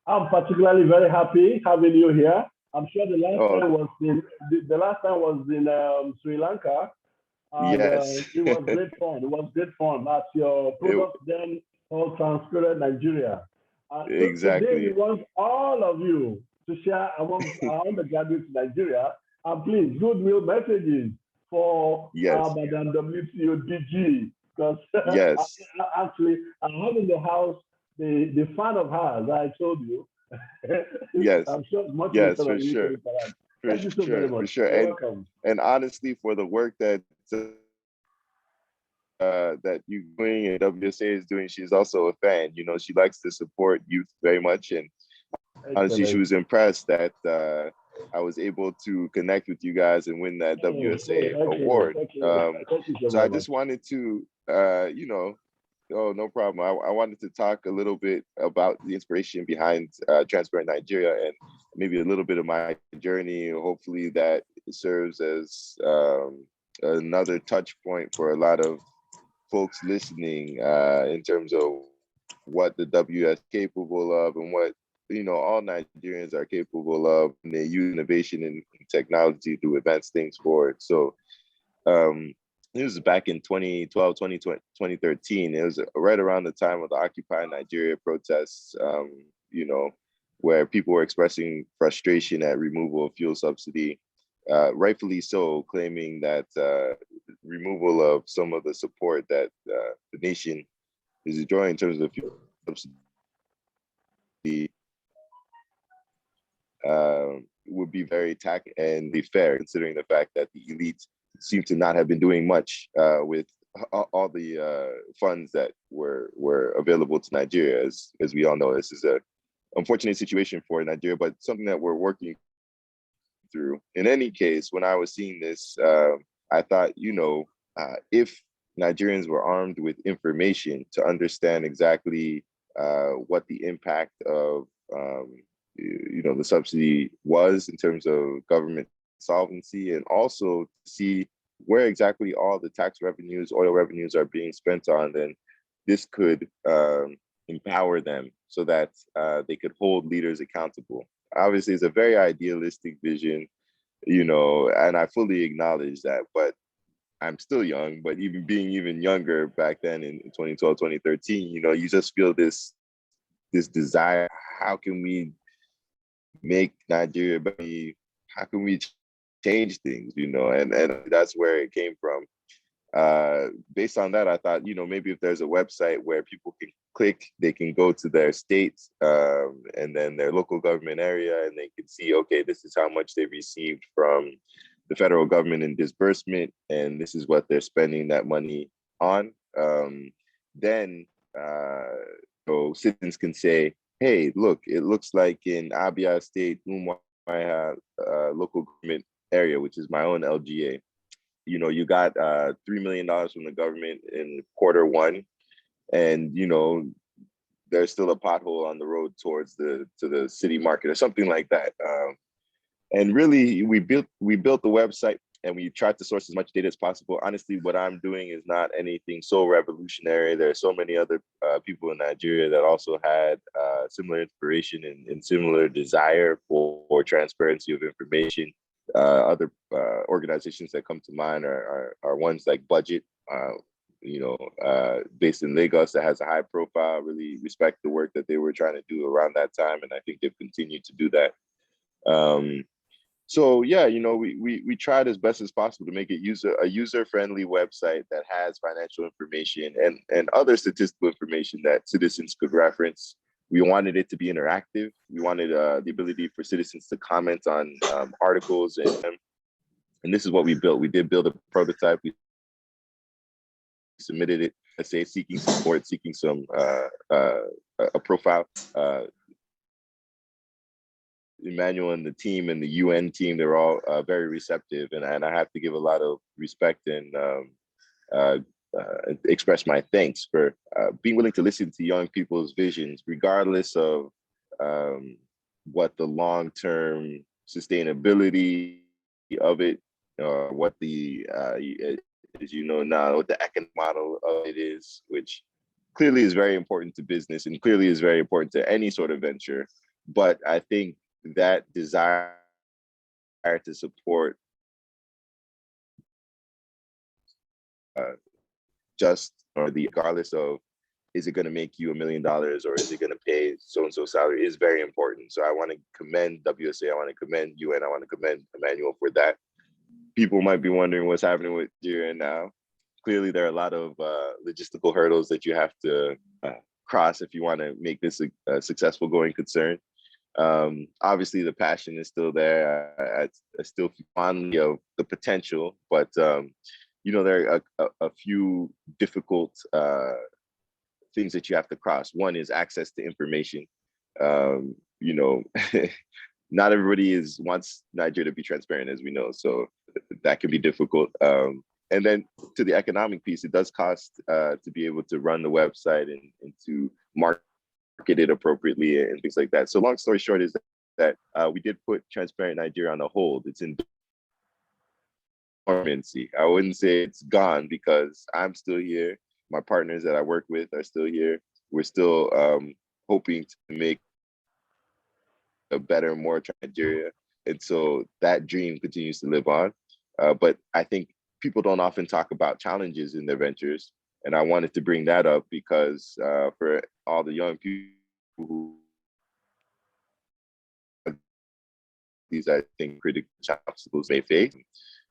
I'm particularly very happy having you here. I'm sure the last time was in Sri Lanka. Yes. It was great fun. It was great fun. That's your product then called Transparent Nigeria. Exactly. Today we want all of you to share among our undergraduates in Nigeria. And please, Goodwill Messages for Madam WCO DG. Because actually, I have in the house the fan of hers, I told you. Yes. I'm sure much for sure. Thank you so very much. For sure. You're welcome. And honestly, for the work that that you're doing and WSA is doing. She's also a fan. You know, she likes to support youth very much, and honestly, she was impressed that I was able to connect with you guys and win that WSA award. So I just wanted to, you know, oh, no problem. I wanted to talk a little bit about the inspiration behind Transparent Nigeria and maybe a little bit of my journey. Hopefully that serves as another touch point for a lot of folks listening in terms of what the WS is capable of and what, you know, all Nigerians are capable of, and they use innovation and technology to advance things forward. So it was back in 2012, 2013. It was right around the time of the Occupy Nigeria protests, you know, where people were expressing frustration at removal of fuel subsidy, rightfully so, claiming that removal of some of the support that the nation is enjoying in terms of fuel subsidy would be very tacky and be fair, considering the fact that the elites seem to not have been doing much with all the funds that were available to Nigeria. As we all know, this is a unfortunate situation for Nigeria, but something that we're working through. In any case, when I was seeing this, I thought, you know, if Nigerians were armed with information to understand exactly what the impact of you know, the subsidy was in terms of government solvency, and also see where exactly all the tax revenues, oil revenues are being spent on, then this could empower them so that they could hold leaders accountable. Obviously, it's a very idealistic vision, you know, and I fully acknowledge that, but I'm still young, but even being even younger back then in 2012, 2013, you know, you just feel this desire. How can we make Nigeria better? How can we change things, you know? And that's where it came from. Based on that, I thought, you know, maybe if there's a website where people can click, they can go to their states and then their local government area, and they can see, okay, this is how much they received from the federal government in disbursement, and this is what they're spending that money on. Then so citizens can say, hey, look, it looks like in Abia State, Umuahia local government area, which is my own LGA, you know, you got $3 million from the government in Q1, and, you know, there's still a pothole on the road towards to the city market or something like that. And really, we built the website and we tried to source as much data as possible. Honestly, what I'm doing is not anything so revolutionary. There are so many other people in Nigeria that also had similar inspiration and similar desire for transparency of information. Other organizations that come to mind are ones like Budget, you know, based in Lagos, that has a high profile. Really respect the work that they were trying to do around that time, and I think they've continued to do that. So yeah, you know, we tried as best as possible to make it a user-friendly website that has financial information and other statistical information that citizens could reference. We wanted it to be interactive. We wanted the ability for citizens to comment on articles, and this is what we built. We did build a prototype. We submitted it, let's say, seeking support, seeking some a profile. Emmanuel and the team and the UN team, they're all very receptive, and I have to give a lot of respect and express my thanks for being willing to listen to young people's visions, regardless of what the long-term sustainability of it, or what the, as you know now, what the economic model of it is, which clearly is very important to business and clearly is very important to any sort of venture. But I think that desire to support just, or the regardless of, is it going to make you $1 million or is it going to pay so-and-so salary, is very important. So I want to commend WSA, I want to commend UN, I want to commend Emmanuel for that. People might be wondering what's happening with Nigeria now. Clearly, there are a lot of logistical hurdles that you have to cross if you want to make this a successful going concern. Obviously, the passion is still there. I still feel fondly of the potential, but there are a few difficult things that you have to cross. One is access to information. Not everybody wants Nigeria to be transparent, as we know, so that can be difficult. And then to the economic piece, it does cost to be able to run the website and to market it appropriately and things like that. So long story short is that we did put Transparent Nigeria on a hold. It's in dormancy. I wouldn't say it's gone because I'm still here. My partners that I work with are still here. We're still hoping to make a better, more Nigeria. And so that dream continues to live on. But I think people don't often talk about challenges in their ventures. And I wanted to bring that up because for all the young people who these, I think, critical obstacles may face,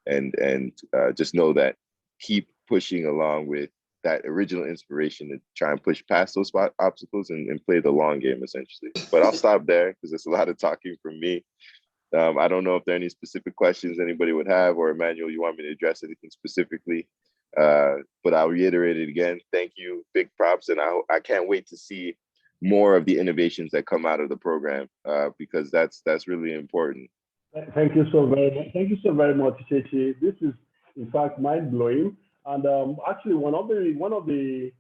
and just know that keep pushing along with that original inspiration to try and push past those obstacles and play the long game, essentially. But I'll stop there because there's a lot of talking from me. I don't know if there are any specific questions anybody would have, or Emmanuel, you want me to address anything specifically? But I'll reiterate it again. Thank you, big props, and I can't wait to see more of the innovations that come out of the program because that's really important. Thank you so very much. Thank you so very much, Chechi. This is, in fact, mind blowing. And actually, one of the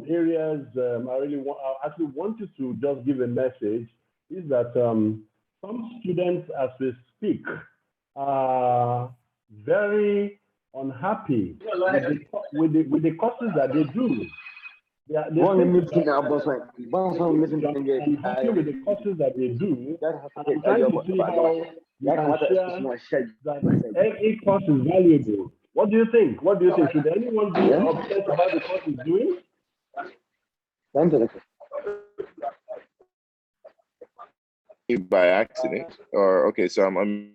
areas I actually wanted to just give a message is that some students, as we speak, are very unhappy with the courses that they do. They're unhappy with the courses that they do. I'm trying to see how we can share that every course is valuable. What do you think? What do you think? Should anyone be upset about the course he's doing? By accident, or okay, so I'm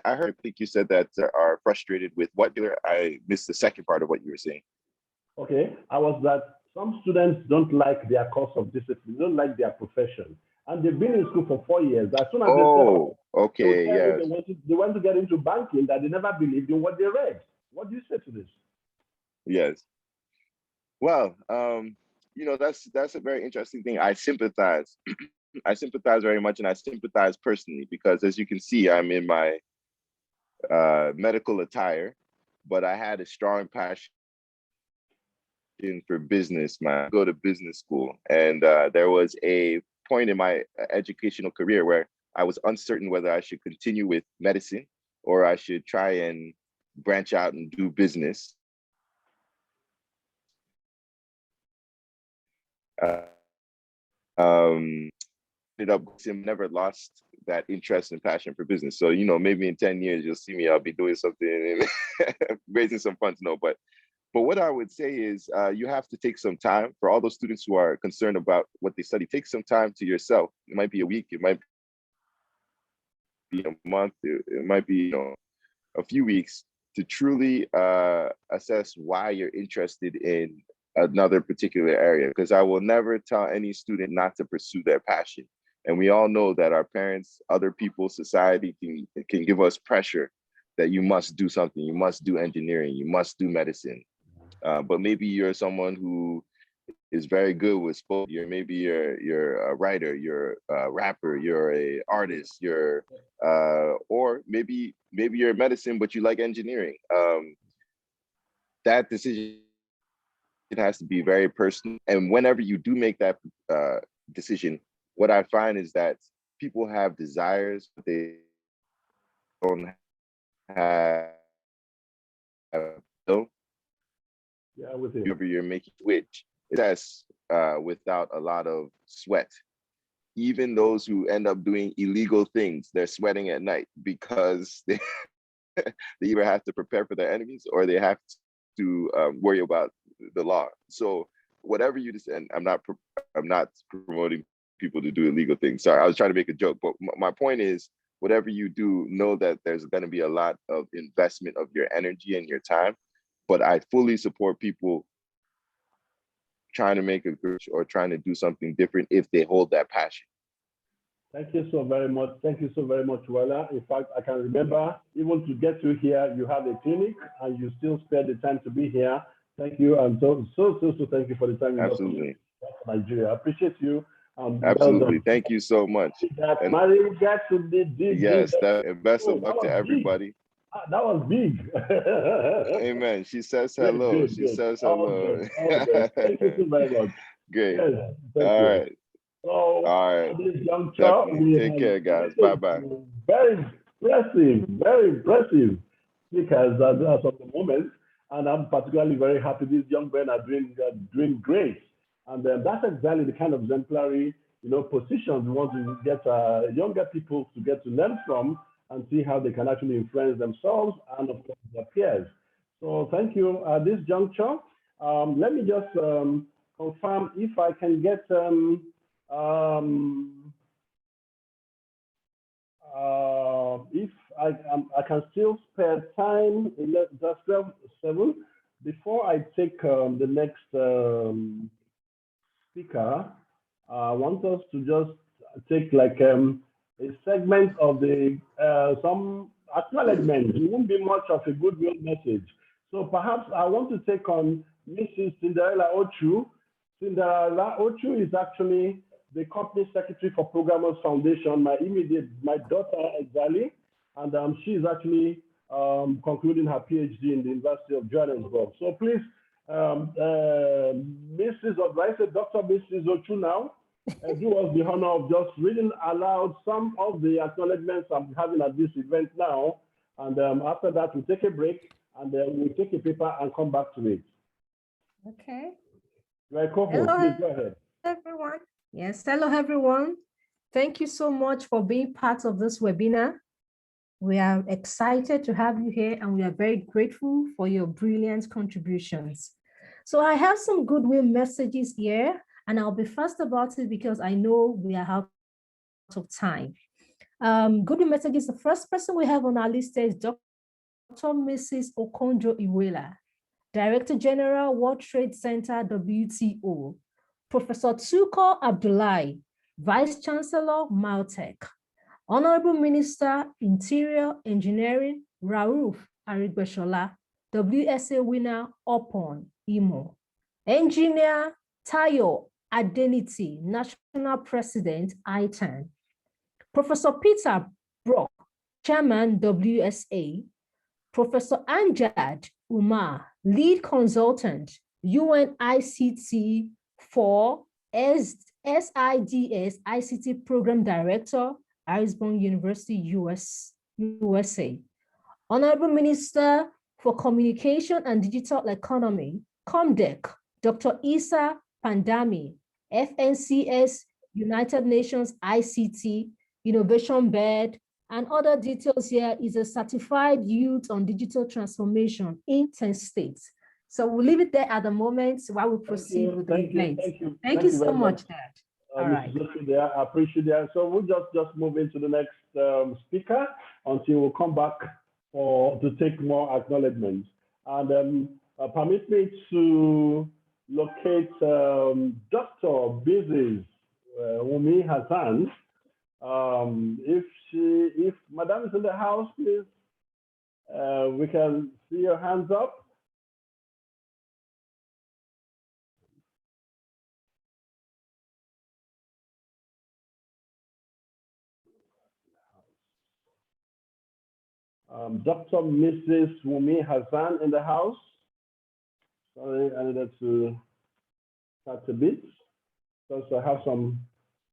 I heard, I think you said that are frustrated with what you I missed the second part of what you were saying. Okay, I was that some students don't like their course of discipline, don't like their profession. And they've been in school for 4 years. As soon as they want to get into banking, that they never believed in what they read. What do you say to this? Yes. Well, that's a very interesting thing. I sympathize. I sympathize very much, and I sympathize personally because, as you can see, I'm in my medical attire, but I had a strong passion for business. I go to business school, and there was a point in my educational career where I was uncertain whether I should continue with medicine or I should try and branch out and do business. Never lost that interest and passion for business. So, maybe in 10 years, you'll see me, I'll be doing something and raising some funds. No, but what I would say is you have to take some time for all those students who are concerned about what they study. Take some time to yourself. It might be a week, it might be a month, it might be a few weeks to truly assess why you're interested in another particular area. Because I will never tell any student not to pursue their passion. And we all know that our parents, other people, society can give us pressure that you must do something, you must do engineering, you must do medicine. But maybe you're someone who is very good with sports. You're a writer, you're a rapper, you're a artist, or maybe you're medicine, but you like engineering. That decision, it has to be very personal. And whenever you do make that decision, what I find is that people have desires, but they don't have. Yeah, with it. You're making switch, that's without a lot of sweat. Even those who end up doing illegal things, they're sweating at night because they either have to prepare for their enemies or they have to worry about the law. So whatever you just, and I'm not promoting people to do illegal things. Sorry, I was trying to make a joke, but my point is, whatever you do, know that there's going to be a lot of investment of your energy and your time. But I fully support people trying to make a good or trying to do something different if they hold that passion. Thank you so very much. Thank you so very much, Wella. In fact, I can remember even to get you here, you have a clinic and you still spare the time to be here. Thank you. And so thank you for the time. Absolutely. Nigeria. I appreciate you. Absolutely. Thank you so much. And yes, and best of luck to everybody. That was big. Amen. She says hello. Good, she good. says hello. Thank you so very much. Great. Yes, All right. So, All right. this young Definitely. Take care, guys. Bye-bye. Very impressive speakers as of the moment. And I'm particularly very happy these young men are doing great. And that's exactly the kind of exemplary, positions we want to get younger people to get to learn from and see how they can actually influence themselves and of course their peers. So thank you at this juncture. Let me just confirm if I can get if I can still spare time, just 12:07. Before I take the next speaker, I want us to just take like a segment of the some acknowledgement. It won't be much of a goodwill message. So perhaps I want to take on Mrs. Cinderella Ochu. Cinderella Ochu is actually the company secretary for Programos Foundation, my daughter exactly, and she is actually concluding her PhD in the University of Johannesburg. So please, Mrs. or I say Dr. Mrs. Ochu now, do us the honor of just reading aloud some of the acknowledgements I'm having at this event now, and after that we'll take a break and then we'll take a paper and come back to it. Okay. You're a co-host, please go ahead. Everyone. Yes, hello everyone. Thank you so much for being part of this webinar. We are excited to have you here and we are very grateful for your brilliant contributions. So I have some goodwill messages here and I'll be fast about it because I know we are out of time. Goodwill messages, the first person we have on our list is Dr. Mrs. Okonjo Iweala, Director General, World Trade Center, WTO. Professor Tuko Abdullahi, Vice Chancellor, Maltech. Honorable Minister, Interior Engineering, Rauf Arigbeshola, WSA winner, Upon, Imo. Engineer Tayo Adeniti, National President, ITAN. Professor Peter Brock, Chairman, WSA. Professor Anjad Umar, Lead Consultant, UNICT for SIDS ICT Program Director, Harrisburg University, USA. Honorable Minister for Communication and Digital Economy, COMDEC, Dr. Isa Pandami, FNCS, United Nations ICT, Innovation Bed, and other details here is a certified youth on digital transformation in 10 states. So we'll leave it there at the moment while we proceed with the event. Thank you so much, Dad. All right. I appreciate that. So we'll just move into the next speaker until we'll come back to take more acknowledgements. And permit me to locate Dr. Mrs. Wumi Hassan. If Madam is in the house, please, we can see your hands up. Dr. Mrs. Wumi Hassan in the house. Sorry, I needed to start a bit because I have some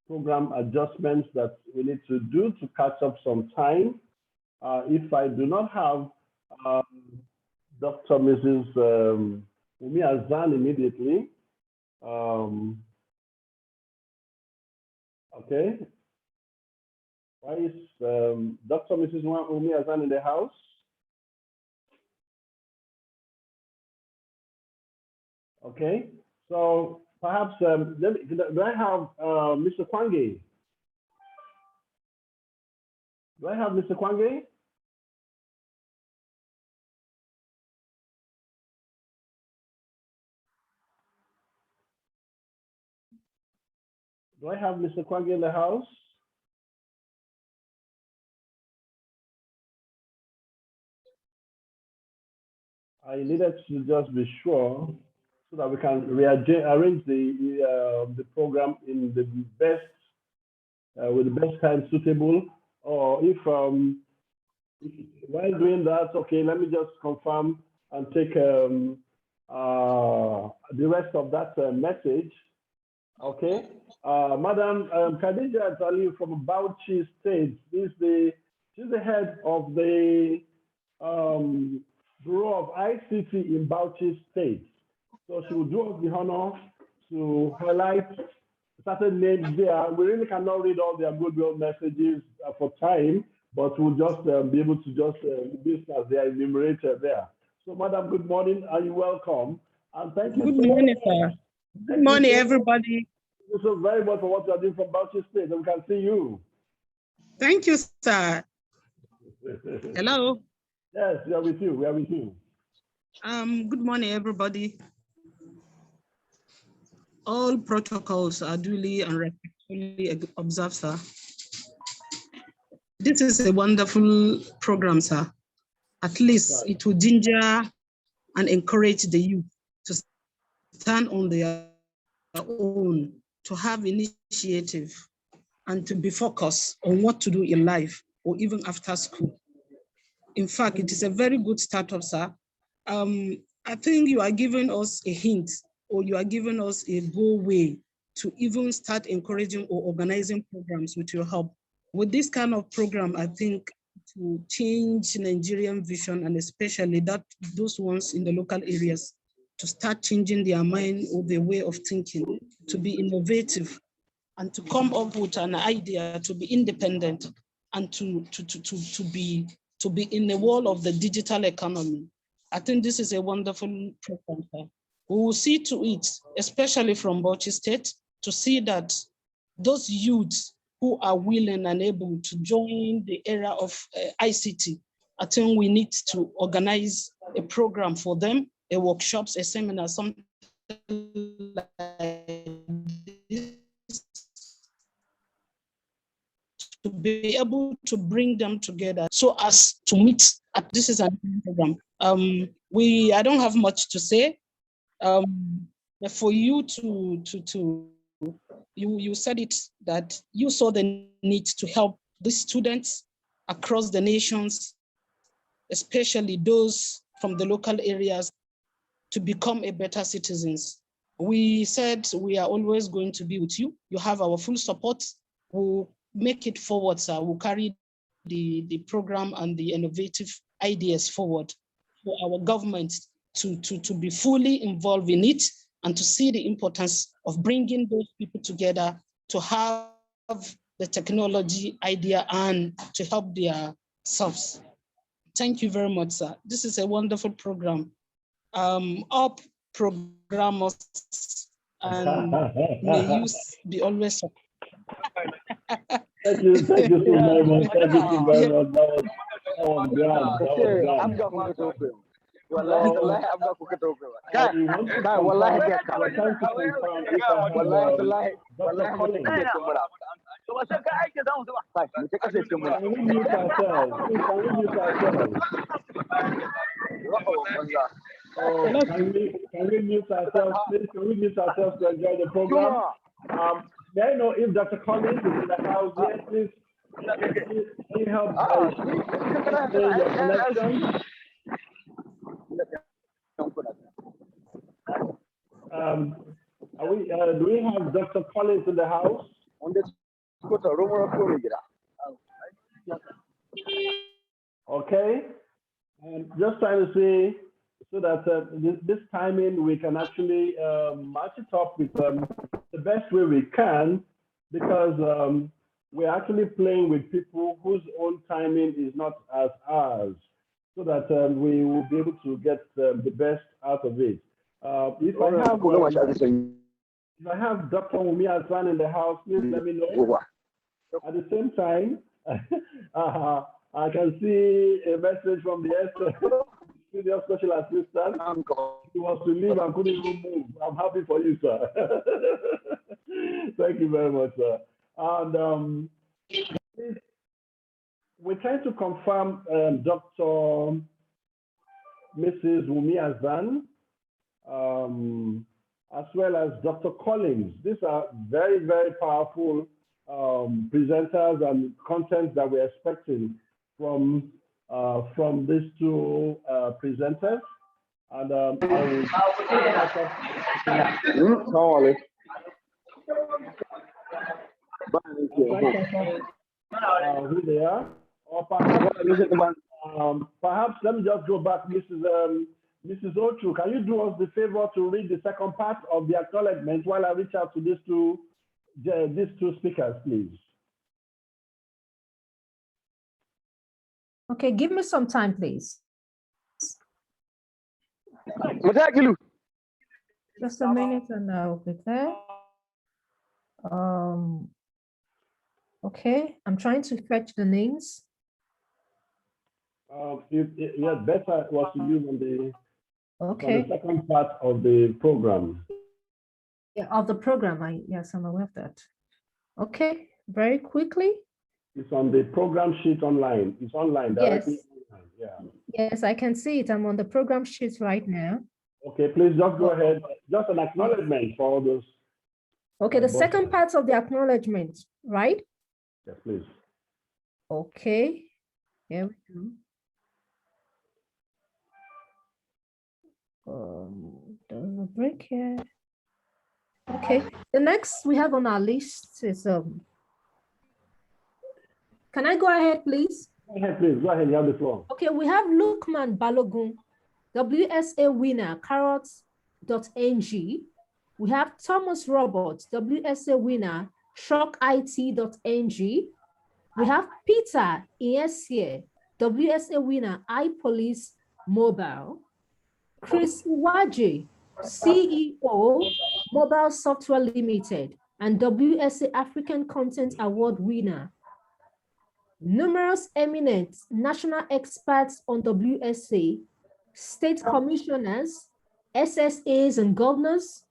program adjustments that we need to do to catch up some time. If I do not have Dr. Mrs. Wumi Hassan immediately, okay. Why is Dr. Mrs. Wumi Hassan in the house? Okay, so perhaps, do I have Mr. Kwange? Do I have Mr. Kwange? Do I have Mr. Kwange in the house? I needed to just be sure so that we can arrange the program in the best with the best time suitable. Or if while doing that, okay, let me just confirm and take the rest of that message. Okay, Madam Khadija Ali from Bauchi State she's the head of the Bureau of ICT in Bauchi State. So she will do us the honor to highlight certain names there. We really cannot read all their Goodwill messages for time, but we'll just be able to just list as they are enumerated there. So, Madam, good morning, and you're welcome. And thank you. Good morning, sir. Good morning, everybody. Thank you so very much for what you are doing from Bauchi State, and we can see you. Thank you, sir. Hello. Yes, we are with you. We are with you. Good morning, everybody. All protocols are duly and respectfully observed, sir. This is a wonderful program, sir. At least it will ginger and encourage the youth to stand on their own, to have initiative, and to be focused on what to do in life or even after school. In fact, it is a very good startup, sir. I think you are giving us a hint, or you are giving us a go way to even start encouraging or organizing programs with your help. With this kind of program, I think to change Nigerian vision, and especially those ones in the local areas, to start changing their mind or their way of thinking, to be innovative, and to come up with an idea, to be independent, and to be in the world of the digital economy. I think this is a wonderful program. We will see to it, especially from Bauchi State, to see that those youths who are willing and able to join the era of ICT, I think we need to organize a program for them, a workshops, a seminar, something like this, to be able to bring them together so as to meet. This is a program. I don't have much to say. For you you said it, that you saw the need to help the students across the nations, especially those from the local areas, to become a better citizens. We said we are always going to be with you. You have our full support. We'll make it forward, sir. We'll carry the program and the innovative ideas forward for our government to be fully involved in it, and to see the importance of bringing those people together to have the technology idea and to help their selves. Thank you very much, sir. This is a wonderful program. Up Programos, and may you be always. Thank you so very much. Thank you so very much. That was grand. Wallahi I'm not cooking over. Wallahi Can we mute ourselves, please? Can we mute ourselves to enjoy the program? May I know if Dr. Collins is in the house yet, please? Can you help your connection? Do we have Dr. Collins in the house? Okay. Just trying to see so that this timing we can actually match it up with the best way we can, because we're actually playing with people whose own timing is not as ours, so that we will be able to get the best out of it. If I have Dr. Wumi Aslan in the house, please let me know. At the same time, I can see a message from the studio special assistant. He was to leave and couldn't even move. I'm happy for you, sir. Thank you very much, sir. And we're trying to confirm Dr. Mrs. Wumi Azan, as well as Dr. Collins. These are very, very powerful presenters and content that we're expecting from these two presenters. And I will who they are, or perhaps let me just go back, Mrs. Ochu. Can you do us the favor to read the second part of the acknowledgement while I reach out to these two speakers, please? Okay, give me some time, please. Just a minute and I'll be there. Okay, I'm trying to fetch the names. Yeah, better was to use on the second part of the program. Yeah, of the program. Yes, I'm aware of that. Okay, very quickly. It's on the program sheet online. It's online. Directly online. Yeah. Yes, I can see it. I'm on the program sheet right now. Okay, please just go ahead. Just an acknowledgement for all those. Okay, the second part of the acknowledgement, right? Yes, please. Okay, here we go. There's a break here. Okay, the next we have on our list is can I go ahead, please? Go ahead, please. Go ahead. You have the floor. Okay, we have Lukman Balogun, WSA winner, carrots.ng. We have Thomas Roberts, WSA winner, shockit.ng. We have Peter Iesie, WSA winner, iPolice Mobile. Chris Iwaji, CEO, Mobile Software Limited, and WSA African Content Award winner. Numerous eminent national experts on WSA, state commissioners, SSAs, and governors.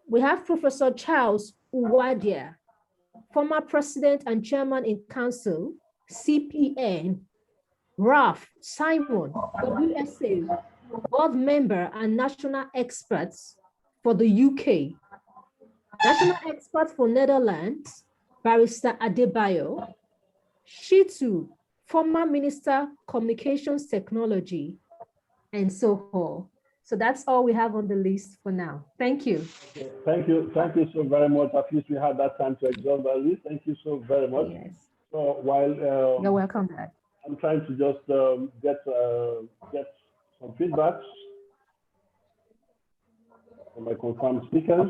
We have Professor Charles Uwadia, former president and chairman in council, CPN. Ralph Simon, WSA, board member and national experts for the UK. National expert for Netherlands, Barrister Adebayo. Shitu, former minister, communications technology, and so on. So that's all we have on the list for now. Thank you. Okay. Thank you so very much. At least we had that time to exhaust the list. Thank you so very much. Yes. So while you're welcome back. I'm trying to just get some feedback from my confirmed speakers.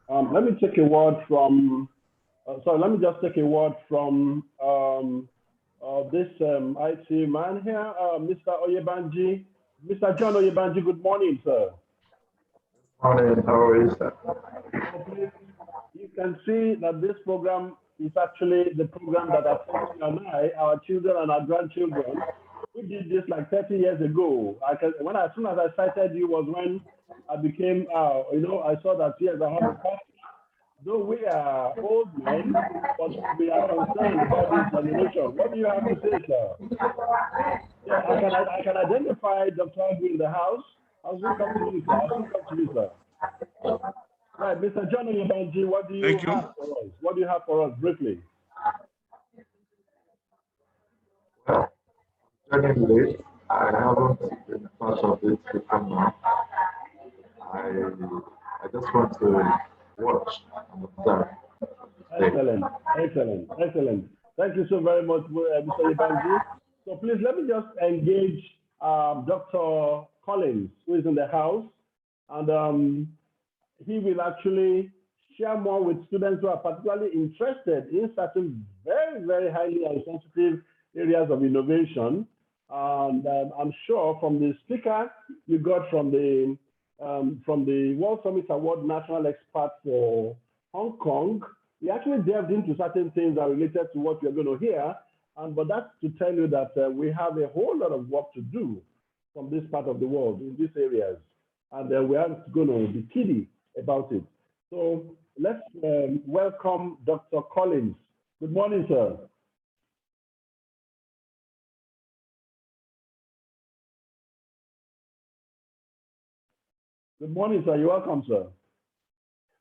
Let me take a word from. Let me just take a word from this IT man here, Mr. Oyebanji. Mr. John Oyebanji, good morning, sir. Morning, how are you, sir? You can see that this program is actually the program that our children and our grandchildren, we did this like 30 years ago. As soon as I cited you was when I became, I saw that, yes, I have a passion. Though we are old men, but we are concerned about this generation. What do you have to say, sir? Yeah, I can identify Dr. Agui in the house. I'll soon come to you, sir. Right, Mr. John Oyebanji, what do you have for us? What do you have for us, briefly? Late. I haven't been part of this before now. I just want to watch and observe. Excellent. Thank you so very much, Mr. Oyebanji. So please let me just engage Dr. Collins, who is in the house, and he will actually share more with students who are particularly interested in certain very, very highly and sensitive areas of innovation. And I'm sure from the speaker you got from the World Summit Award National Expert for Hong Kong, we actually delved into certain things that are related to what you're going to hear. But that's to tell you that we have a whole lot of work to do from this part of the world in these areas. and we are going to be kiddie about it. So let's welcome Dr. Collins. Good morning, sir. Good morning, sir. You're welcome, sir.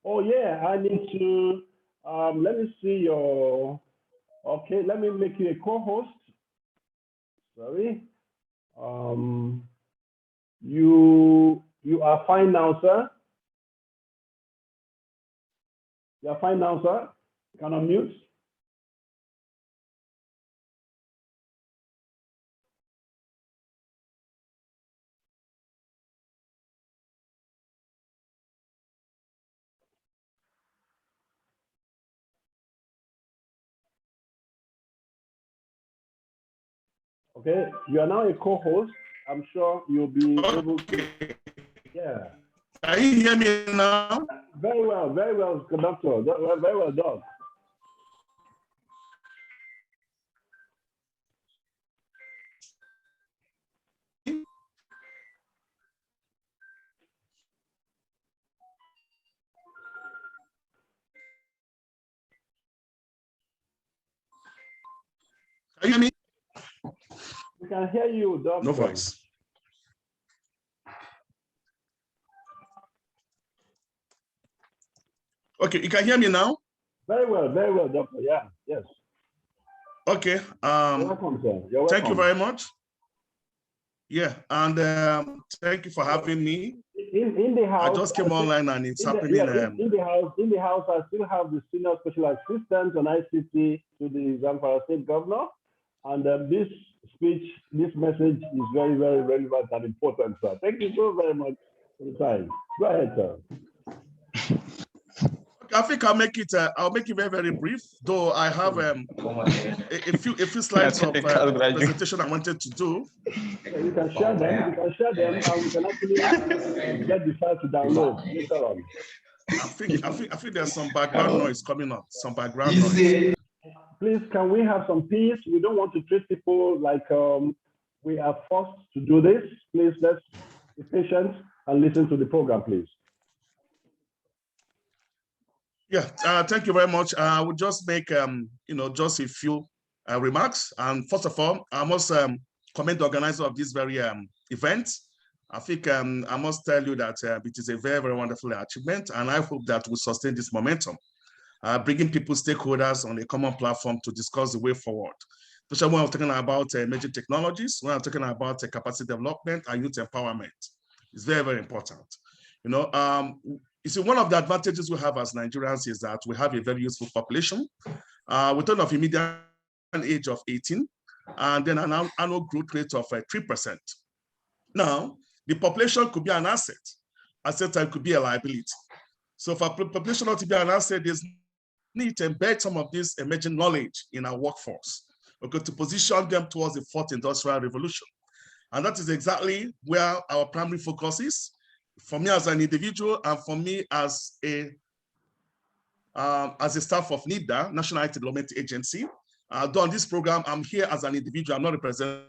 Oh, yeah, I need to, let me see your, okay, let me make you a co-host. Sorry. You are fine now, sir. You are fine now, sir. Can unmute. Okay, you are now a co-host. I'm sure you'll be able to. Yeah. Can you hear me now? Very well, conductor. Very well done. Can you hear me? We can hear you, doctor. No voice. Okay, you can hear me now? Very well, doctor. Yeah, yes. Okay. You're welcome, sir. You're welcome. Thank you very much. Yeah, and thank you for having me. In the house, I just came online and it's happening. In the house, I still have the senior special assistant on ICT to the Zamfara State Governor, and this speech, this message is very, very relevant and important, sir. Thank you so very much for the time. Go ahead, sir. I think I'll make it very, very brief, though I have a few slides of presentation I wanted to do. Yeah, you can share them, and we can actually get the file to download later on. I think there's some background noise coming up, some background noise. Please, can we have some peace? We don't want to treat people like we are forced to do this. Please, let's be patient and listen to the program, please. Yeah, thank you very much. I would just make, just a few remarks. And first of all, I must commend the organizer of this very event. I think I must tell you that it is a very, very wonderful achievement, and I hope that we sustain this momentum, bringing people, stakeholders on a common platform to discuss the way forward. Especially when I'm talking about emerging technologies, when I'm talking about capacity development and youth empowerment. It's very, very important. You see, one of the advantages we have as Nigerians is that we have a very useful population with an of a median age of 18, and then an annual growth rate of 3%. Now, the population could be an asset. At the same time, it could be a liability. So for population not to be an asset, there's need to embed some of this emerging knowledge in our workforce, okay, to position them towards the fourth industrial revolution. And that is exactly where our primary focus is. For me as an individual, and for me as a staff of NIDA, National IT Development Agency, on this program, I'm here as an individual. I'm not representing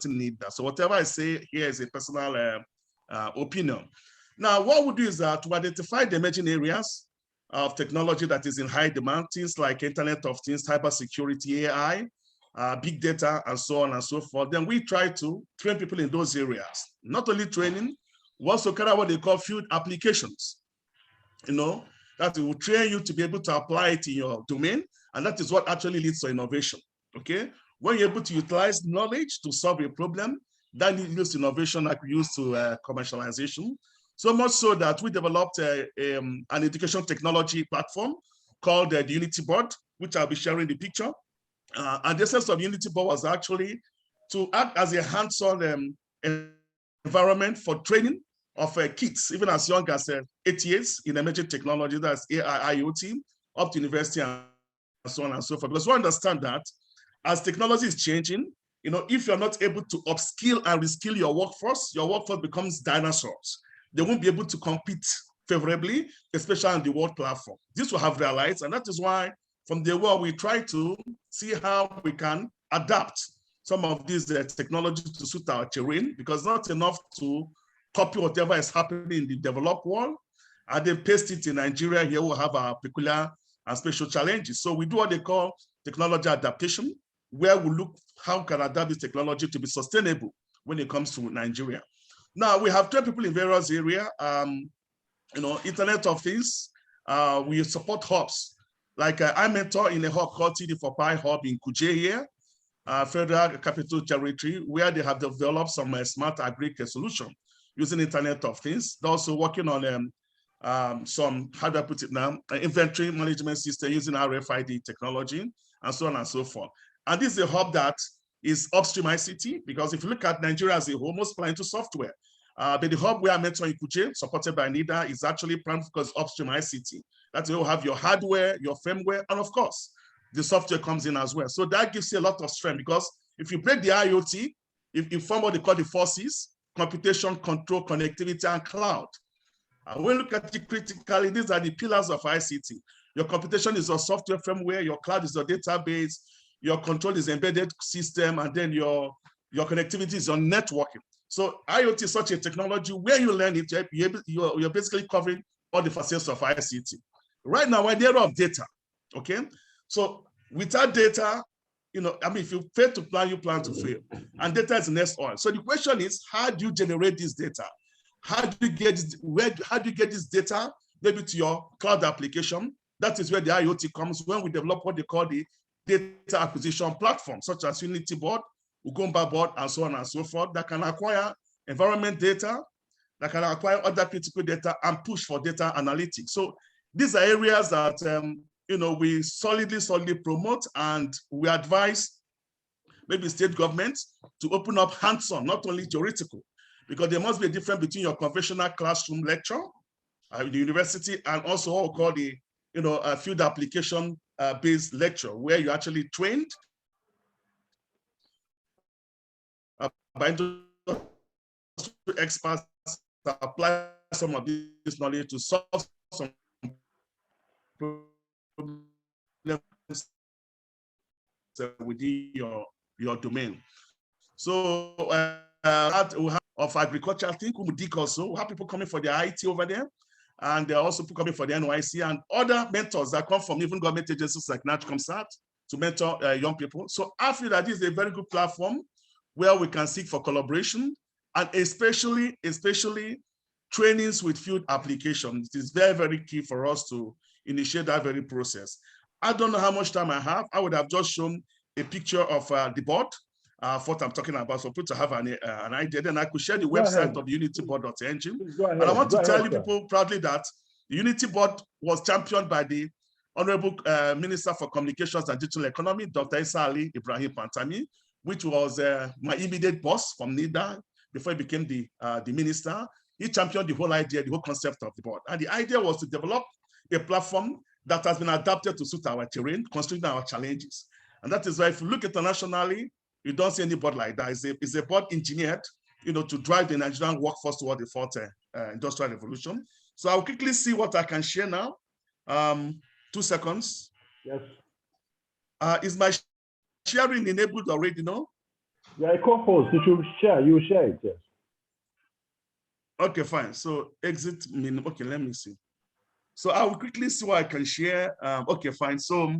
NIDA. So whatever I say here is a personal opinion. Now, what we do is to identify the emerging areas of technology that is in high demand, things like Internet of Things, cybersecurity, AI, big data, and so on and so forth. Then we try to train people in those areas. Not only training, we also carry out what they call field applications, that will train you to be able to apply it in your domain. And that is what actually leads to innovation, okay? When you're able to utilize knowledge to solve a problem, that leads to innovation like we use to commercialization. So much so that we developed an education technology platform called the Unity Board, which I'll be sharing the picture. And the essence of Unity Board was actually to act as a hands-on environment for training of kids, even as young as 8 years in emerging technology, that's AI, IoT, up to university and so on and so forth. Because we understand that as technology is changing, if you're not able to upskill and reskill your workforce becomes dinosaurs. They won't be able to compete favorably, especially on the world platform. This we have realized, and that is why from the world we try to see how we can adapt some of these technologies to suit our terrain, because not enough to copy whatever is happening in the developed world, and then paste it in Nigeria. Here we'll have our peculiar and special challenges. So we do what they call technology adaptation, where we look how can adapt this technology to be sustainable when it comes to Nigeria. Now we have 12 people in various areas. Internet of Things. We support hubs. Like I mentor in a hub called TD4Pi Hub in Kuje here, Federal Capital Territory, where they have developed some smart agri solution using Internet of Things. They're also working on some, how do I put it now, inventory management system using RFID technology, and so on and so forth. And this is a hub that is upstream ICT, because if you look at Nigeria as a whole, most applying to software. But the hub where I mentioned in Kuje, supported by NIDA, is actually primarily because upstream ICT. That's where you have your hardware, your firmware, and of course, the software comes in as well. So that gives you a lot of strength, because if you break the IoT, if you form what they call the forces, computation, control, connectivity, and cloud. And when you look at it critically, these are the pillars of ICT. Your computation is your software firmware, your cloud is your database, your control is embedded system, and then your connectivity is your networking. So IoT is such a technology where you learn it, you're basically covering all the facets of ICT. Right now, we're in the era of data, okay? So without data, if you fail to plan, you plan to fail. And data is the next oil. So the question is, how do you generate this data? How do you get this data maybe to your cloud application? That is where the IoT comes, when we develop what they call the data acquisition platform, such as Unity board, Ugomba board, and so on and so forth, that can acquire environment data, that can acquire other critical data and push for data analytics. So these are areas that we solidly promote, and we advise maybe state governments to open up hands-on, not only theoretical, because there must be a difference between your conventional classroom lecture in the university and also what we call the field application based lecture, where you actually trained by experts to apply some of this knowledge to solve some problems within your domain. So we have of agriculture, I think Umudik also, we have people coming for their IT over there, and there are also people coming for the NYC and other mentors that come from even government agencies like NatComSat to mentor young people. So I feel that this is a very good platform where we can seek for collaboration, and especially trainings with field applications. It is very, very key for us to initiate that very process. I don't know how much time I have. I would have just shown a picture of the board, what I'm talking about, so people to have an idea. Then I could share the website of the unityboard.ng. And I want to tell you people proudly that the Unity board was championed by the Honorable Minister for Communications and Digital Economy, Dr. Isa Ali Ibrahim Pantami, which was my immediate boss from NIDA before he became the minister. He championed the whole idea, the whole concept of the board. And the idea was to develop a platform that has been adapted to suit our terrain, considering our challenges. And that is why if you look internationally, you don't see any board like that. It's a board engineered, to drive the Nigerian workforce toward the fourth industrial revolution. So I'll quickly see what I can share now. 2 seconds. Yes. Is my sharing enabled already, no? Yeah, a co-host, you share it, yes. Okay, fine. So exit minimum. Okay, let me see. So I will quickly see what I can share. Okay, fine. So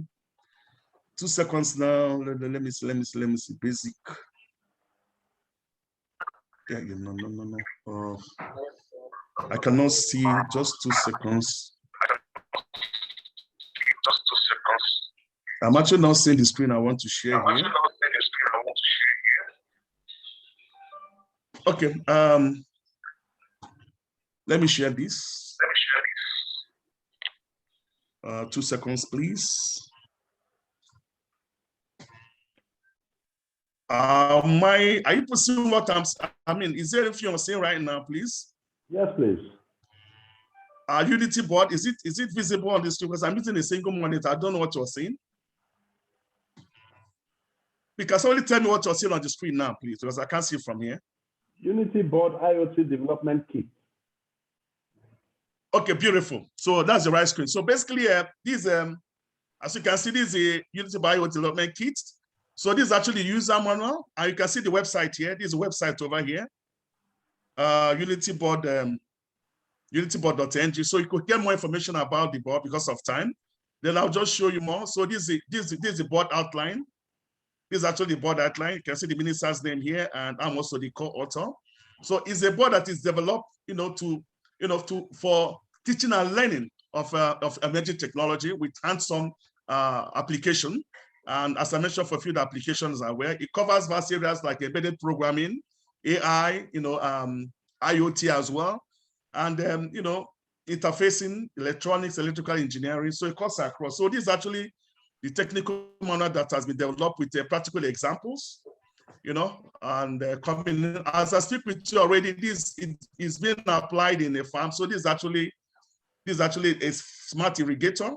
2 seconds now. Let me see. Basic. Yeah, no. I cannot see. Just 2 seconds. I'm actually not seeing the screen I want to share here. Okay. Let me share this. 2 seconds, please. Are you pursuing what is there anything you're saying right now, please? Yes, please. Unity board, is it visible on the screen? Because I'm using a single monitor. I don't know what you're saying. Because only tell me what you're seeing on the screen now, please, because I can't see from here. Unity board IoT development kit. Okay, beautiful. So that's the right screen. So basically, this as you can see, this is a Unity board IoT development kit. So this is actually the user manual, and you can see the website here. This is a website over here. unityboard.ng, so you could get more information about the board because of time. Then I'll just show you more. So this is the board outline. This is actually the board outline. You can see the minister's name here, and I'm also the co-author. So it's a board that is developed, for teaching and learning of emerging technology with hands-on application. And as I mentioned, for a few applications are where it covers vast areas like embedded programming, AI, IoT as well, and interfacing, electronics, electrical engineering. So it cuts across. So this is actually the technical manual that has been developed with practical examples, and coming as I speak with you already, this is being applied in a farm. So this is actually a smart irrigator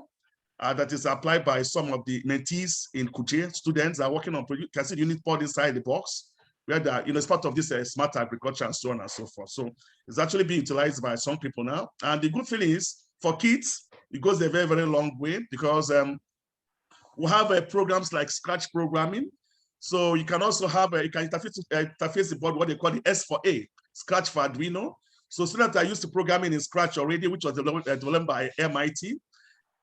that is applied by some of the mentees in Kuje. Students are working on, you can see the unit board inside the box, where it's part of this smart agriculture and so on and so forth. So it's actually being utilized by some people now. And the good feeling is for kids, it goes a very, very long way because we have programs like Scratch programming. So you can also have, you can interface the board, what they call the S4A, Scratch for Arduino. So students are used to programming in Scratch already, which was developed by MIT,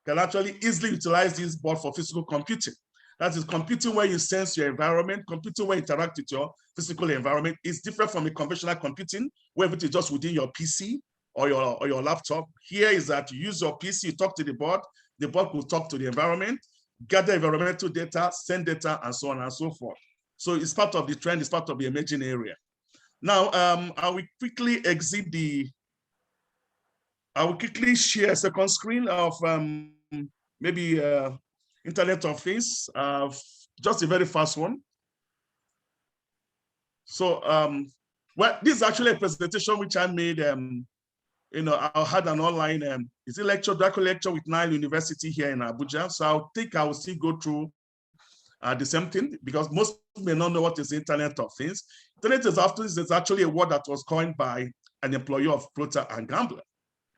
can actually easily utilize this board for physical computing. That is computing where you sense your environment, computing where you interact with your physical environment. It's different from a conventional computing where it is just within your PC or your laptop. Here is that you use your PC, you talk to the board will talk to the environment, gather environmental data, send data, and so on and so forth. So it's part of the trend, it's part of the emerging area. Now, I will quickly share a second screen of maybe Internet of Things, just a very fast one. So, well, this is actually a presentation which I made, I had an online, it's a lecture, DACO lecture with Nile University here in Abuja. So I will still go through the same thing because most may not know what is the Internet of Things. Internet is actually a word that was coined by an employee of Procter and Gamble.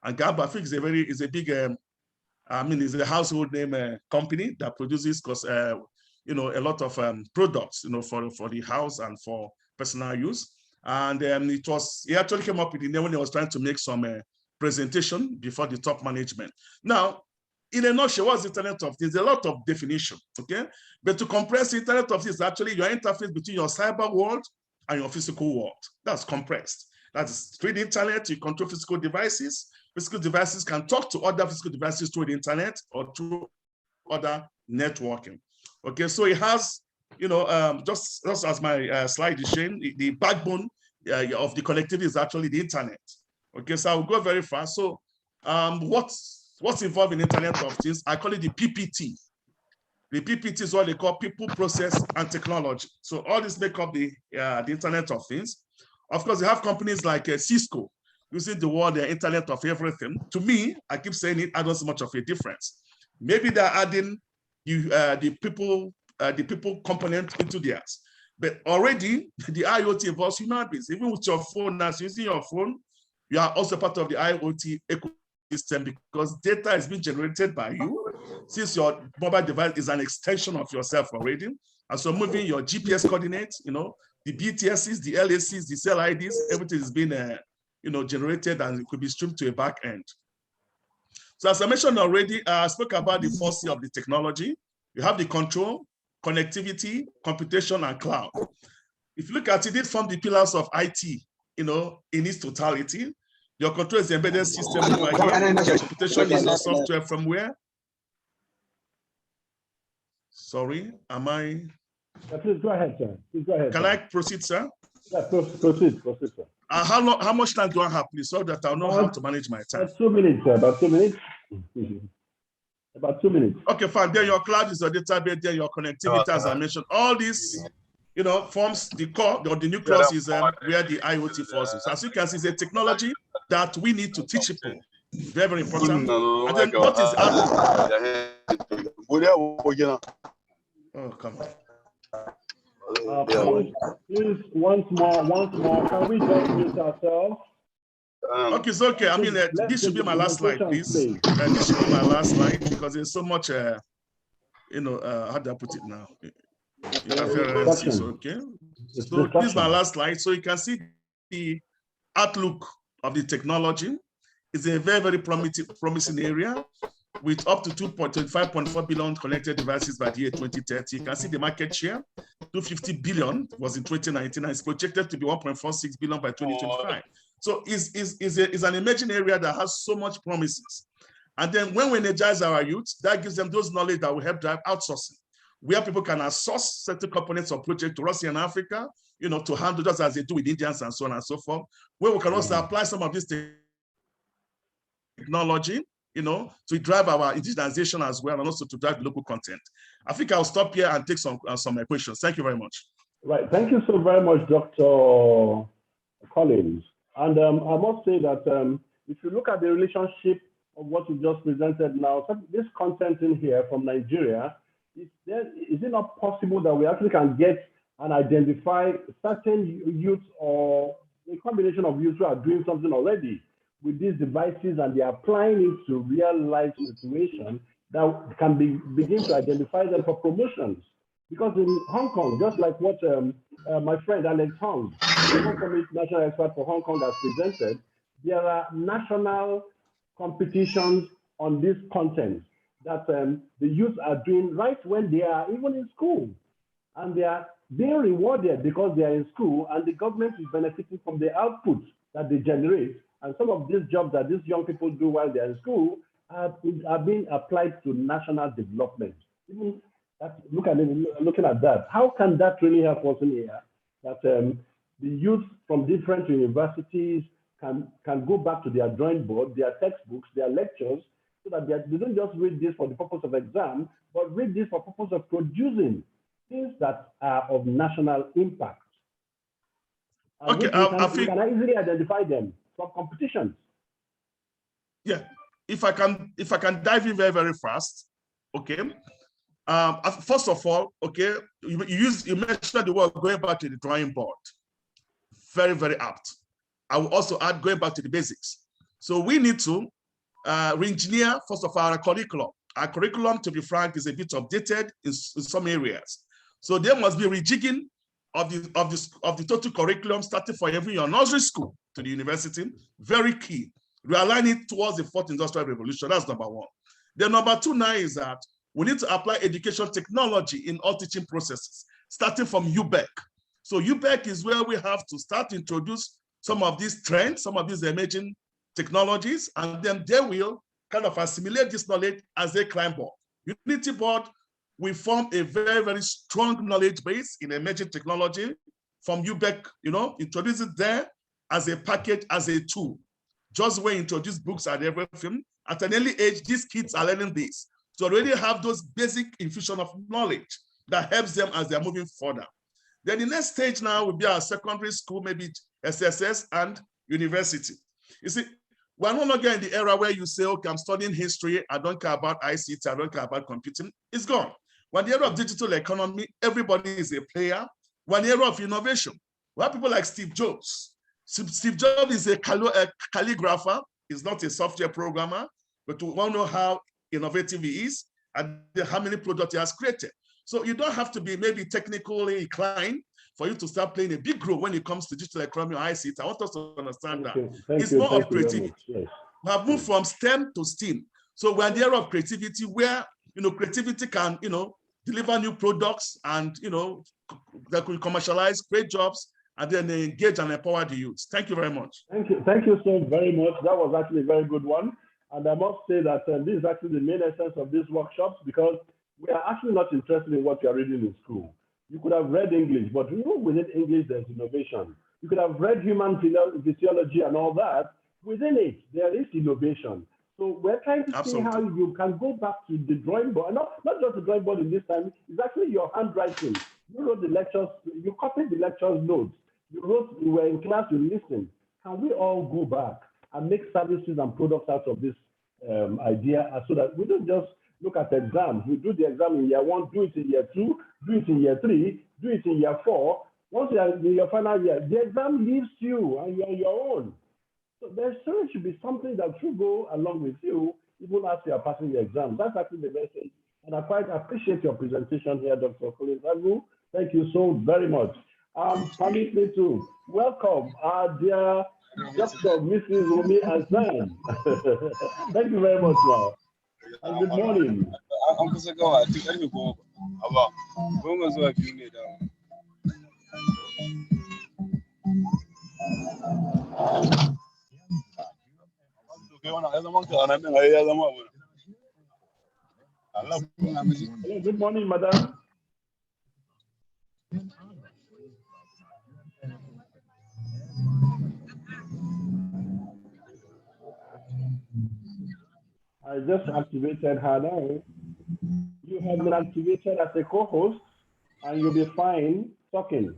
And Gamble, I think, is a big, it's a household name company that produces, a lot of products, for the house and for personal use. And he actually came up with the name when he was trying to make some presentation before the top management. Now, in a nutshell, what's the Internet of Things? There's a lot of definition, okay? But to compress the Internet of Things is actually your interface between your cyber world and your physical world. That's compressed. That's through the internet, you control physical devices. Physical devices can talk to other physical devices through the internet or through other networking. Okay, so it has, just as my slide is showing, the backbone of the connectivity is actually the internet. Okay, so I'll go very fast. So what's involved in Internet of Things? I call it the PPT. The PPT is what they call people, process, and technology. So all this make up the Internet of Things. Of course, you have companies like Cisco using the word Internet of Everything. To me, I keep saying it, I don't see much of a difference. Maybe they're adding the people component into theirs. But already, the IoT involves human beings. Even with your phone, as using your phone, you are also part of the IoT ecosystem because data is being generated by you, since your mobile device is an extension of yourself already. And so moving your GPS coordinates, the BTSs, the LACs, the cell IDs, everything is being generated and it could be streamed to a back end. So as I mentioned already, I spoke about the 4C of the technology. You have the control, connectivity, computation, and cloud. If you look at it, it forms the pillars of IT, in its totality. Your control is the embedded system over here. Your computation is your software firmware. Sorry, am I? Please go ahead, sir. Please go ahead. Can I proceed, sir? Yeah, proceed, sir. How much time do I have, please, so that I'll know how to manage my time? 2 minutes, sir. About 2 minutes. About 2 minutes. Okay, fine. Then your cloud is your database, then your connectivity, as I mentioned. All this, forms the core, or the nucleus is where the IoT falls in. So as you can see, it's a technology that we need to teach people. Very, very important. And then what is Oh, come on. Please, once more, can we just mute ourselves? Okay, it's okay. I mean, this should be my last slide, please. This should be my last slide because there's so much, how do I put it now? Interference is okay. So this is my last slide. So you can see the outlook of the technology. It's a very, very promising area with up to 5.4 billion connected devices by the year 2030. You can see the market share, 250 billion was in 2019, and it's projected to be 1.46 billion by 2025. So it's an emerging area that has so much promises. And then when we energize our youth, that gives them those knowledge that will help drive outsourcing, where people can outsource certain components of project to Russia and Africa, to handle just as they do with Indians and so on and so forth, where we can also apply some of this technology, to drive our indigenization as well, and also to drive local content. I think I'll stop here and take some questions. Thank you very much. Right. Thank you so very much, Dr. Collins. And I must say that if you look at the relationship of what you just presented now, this content in here from Nigeria, is it not possible that we actually can get and identify certain youths or a combination of youths who are doing something already with these devices, and they're applying it to real life situations that can begin to identify them for promotions? Because in Hong Kong, just like what my friend Alex Hong, the Hong Kong national expert for Hong Kong, has presented, there are national competitions on this content that the youth are doing right when they are even in school. And they are being rewarded because they are in school, and the government is benefiting from the output that they generate. And some of these jobs that these young people do while they're in school are being applied to national development. Even looking at that, how can that really help us in here? That the youth from different universities can go back to their drawing board, their textbooks, their lectures, so that they don't just read this for the purpose of exam, but read this for the purpose of producing things that are of national impact. And we can easily identify them from competitions. Yeah, if I can dive in very, very fast, okay. First of all, okay, you mentioned the word going back to the drawing board. Very, very apt. I will also add going back to the basics. So we need to re-engineer, first of all, our curriculum. Our curriculum, to be frank, is a bit outdated in some areas. So there must be rejigging of the total curriculum, starting from even your nursery school to the university. Very key. Realign it towards the fourth industrial revolution. That's number one. Then number two now is that we need to apply education technology in all teaching processes, starting from UBEC. So UBEC is where we have to start to introduce some of these trends, some of these emerging technologies, and then they will kind of assimilate this knowledge as they climb up. Unity Board, we form a very, very strong knowledge base in emerging technology from UBEC, introduce it there as a package, as a tool. Just when you introduce books and everything, at an early age, these kids are learning this. To already have those basic infusion of knowledge that helps them as they're moving further. Then the next stage now will be our secondary school, maybe SSS and university. You see, we're no longer in the era where you say, okay, I'm studying history, I don't care about ICT, I don't care about computing. It's gone. When the era of digital economy, everybody is a player. When the era of innovation, we have people like Steve Jobs. Steve Jobs is a calligrapher, he's not a software programmer, but we want to know how innovative he is and how many products he has created. So you don't have to be maybe technically inclined for you to start playing a big role when it comes to digital economy or ICT. I want us to understand that. It's more of creativity. Yes. We have moved from STEM to STEAM. So we're in the era of creativity where, creativity can, deliver new products and, that could commercialize, create jobs, and then engage and empower the youth. Thank you very much. Thank you. Thank you so very much. That was actually a very good one. And I must say that this is actually the main essence of these workshops, because we are actually not interested in what you are reading in school. You could have read English, but even within English, there's innovation. You could have read human physiology and all that. Within it, there is innovation. So we're trying to see how you can go back to the drawing board. Not just the drawing board in this time, it's actually your handwriting. You wrote the lectures, you copied the lectures notes. You were in class, you listened. Can we all go back and make services and products out of this idea, so that we don't just look at exams? We do the exam in year 1, do it in year 2, do it in year 3, do it in year 4. Once you are in your final year, the exam leaves you and you're on your own. So there certainly should be something that should go along with you, even as you are passing the exam. That's actually the message. And I quite appreciate your presentation here, Dr. Collins. Thank you so very much. Permit me to welcome our dear Dr. Mrs. Rumi Azan. Thank you very much, ma'am. And good morning. Hello, good morning, madam. I just activated her now. You have been activated as a co-host, and you'll be fine talking.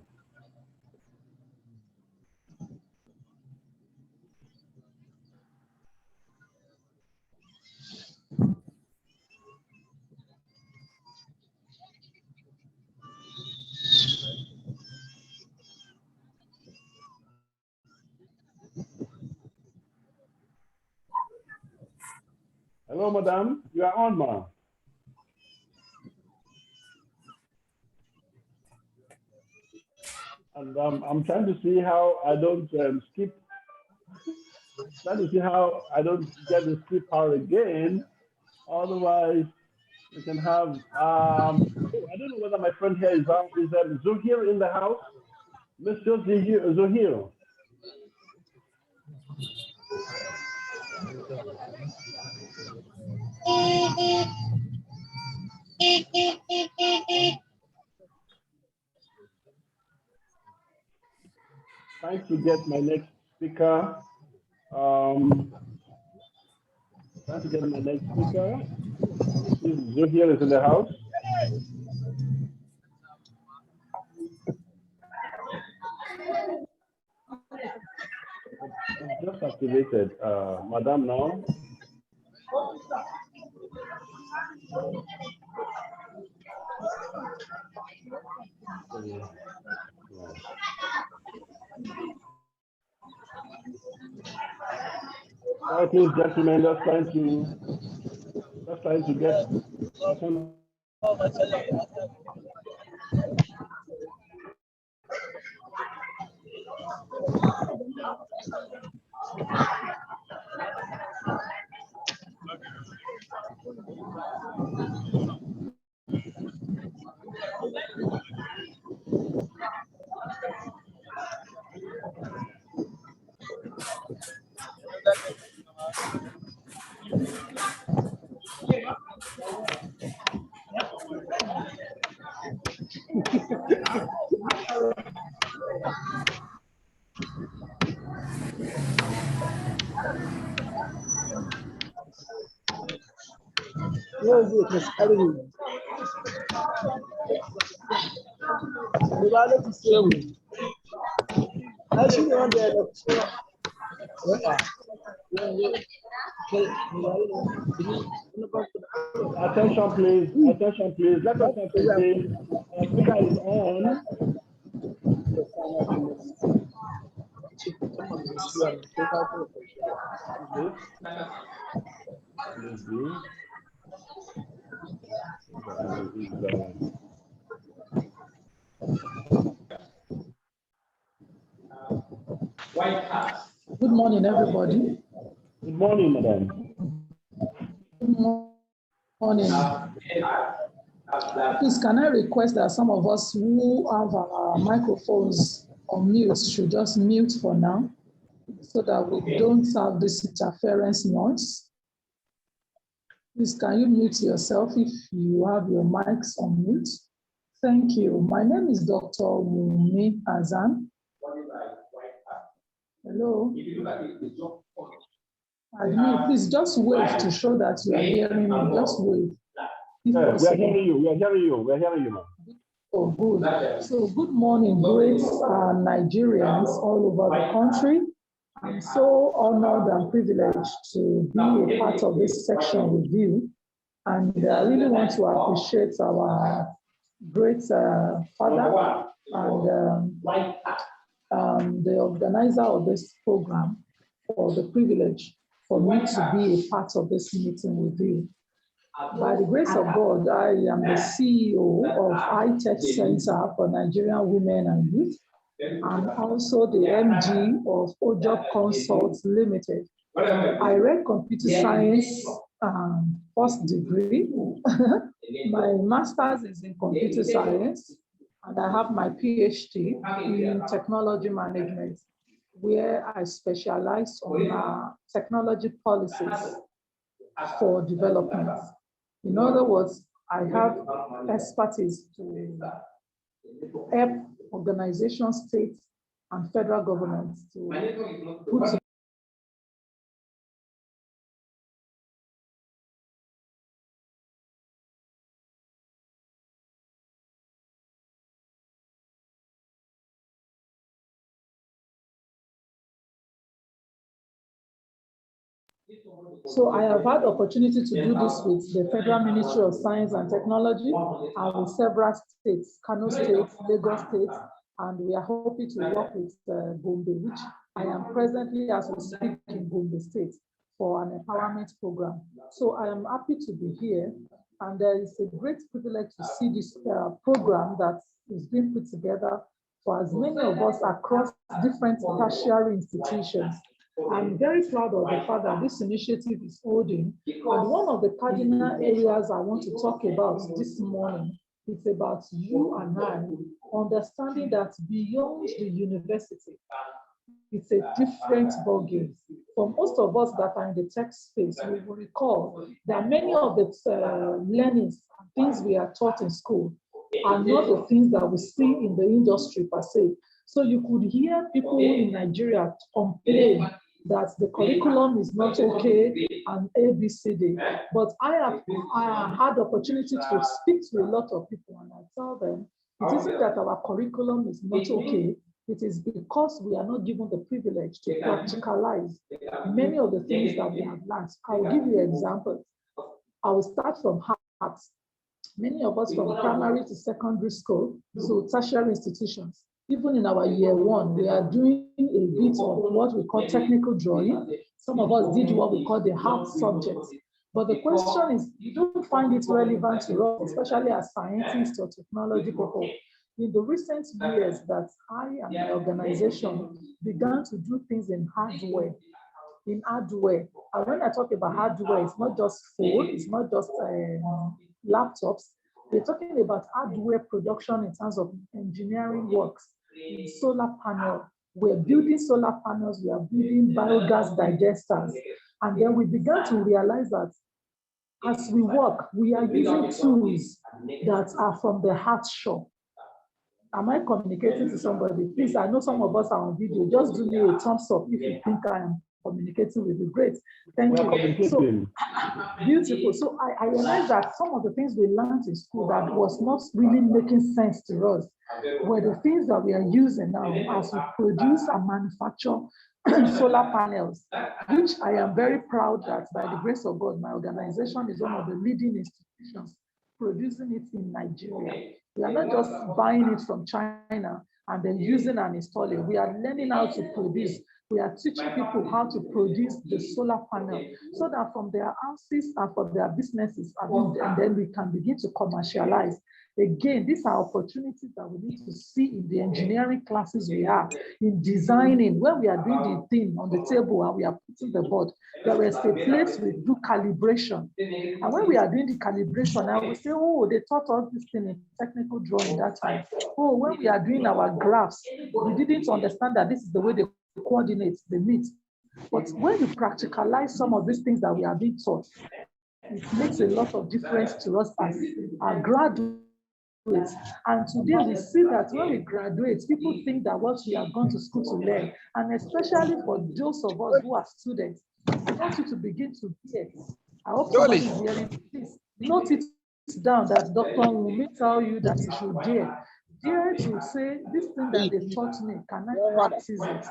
Hello, madam. You are on, ma'am. And I'm trying to see how I don't skip. Trying to see how I don't get the skip out again. Otherwise, we can have. I don't know whether my friend here is Zuhir in the house. Mr. Zuhir. Trying to get my next speaker. Trying to get my next speaker. Zuhir is in the house. It's just activated, madam now. Please, gentlemen, just trying to get. Attention, please. Attention, please. Let us entertain. Our speaker is on. Good morning, everybody. Good morning, madam. Good morning. Please, can I request that some of us who have our microphones on mute should just mute for now, so that we don't have this interference noise. Please, can you mute yourself if you have your mics on mute? Thank you. My name is Dr. Rumi Azan. Hello. Please just wave to show that you are hearing me. Just wave. Yeah, we are hearing you. We are hearing you. We are hearing you, ma'am. Oh, good. So good morning, great Nigerians all over the country. I'm so honored and privileged to be a part of this section with you. And I really want to appreciate our great father and the organizer of this program for the privilege for me to be a part of this meeting with you. By the grace of God, I am the CEO of iTech Center for Nigerian Women and Youth. I'm also the MD of OJOB Consults Limited. I read computer science first degree. My master's is in computer science, and I have my PhD in technology management, where I specialize on technology policies for development. In other words, I have expertise to help organizations, states, and federal governments to put So I have had opportunity to do this with the Federal Ministry of Science and Technology and with several states, Kano State, Lagos State, and we are hoping to work with Gombe, which I am presently as we speak in Gombe State for an empowerment program. So I am happy to be here, and there is a great privilege to see this program that is being put together for as many of us across different tertiary institutions. I'm very proud of the fact that this initiative is holding. And one of the cardinal areas I want to talk about this morning is about you and I understanding that beyond the university, it's a different ballgame. For most of us that are in the tech space, we will recall that many of the learnings and things we are taught in school are not the things that we see in the industry per se. So you could hear people in Nigeria complain that the curriculum is not okay and ABCD. But I had the opportunity to speak to a lot of people, and I tell them, it isn't that our curriculum is not okay, it is because we are not given the privilege to practicalize many of the things that we have learned. I'll give you examples. I will start from arts. Many of us from primary to secondary school, so tertiary institutions, even in our year one, we are doing a bit of what we call technical drawing. Some of us did what we call the hard subject. But the question is, you don't find it relevant to us, especially as scientists or technology people. In the recent years that I and my organization began to do things in hardware. And when I talk about hardware, it's not just phone, it's not just laptops. We're talking about hardware production in terms of engineering works. In solar panel, we're building solar panels, we are building biogas digesters. And then we began to realize that as we work, we are using tools that are from the heart shop. Am I communicating to somebody? Please, I know some of us are on video. Just do me a thumbs up if you think I am communicating with you. Great. Thank you. So, beautiful. So I realized that some of the things we learned in school that was not really making sense to us were the things that we are using now as we produce and manufacture solar panels, which I am very proud that by the grace of God, my organization is one of the leading institutions producing it in Nigeria. We are not just buying it from China and then using and installing. We are learning how to produce. We are teaching people how to produce the solar panel so that from their houses and from their businesses, and then we can begin to commercialize. Again, these are opportunities that we need to see in the engineering classes we are, in designing. When we are doing the thing on the table and we are putting the board, there is a place we do calibration. And when we are doing the calibration, I will say, oh, they taught us this thing in technical drawing that time. Oh, when we are doing our graphs, we didn't understand that this is the way they coordinate, they meet. But when you practicalize some of these things that we are being taught, it makes a lot of difference to us as our graduates. And today we see that when we graduate, people think that what we have gone to school to learn, and especially for those of us who are students, I want you to begin to hear. I hope somebody is hearing. Please note it down that Dr. will tell you that you should dare to say, this thing that they taught me, can I practice it?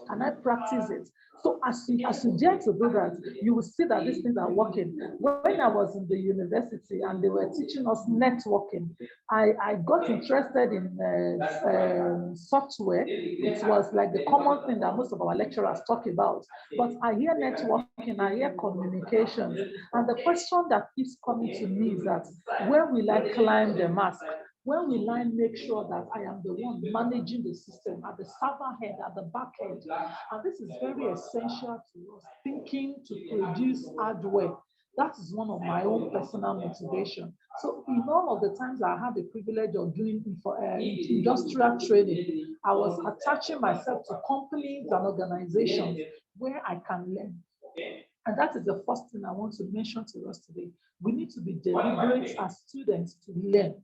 Can I practice it? So as you dare to do that, you will see that these things are working. When I was in the university and they were teaching us networking, I got interested in software. It was like the common thing that most of our lecturers talk about. But I hear networking, I hear communications. And the question that keeps coming to me is that, where will I climb the mask? When will I make sure that I am the one managing the system at the server head, at the back end? And this is very essential to us, thinking to produce hardware. That is one of my own personal motivation. So in all of the times I had the privilege of doing industrial training, I was attaching myself to companies and organizations where I can learn. And that is the first thing I want to mention to us today. We need to be deliberate as students to learn.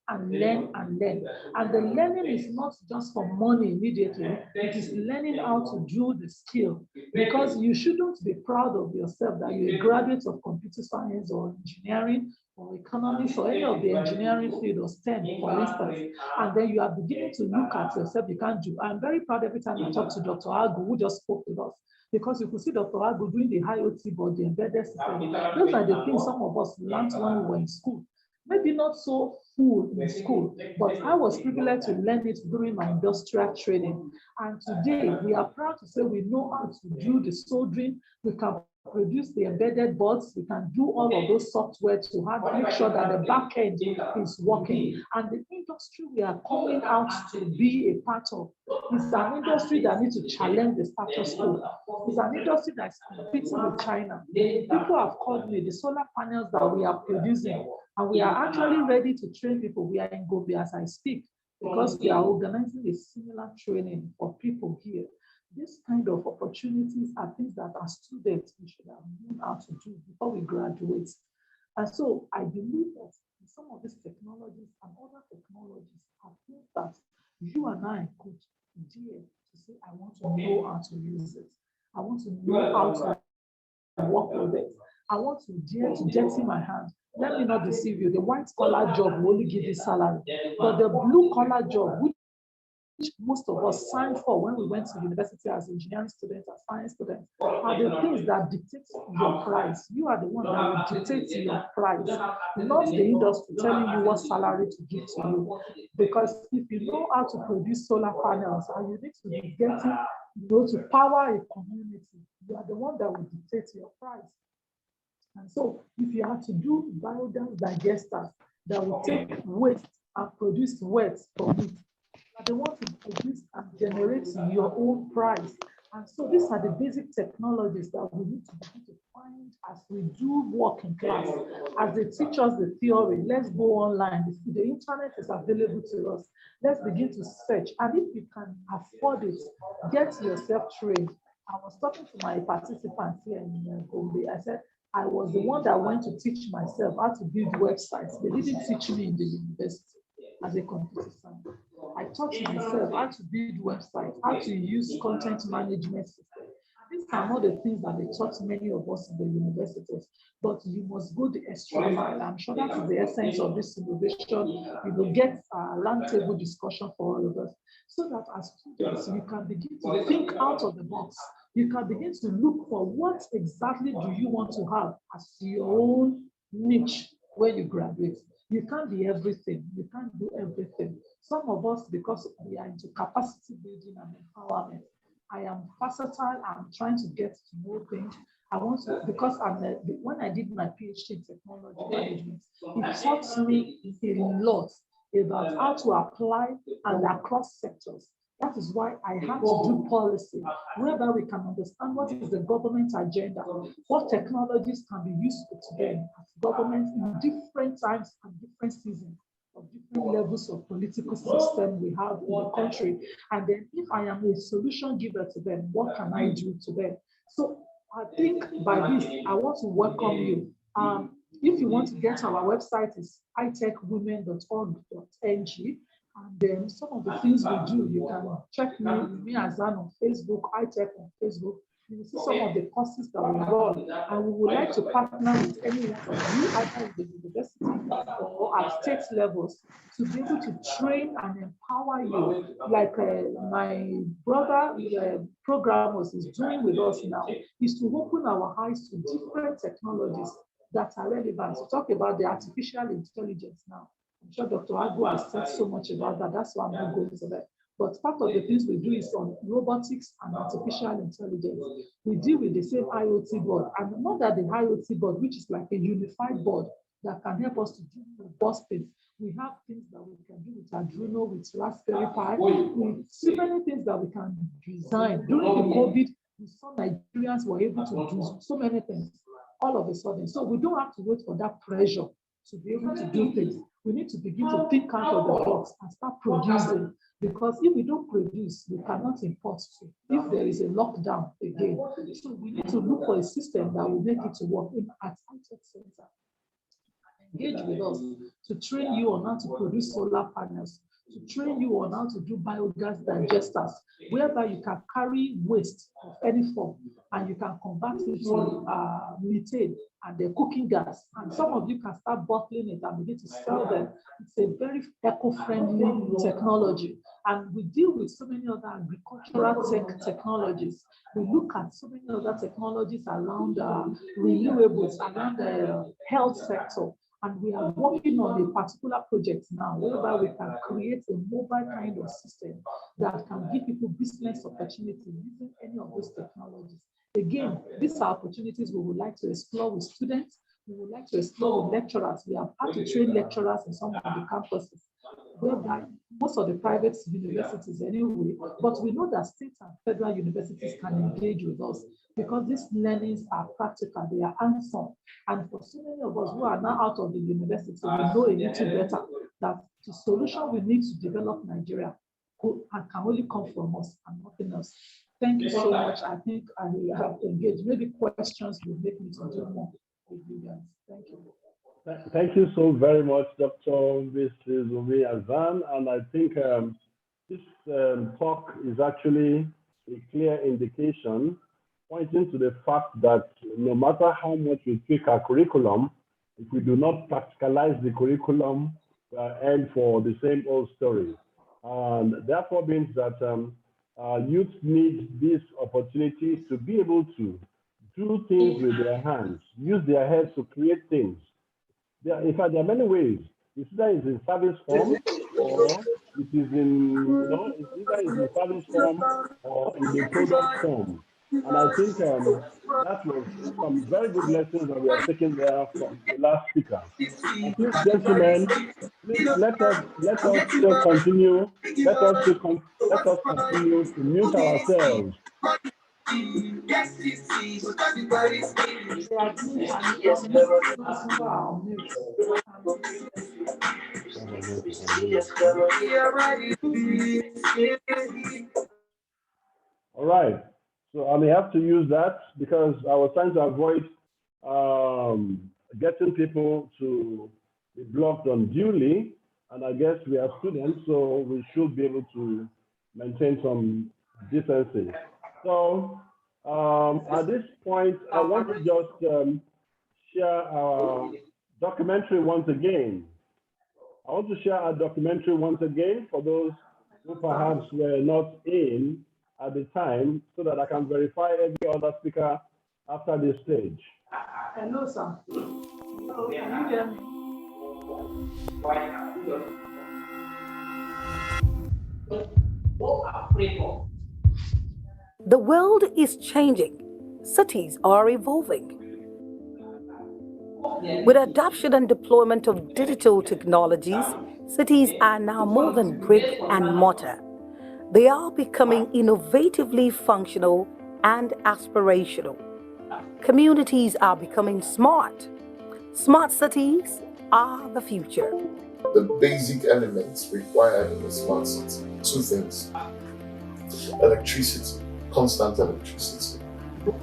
And learn and learn. And the learning is not just for money immediately, it is learning how to do the skill. Because you shouldn't be proud of yourself that you're a graduate of computer science or engineering or economics or any of the engineering field or STEM, for instance, and then you are beginning to look at yourself, you can't do. I'm very proud every time I talk to Dr. Agu, who just spoke with us, because you could see Dr. Agu doing the IoT board, the embedded system. Those are the things some of us learned when we were in school. Maybe not so full in school, but I was privileged to learn it during my industrial training. And today we are proud to say we know how to do the soldering, we can produce the embedded boards, we can do all of those software to make sure that the back end is working. And the industry we are calling out to be a part of is an industry that needs to challenge the status quo. It's an industry that is competing with China. People have called me, the solar panels that we are producing, and we are actually ready to train people. We are in Gobi as I speak, because we are organizing a similar training for people here. This kind of opportunities are things that as students we should have known how to do before we graduate. And so I believe that some of these technologies and other technologies are things that you and I could dare to say, I want to know how to use it. I want to know how to work with it. I want to dare to dirty my hand. Let me not deceive you. The white collar job will only give you salary, but the blue collar job, which most of us signed for when we went to university as engineering students, as science students, are the things that dictate your price. You are the one that will dictate your price, not the industry telling you what salary to give to you. Because if you know how to produce solar panels and you need to be getting, to power a community, you are the one that will dictate your price. And so if you have to do biogas digesters that will take waste and produce waste from it, they want to produce and generate your own price. And so these are the basic technologies that we need to begin to find as we do work in class. As they teach us the theory, let's go online. The internet is available to us. Let's begin to search. And if you can afford it, get yourself trained. I was talking to my participants here in Gombe. I said, I was the one that went to teach myself how to build websites. They didn't teach me in the university as a computer science. I taught myself how to build websites, how to use content management system. These are not the things that they taught many of us in the universities, but you must go the extra mile. I'm sure that is the essence of this innovation. We will get a roundtable discussion for all of us, so that as students, you can begin to think out of the box. You can begin to look for what exactly do you want to have as your own niche when you graduate. You can't be everything. You can't do everything. Some of us, because we are into capacity building and empowerment, I am versatile. I'm trying to get to know things. I want to, because when I did my PhD in technology management, it taught me a lot about how to apply and across sectors. That is why I had to do policy, whereby we can understand what is the government agenda, what technologies can be useful to them as government in different times and different seasons of different levels of political system we have in the country. And then if I am a solution giver to them, what can I do to them? So I think by this, I want to welcome you. If you want to get our website, is itechwomen.org.ng. And then some of the things we do, you can check me Azan on Facebook, iTech on Facebook. You will see some of the courses that we run. And we would like to partner with anyone from you, either in the university or at state levels to be able to train and empower you, like my brother Programos is doing with us now, is to open our eyes to different technologies that are relevant. To talk about the artificial intelligence now. I'm sure Dr. Agu has said so much about that. That's why I'm not going to that. But part of the things we do is on robotics and artificial intelligence. We deal with the same IoT board, and not that the IoT board, which is like a unified board that can help us to do robust things. We have things that we can do with Arduino, with Raspberry Pi, with so many things that we can design. During the COVID, we saw Nigerians were able to do so many things all of a sudden. So we don't have to wait for that pressure to be able to do things. We need to begin to think out of the box and start producing, because if we don't produce, we cannot import. If there is a lockdown again, so we need to look for a system that will make it to work at Tech Center. Engage with us to train you on how to produce solar panels, to train you on how to do biogas digesters, whereby you can carry waste of any form and you can convert it to methane and the cooking gas. And some of you can start bottling it and begin to sell them. It's a very eco-friendly technology. And we deal with so many other agricultural technologies. We look at so many other technologies around renewables, around the health sector. And we are working on a particular project now whereby we can create a mobile kind of system that can give people business opportunity using any of those technologies. Again, these are opportunities we would like to explore with students. We would like to explore with lecturers. We have had to train lecturers in some of the campuses, whereby most of the private universities anyway, but we know that state and federal universities can engage with us because these learnings are practical, they are hands-on. And for so many of us who are now out of the university, we know a little better that the solution we need to develop Nigeria can only come from us and nothing else. Thank you so much. I think I have engaged. Maybe questions will make me to do more with you guys. Thank you. Thank you so very much, Dr. Umi Azan. And I think this talk is actually a clear indication pointing to the fact that no matter how much we tweak our curriculum, if we do not practicalize the curriculum, we are end for the same old story. And therefore means that youth need this opportunity to be able to do things with their hands, use their heads to create things. In fact, there are many ways. It's either in service form or it is in, it's either in service form or in the product form. And I think that was some very good lessons that we have taken there from the last speaker. And please, gentlemen, please let us still continue. Let us continue to mute ourselves. All right. So I may have to use that because I was trying to avoid getting people to be blocked unduly. And I guess we are students, so we should be able to maintain some decency. So at this point, I want to just share our documentary once again. I want to share our documentary once again for those who perhaps were not in at the time, so that I can verify every other speaker after this stage. Hello, sir. Hello, can you hear me? The world is changing. Cities are evolving. With adoption and deployment of digital technologies, cities are now more than brick and mortar. They are becoming innovatively functional and aspirational. Communities are becoming smart. Smart cities are the future. The basic elements required in a smart city, two things: electricity, constant electricity,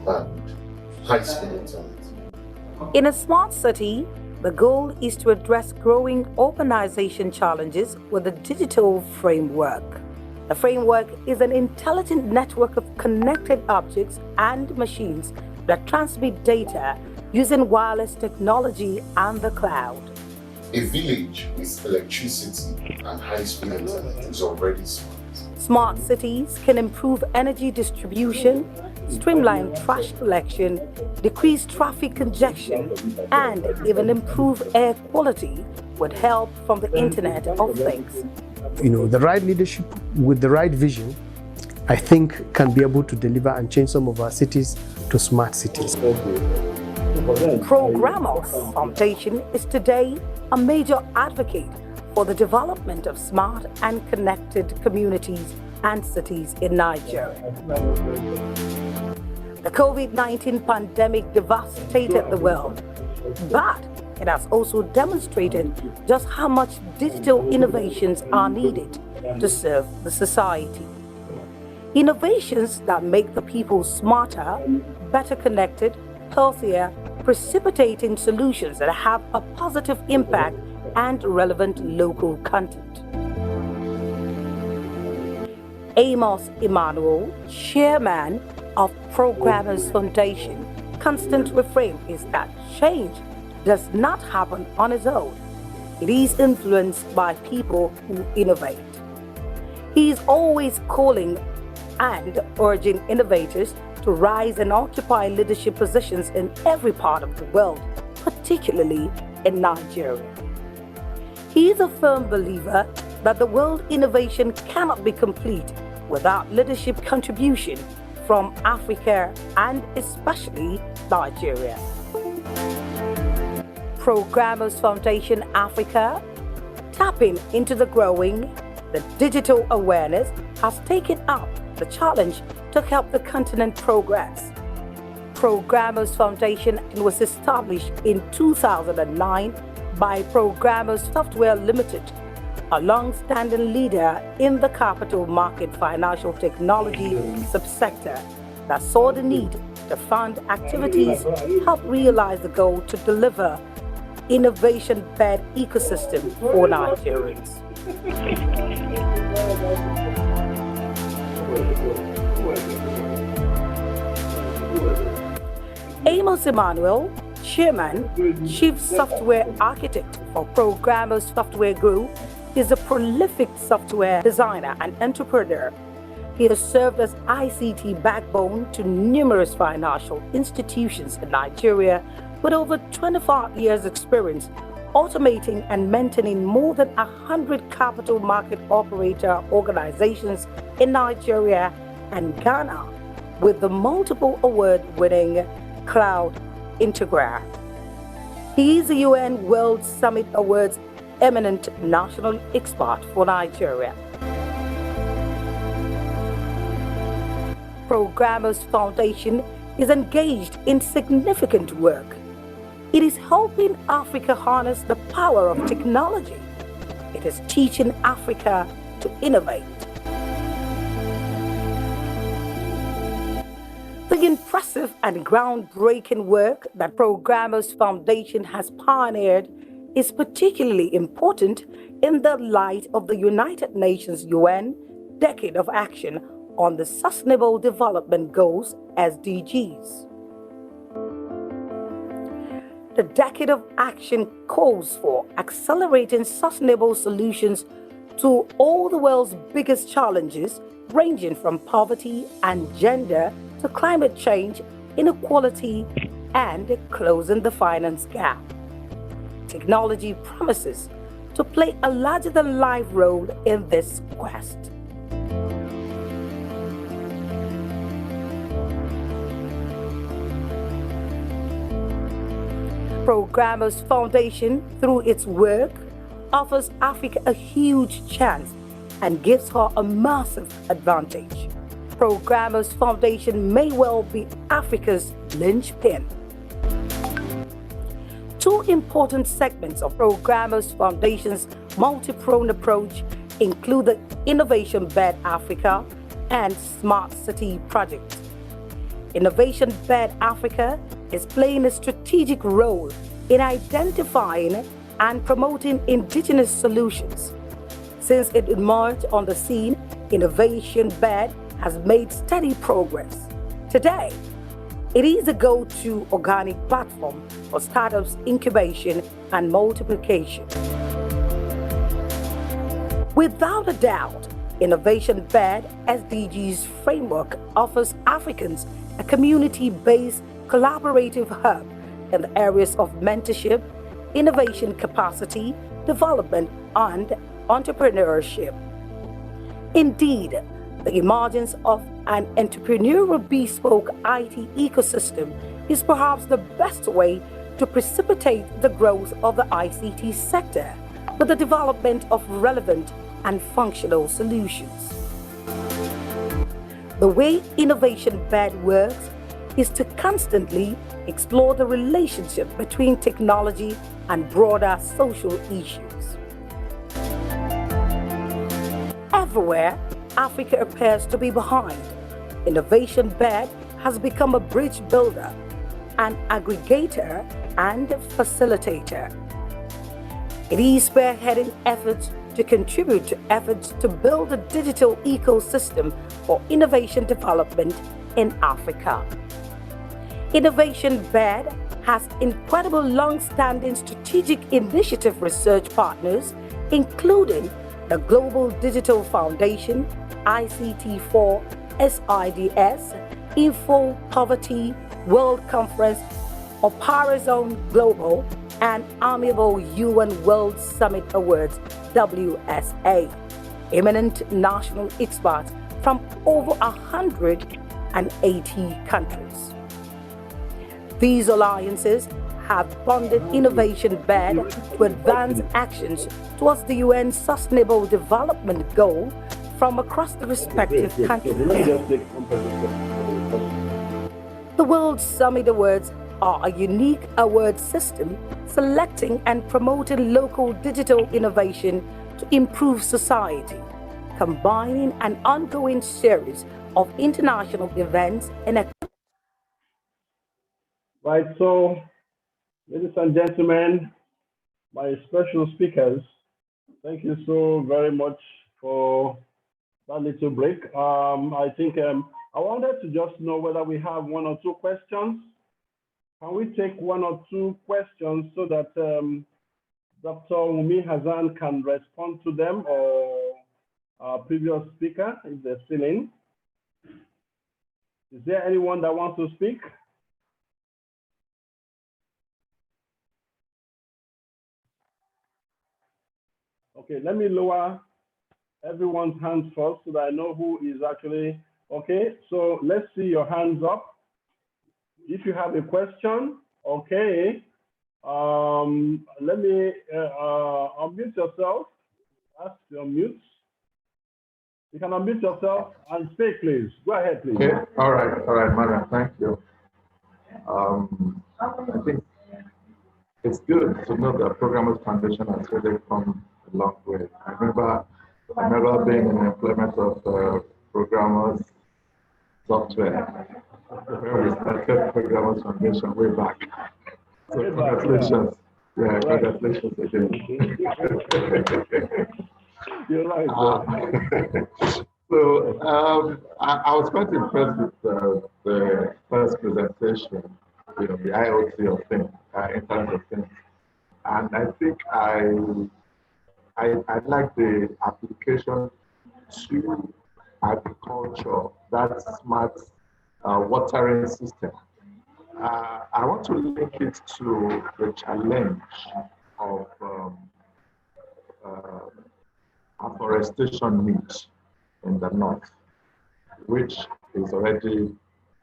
and high-speed internet. In a smart city, the goal is to address growing urbanization challenges with a digital framework. The framework is an intelligent network of connected objects and machines that transmit data using wireless technology and the cloud. A village with electricity and high-speed internet is already smart. Smart cities can improve energy distribution, streamline trash collection, decrease traffic congestion, and even improve air quality with help from the Internet of Things. The right leadership with the right vision, I think, can be able to deliver and change some of our cities to smart cities. Programos Foundation is today a major advocate for the development of smart and connected communities and cities in Nigeria. The COVID-19 pandemic devastated the world, but it has also demonstrated just how much digital innovations are needed to serve the society. Innovations that make the people smarter, better connected, healthier, precipitating solutions that have a positive impact and relevant local content. Amos Emmanuel, chairman of Programos Foundation, constant refrain is that change does not happen on its own. It is influenced by people who innovate. He is always calling and urging innovators to rise and occupy leadership positions in every part of the world, particularly in Nigeria. He is a firm believer that the world innovation cannot be complete without leadership contribution from Africa and especially Nigeria. Programos Foundation Africa, tapping into the growing, the digital awareness, has taken up the challenge to help the continent progress. Programos Foundation was established in 2009 by Programos Software Limited, a long-standing leader in the capital market financial technology subsector that saw the need to fund activities help realize the goal to deliver innovation-led ecosystem for Nigerians. Amos Emmanuel, Chairman, Chief Software Architect for Programos Software Group, is a prolific software designer and entrepreneur. He has served as ICT backbone to numerous financial institutions in Nigeria with over 25 years' experience automating and maintaining more than 100 capital market operator organizations in Nigeria and Ghana with the multiple award-winning Cloud Integra. He is the UN World Summit Awards eminent national expert for Nigeria. Programos Foundation is engaged in significant work. It is helping Africa harness the power of technology. It is teaching Africa to innovate. The impressive and groundbreaking work that Programos Foundation has pioneered is particularly important in the light of the United Nations UN Decade of Action on the Sustainable Development Goals, SDGs. The Decade of Action calls for accelerating sustainable solutions to all the world's biggest challenges, ranging from poverty and gender to climate change, inequality, and closing the finance gap. Technology promises to play a larger-than-life role in this quest. Programos Foundation, through its work, offers Africa a huge chance and gives her a massive advantage. Programos Foundation may well be Africa's linchpin. Two important segments of Programos Foundation's multi-pronged approach include the Innovation-Led Africa and Smart City Project. Innovation-Led Africa is playing a strategic role in identifying and promoting indigenous solutions. Since it emerged on the scene, Innovation-Led has made steady progress. Today, It is a go-to organic platform for startups, incubation, and multiplication. Without a doubt, Innovation Bed SDGs framework offers Africans a community-based collaborative hub in the areas of mentorship, innovation capacity, development, and entrepreneurship. Indeed, the emergence of an entrepreneurial bespoke IT ecosystem is perhaps the best way to precipitate the growth of the ICT sector with the development of relevant and functional solutions. The way Innovation Bed works is to constantly explore the relationship between technology and broader social issues. Everywhere Africa appears to be behind, Innovation Bed has become a bridge builder, an aggregator, and facilitator. It is spearheading efforts to contribute to efforts to build a digital ecosystem for innovation development in Africa. Innovation Bed has incredible long-standing strategic initiative research partners, including the Global Digital Foundation, ICT4, SIDS, Info Poverty World Conference, Oparazone Global, and Amiable UN World Summit Awards, WSA, eminent national experts from over 180 countries. These alliances have bonded Innovation Bed to advance actions towards the UN Sustainable Development Goal from across the respective countries. The World Summit Awards are a unique award system selecting and promoting local digital innovation to improve society, combining an ongoing series of international events and Right, so ladies and gentlemen, my special speakers, thank you so very much for that little break. I think I wanted to just know whether we have one or two questions. Can we take one or two questions so that Dr. Wumi Hassan can respond to them, or our previous speaker, if they're still in? Is there anyone that wants to speak? Okay, let me lower everyone's hands first so that I know who is actually, okay, so let's see your hands up. If you have a question, okay, let me unmute yourself. Ask your mute. You can unmute yourself and speak, please. Go ahead, please. Okay. All right, madam. Thank you. I think it's good to know that Programos Foundation has really come a long way. I remember being in the implement of Programos software when we started Programos Foundation way back. So congratulations. Yeah, congratulations again. You're right. So I was quite impressed with the first presentation, the IoT of things, Internet of Things. And I think I like the application to agriculture, that smart watering system. I want to link it to the challenge of afforestation needs in the north, which is already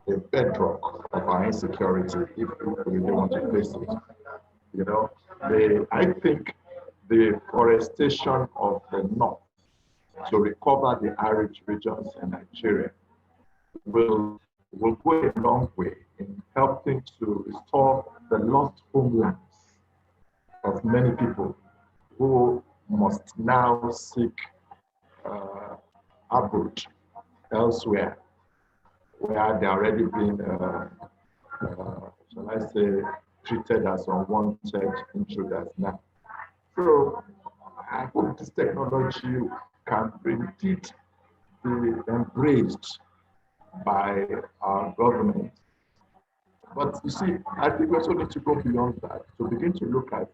a bedrock of our insecurity if we really want to face it. I think the forestation of the north to recover the arid regions in Nigeria will go a long way in helping to restore the lost homelands of many people who must now seek abroad elsewhere, where they are already being, shall I say, treated as unwanted intruders now. So I hope this technology can indeed be embraced by our government But you see, I think we also need to go beyond that to begin to look at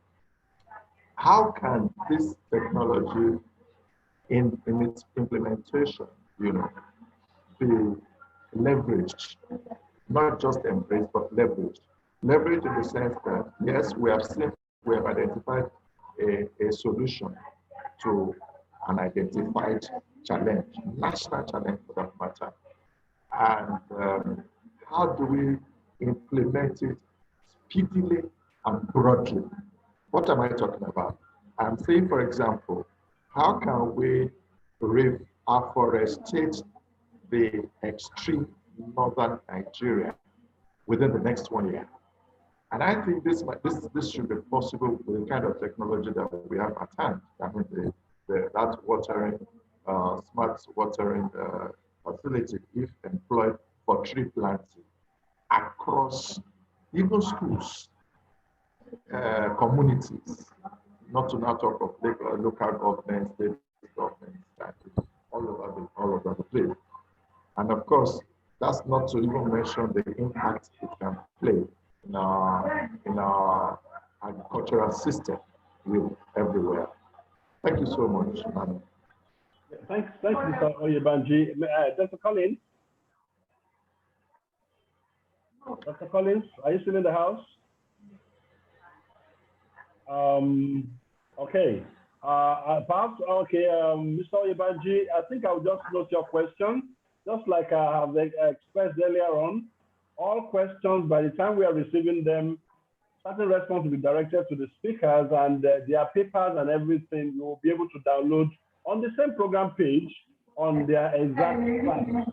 how can this technology in its implementation, you know, be leveraged, not just embraced, but leveraged. Leveraged in the sense that, yes, we have identified a solution to an identified challenge, national challenge for that matter. And how do we implement it speedily and broadly? What am I talking about? I'm saying, for example, how can we afforestate the extreme northern Nigeria within the next 1 year? And I think this should be possible with the kind of technology that we have at hand. I mean, that watering, smart watering facility, if employed for tree planting across even schools, communities, not to now talk of local governments, state governments, all over the place. And of course, that's not to even mention the impact it can play in our agricultural system everywhere. Thank you so much, madam. Thanks, Mr. Oyebanji. Dr. Collins? Dr. Collins, are you still in the house? Okay. Perhaps, okay, Mr. Oyebanji, I think I'll just note your question. Just like I have expressed earlier on, all questions, by the time we are receiving them, certain response will be directed to the speakers, and their papers and everything you will be able to download on the same program page on their exact time.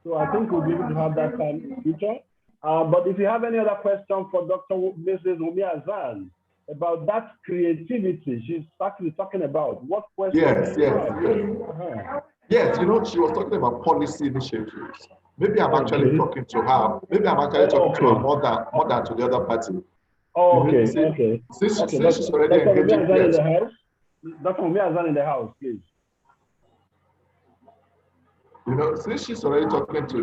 So I think we'll be able to have that time in the future. But if you have any other question for Dr. Mrs. Umi Azan about that creativity she's actually talking about, what questions? Yes, you know, she was talking about policy initiatives. Maybe I'm actually talking to her. Maybe I'm actually talking to her more than to the other party. Oh, okay. Since she's already engaging, Dr. Umi Azan in the house, please. You know, since she's already talking to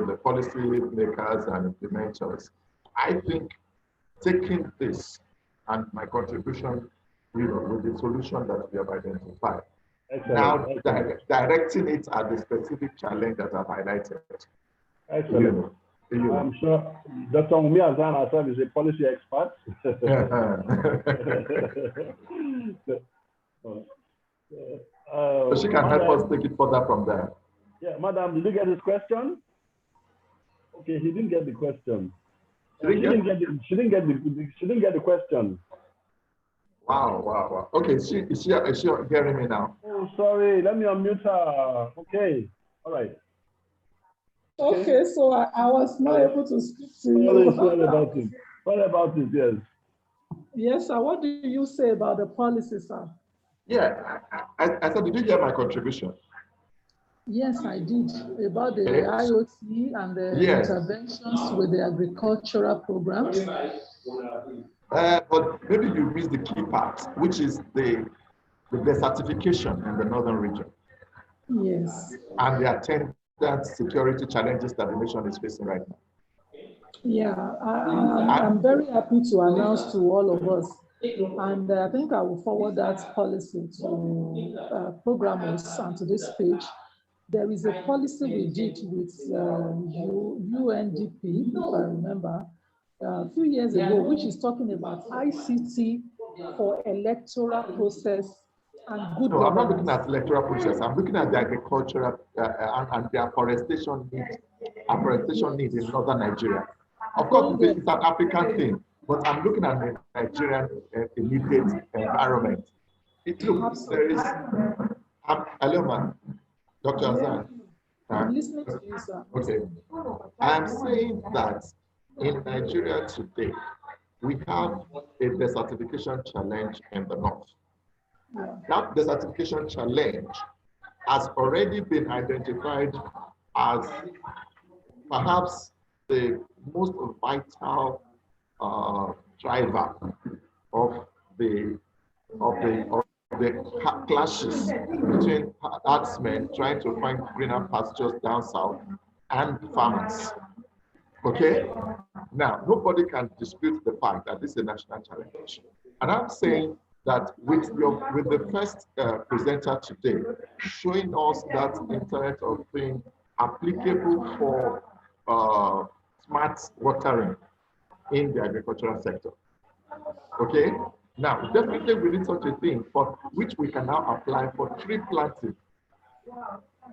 the policy makers and implementers, I think taking this and my contribution, with the solution that we have identified, now directing it at the specific challenge that I've highlighted. Excellent. I'm sure Dr. Umi Azan herself is a policy expert. So she can help us take it further from there. Yeah, madam, did you get his question? Okay, he didn't get the question. She didn't get the question. Wow. Okay, is she hearing me now? Oh, sorry. Let me unmute her. Okay. All right. Okay, so I was not able to speak to you. Sorry about it. Sorry about it, yes. Yes, sir. What do you say about the policy, sir? Yeah, I said, did you hear my contribution? Yes, I did. About the IoT and the interventions with the agricultural programs. But maybe you missed the key part, which is the desertification in the northern region. Yes. And the attendant security challenges that the nation is facing right now. Yeah, I'm very happy to announce to all of us, and I think I will forward that policy to Programos and to this page. There is a policy we did with UNDP, if I remember, a few years ago, which is talking about ICT for electoral process and good No, I'm not governance. looking at electoral process. I'm looking at the agricultural and the afforestation needs in northern Nigeria. Of course, it's an African thing, but I'm looking at the Nigerian immediate environment. Looks, there is, hello, man. Dr. Azan. I'm listening to you, sir. Okay. I'm saying that in Nigeria today, we have a desertification challenge in the north. Yeah. That desertification challenge has already been identified as perhaps the most vital driver of the clashes between herdsmen trying to find greener pastures down south and farmers. Okay? Now, nobody can dispute the fact that this is a national challenge. And I'm saying that with the first presenter today, showing us that Internet of Things applicable for smart watering in the agricultural sector. Okay? Now, definitely we need such a thing for which we can now apply for tree planting.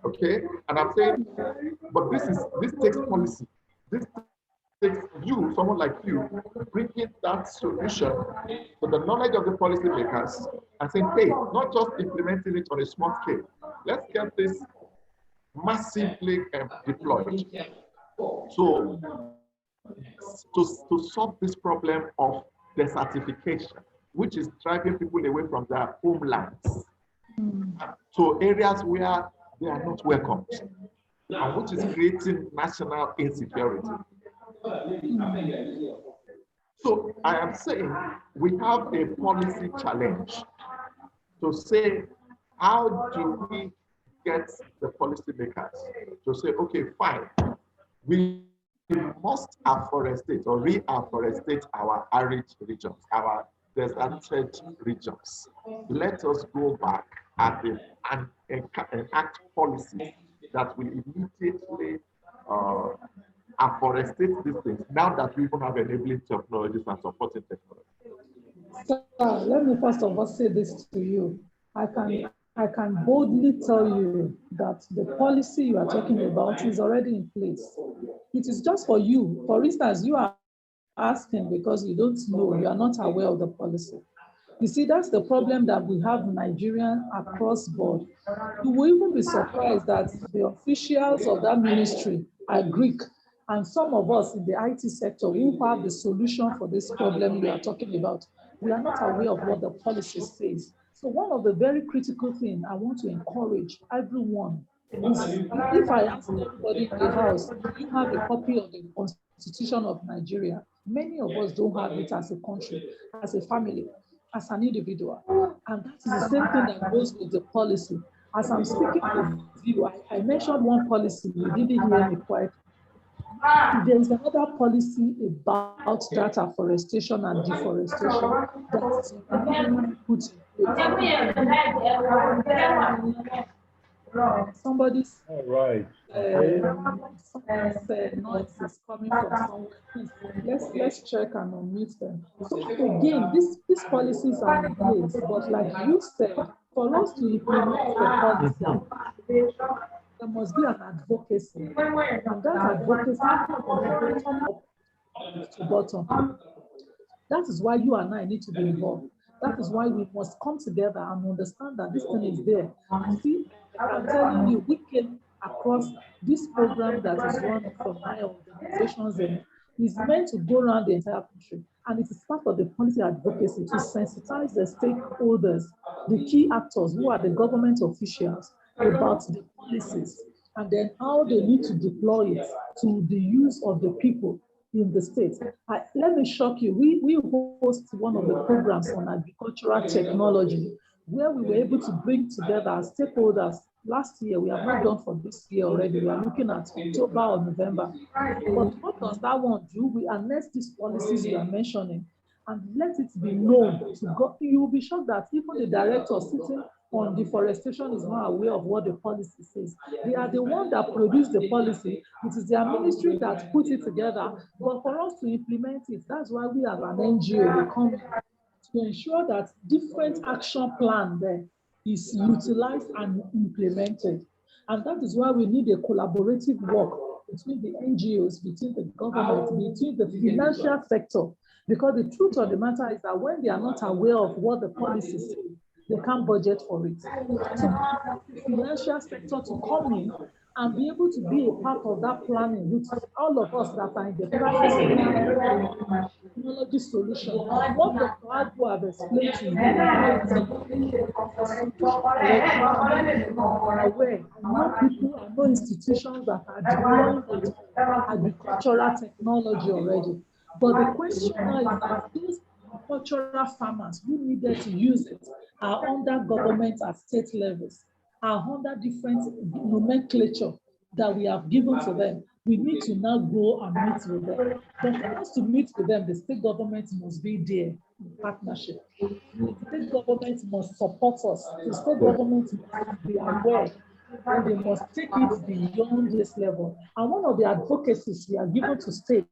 Okay? And I'm saying, but this takes policy. This takes you, someone like you, bringing that solution to the knowledge of the policymakers and saying, hey, not just implementing it on a small scale. Let's get this massively deployed. So, to solve this problem of desertification, which is driving people away from their homelands to areas where they are not welcomed, and which is creating national insecurity. So I am saying we have a policy challenge to say, how do we get the policymakers to say, okay, fine, we must afforestate or reforestate our arid regions, our deserted regions. Let us go back and enact policies that will immediately afforestate these things, now that we even have enabling technologies and supporting technologies. So, let me first of all say this to you. I can boldly tell you that the policy you are talking about is already in place. It is just for you. For instance, you are asking because you don't know, you are not aware of the policy. You see, that's the problem that we have Nigerian across board. You will even be surprised that the officials of that ministry are Greek, and some of us in the IT sector who have the solution for this problem you are talking about, we are not aware of what the policy says. So one of the very critical things I want to encourage everyone is, if I ask everybody in the house, do you have a copy of the Constitution of Nigeria? Many of us don't have it as a country, as a family, as an individual. And that is the same thing that goes with the policy. As I'm speaking with you, I mentioned one policy, you didn't hear me quite. There is another policy about that afforestation and deforestation that's put in place. Somebody's noise is coming from somewhere. Let's check and unmute them. So again, these policies are in place, but like you said, for us to implement the policy, there must be an advocacy, and that advocacy from top to bottom. That is why you and I need to be involved. That is why we must come together and understand that this thing is there. See, I'm telling you, we came across this program that is run from my organizations and is meant to go around the entire country. And it is part of the policy advocacy to sensitize the stakeholders, the key actors who are the government officials, about the policies and then how they need to deploy it to the use of the people in the state. Let me shock you, we host one of the programs on agricultural technology where we were able to bring together our stakeholders. Last year, we have not done for this year already. We are looking at October or November. But what does that one do? We annex these policies you are mentioning and let it be known to God. You will be shocked that even the director sitting on deforestation is not aware of what the policy says. They are the one that produce the policy. It is their ministry that put it together. But for us to implement it, that's why we as an NGO, we come to ensure that different action plan there is utilized and implemented. And that is why we need a collaborative work between the NGOs, between the government, between the financial sector. Because the truth of the matter is that when they are not aware of what the policy says, they can't budget for it. So the financial sector to come in and be able to be a part of that planning with all of us that are in the private technology solution. What the Agbo have explained to you, no people and no institutions that are deploying agricultural technology already. But the question now is that these agricultural farmers who needed to use it are under government at state levels, are under different nomenclature that we have given to them. we need to now go and meet with them. But for us to meet with them, the state government must be there in partnership. The state government must support us. The state government must be aware, and they must take it beyond this level. And one of the advocacies we are given to states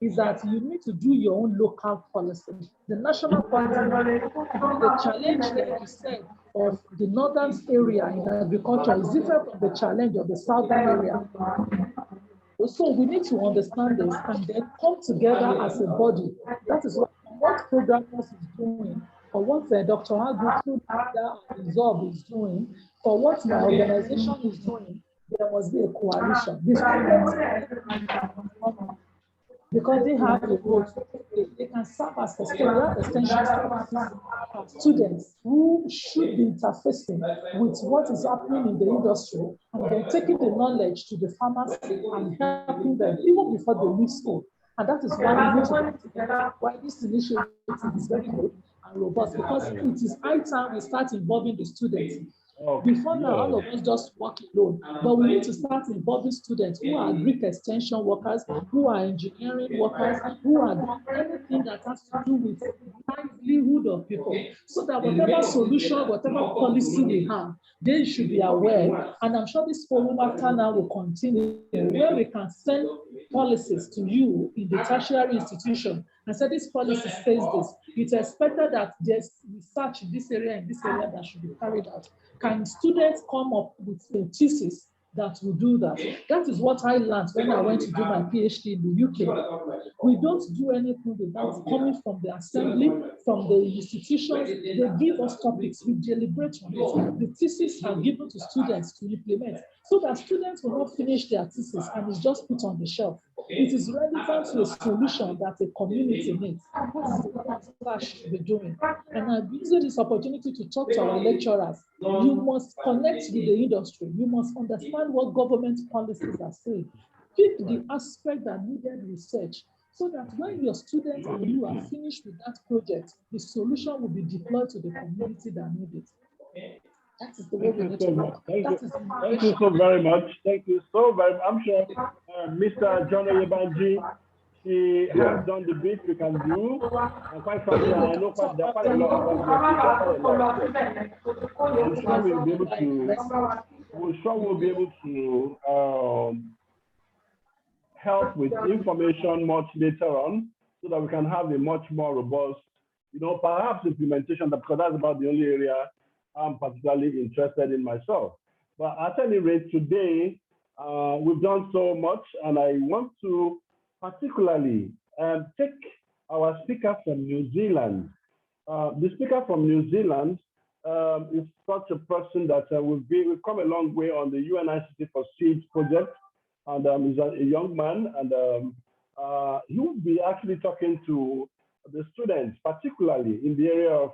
is that you need to do your own local policy. The national policy, the challenge, like you said, of the northern area in agriculture is different from the challenge of the southern area. So we need to understand this and then come together as a body. That is what Programos is doing, or what Dr. Agutru Resolve is doing, for what my organization is doing. There must be a coalition. Because they have a vote, they can serve as extension students who should be interfacing with what is happening in the industry, and then taking the knowledge to the farmers and helping them even before they leave school. And that is why we need to come together, why this initiative is very good and robust, because it is high time we start involving the students. Before now, all of us just work alone, but we need to start involving students who are Greek extension workers, who are engineering workers, who are doing anything that has to do with livelihood of people, so that whatever solution, whatever policy we have, they should be aware. And I'm sure this forum after now will continue, where we can send policies to you in the tertiary institution and say this policy says this. It's expected that there's research in this area and this area that should be carried out. Can students come up with a thesis that will do that? That is what I learned when I went to do my PhD in the UK. We don't do anything without coming from the assembly, from the institutions. They give us topics, we deliberate on it. The thesis are given to students to implement, so that students will not finish their thesis and it's just put on the shelf. It is relevant to a solution that a community needs. This is what Flash should be doing. And I'm using this opportunity to talk to our lecturers. You must connect with the industry. You must understand what government policies are saying. Pick the aspect that needed research, so that when your students and you are finished with that project, the solution will be deployed to the community that need it. That is the way we need to work. Thank you so very much. Thank you so very much. I'm sure Mr. John Oyebanji, he has done the best we can do. And quite frankly, I know there are quite a lot of I'm sure we'll be able to help with information much later on, so that we can have a much more robust, perhaps implementation, because that's about the only area I'm particularly interested in myself. But at any rate, today, we've done so much, and I want to particularly take our speaker from New Zealand. The speaker from New Zealand is such a person that we've come a long way on the UNICT for Seeds project, and he's a young man, and he will be actually talking to the students, particularly in the area of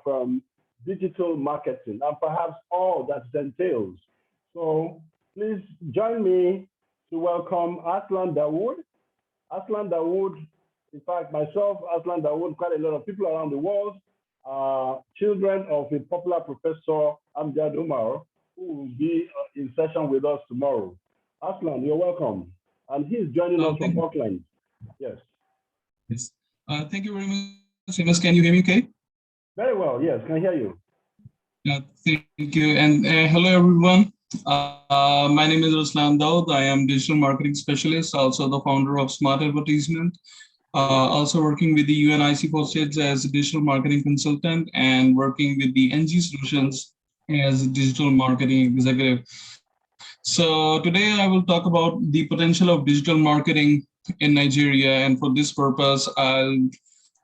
digital marketing, and perhaps all that entails. So please join me to welcome Aslan Dawood. Aslan Dawood, in fact, myself, Aslan Dawood, quite a lot of people around the world, children of a popular professor, Amjad Umar, who will be in session with us tomorrow. Aslan, you're welcome. And he's joining us from Auckland. Yes. Yes. Thank you very much, Amos. Can you hear me okay? Very well, yes, can hear you. Yeah, thank you. And hello, everyone. My name is Aslan Dawood. I am digital marketing specialist, also the founder of Smart Advertisement, also working with the UNIC for Seeds as a digital marketing consultant, and working with the NG Solutions as a digital marketing executive. So today I will talk about the potential of digital marketing in Nigeria. And for this purpose, I'll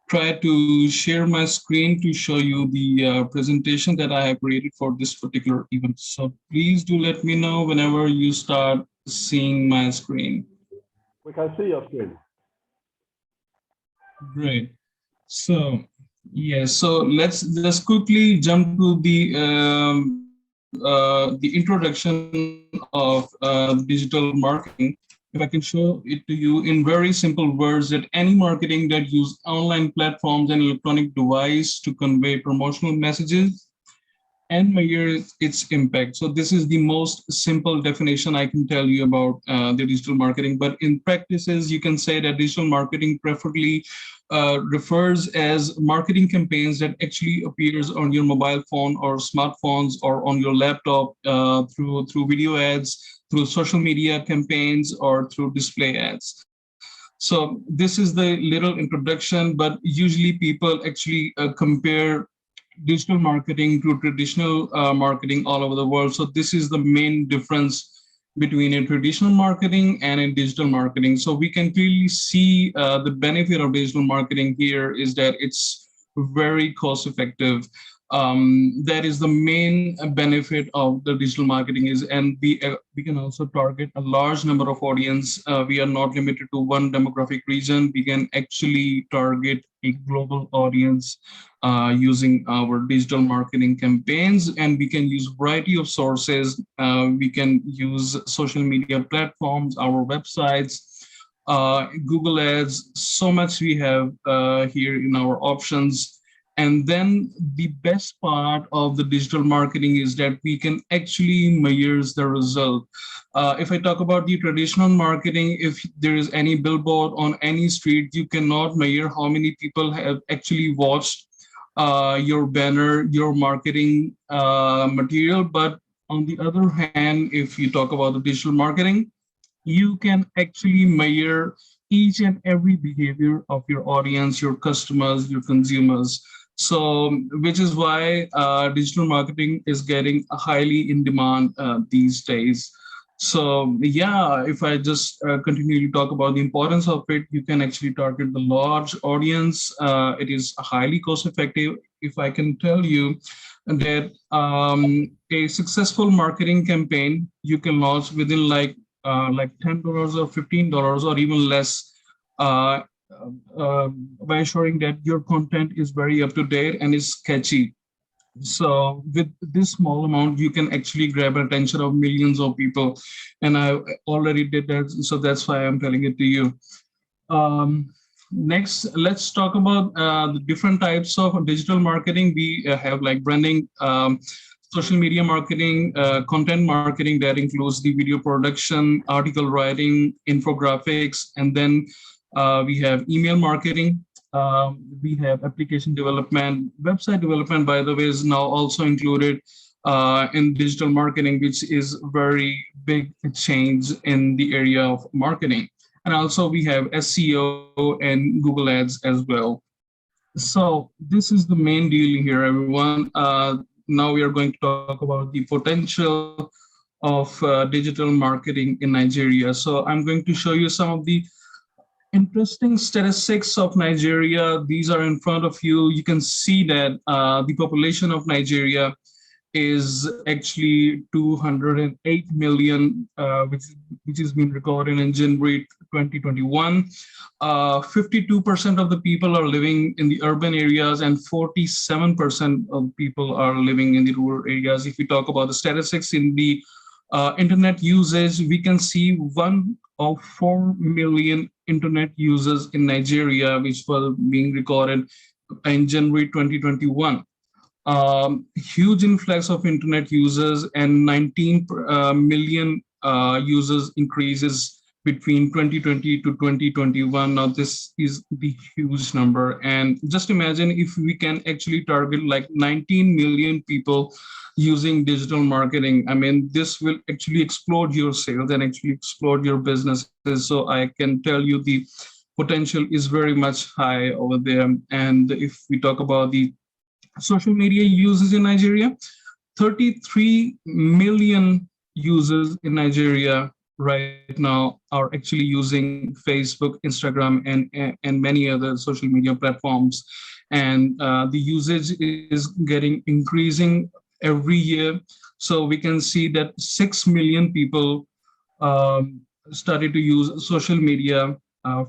try to share my screen to show you the presentation that I have created for this particular event. So please do let me know whenever you start seeing my screen. We can see your screen. Great. So, yes, so let's just quickly jump to the introduction of digital marketing. If I can show it to you in very simple words, that any marketing that use online platforms and electronic device to convey promotional messages, and measure its impact. So this is the most simple definition I can tell you about the digital marketing. But in practices, you can say that digital marketing preferably refers as marketing campaigns that actually appears on your mobile phone or smartphones or on your laptop through video ads, through social media campaigns, or through display ads. So this is the little introduction, but usually people actually compare digital marketing to traditional marketing all over the world. So this is the main difference between a traditional marketing and a digital marketing. So we can clearly see the benefit of digital marketing here is that it's very cost effective. That is the main benefit of the digital marketing is, and we can also target a large number of audience. We are not limited to one demographic region. We can actually target a global audience using our digital marketing campaigns, and we can use variety of sources. We can use social media platforms, our websites, Google Ads. So much we have here in our options. And then the best part of the digital marketing is that we can actually measure the result. If I talk about the traditional marketing, if there is any billboard on any street, you cannot measure how many people have actually watched your banner, your marketing material. But on the other hand, if you talk about the digital marketing, you can actually measure each and every behavior of your audience, your customers, your consumers. So, which is why digital marketing is getting highly in demand these days. So, yeah, if I just continue to talk about the importance of it, you can actually target the large audience. It is highly cost effective. If I can tell you that a successful marketing campaign you can launch within like $10 or $15 or even less. By ensuring that your content is very up to date and is catchy. So with this small amount, you can actually grab attention of millions of people. And I already did that, so that's why I'm telling it to you. Next, let's talk about the different types of digital marketing. We have like branding, social media marketing, content marketing that includes the video production, article writing, infographics, and then we have email marketing. We have application development. Website development, by the way, is now also included in digital marketing, which is very big change in the area of marketing. And also we have SEO and Google Ads as well. So this is the main deal here, everyone. Now we are going to talk about the potential of digital marketing in Nigeria. So I'm going to show you some of the interesting statistics of Nigeria. These are in front of you. You can see that the population of Nigeria is actually 208 million, which has been recorded in January 2021. 52% of the people are living in the urban areas and 47% of people are living in the rural areas. If we talk about the statistics in the internet usage, we can see 1 of 4 million internet users in Nigeria, which were being recorded in January 2021. Huge influx of internet users and 19 million users increases between 2020 to 2021. Now this is the huge number, and just imagine if we can actually target like 19 million people using digital marketing. I mean, this will actually explode your sales and actually explode your businesses. So I can tell you the potential is very much high over there. And if we talk about the social media users in Nigeria, 33 million users in Nigeria right now are actually using Facebook, Instagram, and many other social media platforms. And the usage is getting increasing every year. So we can see that 6 million people started to use social media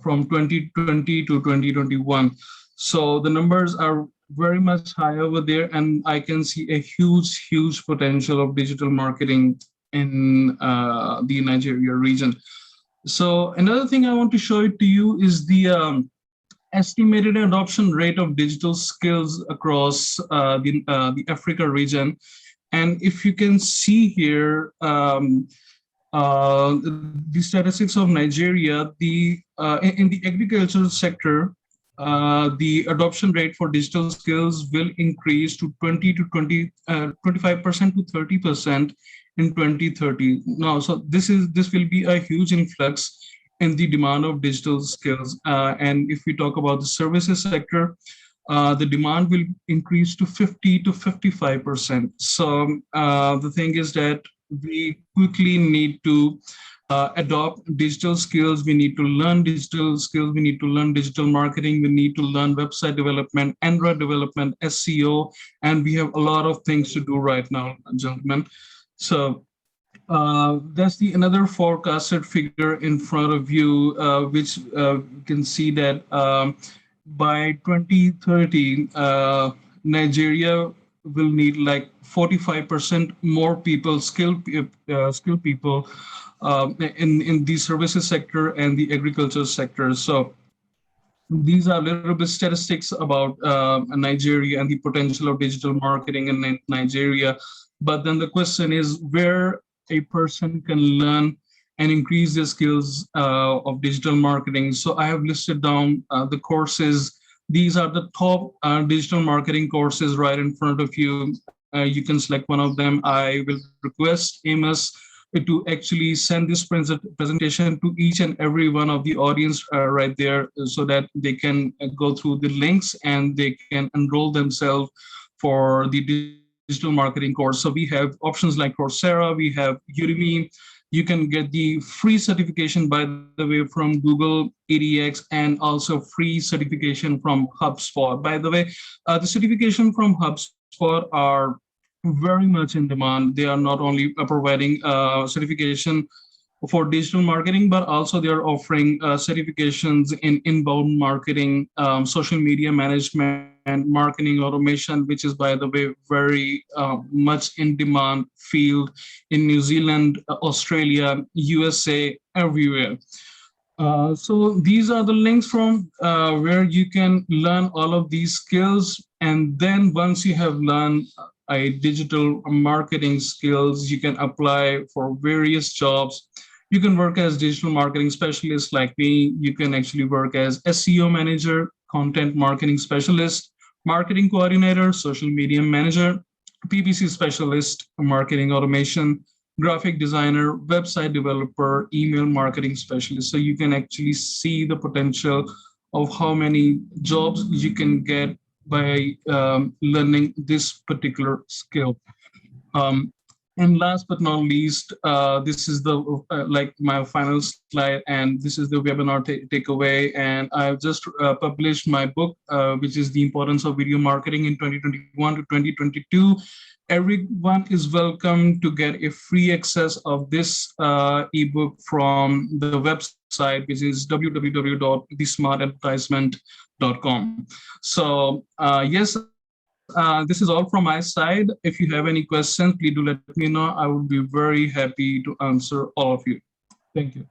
from 2020 to 2021. So the numbers are very much high over there, and I can see a huge potential of digital marketing in the Nigeria region. So another thing I want to show it to you is the estimated adoption rate of digital skills across the Africa region. And if you can see here, the statistics of Nigeria, in the agricultural sector, the adoption rate for digital skills will increase to 25% to 30% in 2030. Now, so this will be a huge influx in the demand of digital skills. And if we talk about the services sector, the demand will increase to 50 to 55%. So the thing is that we quickly need to adopt digital skills. We need to learn digital skills. We need to learn digital marketing. We need to learn website development, Android development, SEO, and we have a lot of things to do right now, gentlemen. So that's the another forecasted figure in front of you, which you can see that by 2030, Nigeria will need like 45% more people, skilled people in the services sector and the agriculture sector. So these are a little bit statistics about Nigeria and the potential of digital marketing in Nigeria. But then the question is where a person can learn and increase their skills of digital marketing. So I have listed down the courses. These are the top digital marketing courses right in front of you. You can select one of them. I will request Amos to actually send this presentation to each and every one of the audience right there, so that they can go through the links and they can enroll themselves for the digital marketing course. So we have options like Coursera, we have Udemy. You can get the free certification, by the way, from Google EDX, and also free certification from HubSpot. By the way, the certification from HubSpot are very much in demand. They are not only providing certification for digital marketing, but also they are offering certifications in inbound marketing, social media management, and marketing automation, which is, by the way, very much in demand field in New Zealand, Australia, USA, everywhere. So these are the links from where you can learn all of these skills. And then once you have learned a digital marketing skills, you can apply for various jobs. You can work as digital marketing specialist like me. You can actually work as SEO manager, content marketing specialist, marketing coordinator, social media manager, PPC specialist, marketing automation, graphic designer, website developer, email marketing specialist. So you can actually see the potential of how many jobs you can get by learning this particular skill. And last but not least, this is the like my final slide, and this is the webinar takeaway. And I've just published my book, which is The Importance of Video Marketing in 2021 to 2022. Everyone is welcome to get a free access of this ebook from the website, which is www.thesmartadvertisement.com. So yes, this is all from my side. If you have any questions, please do let me know. I would be very happy to answer all of you. Thank you.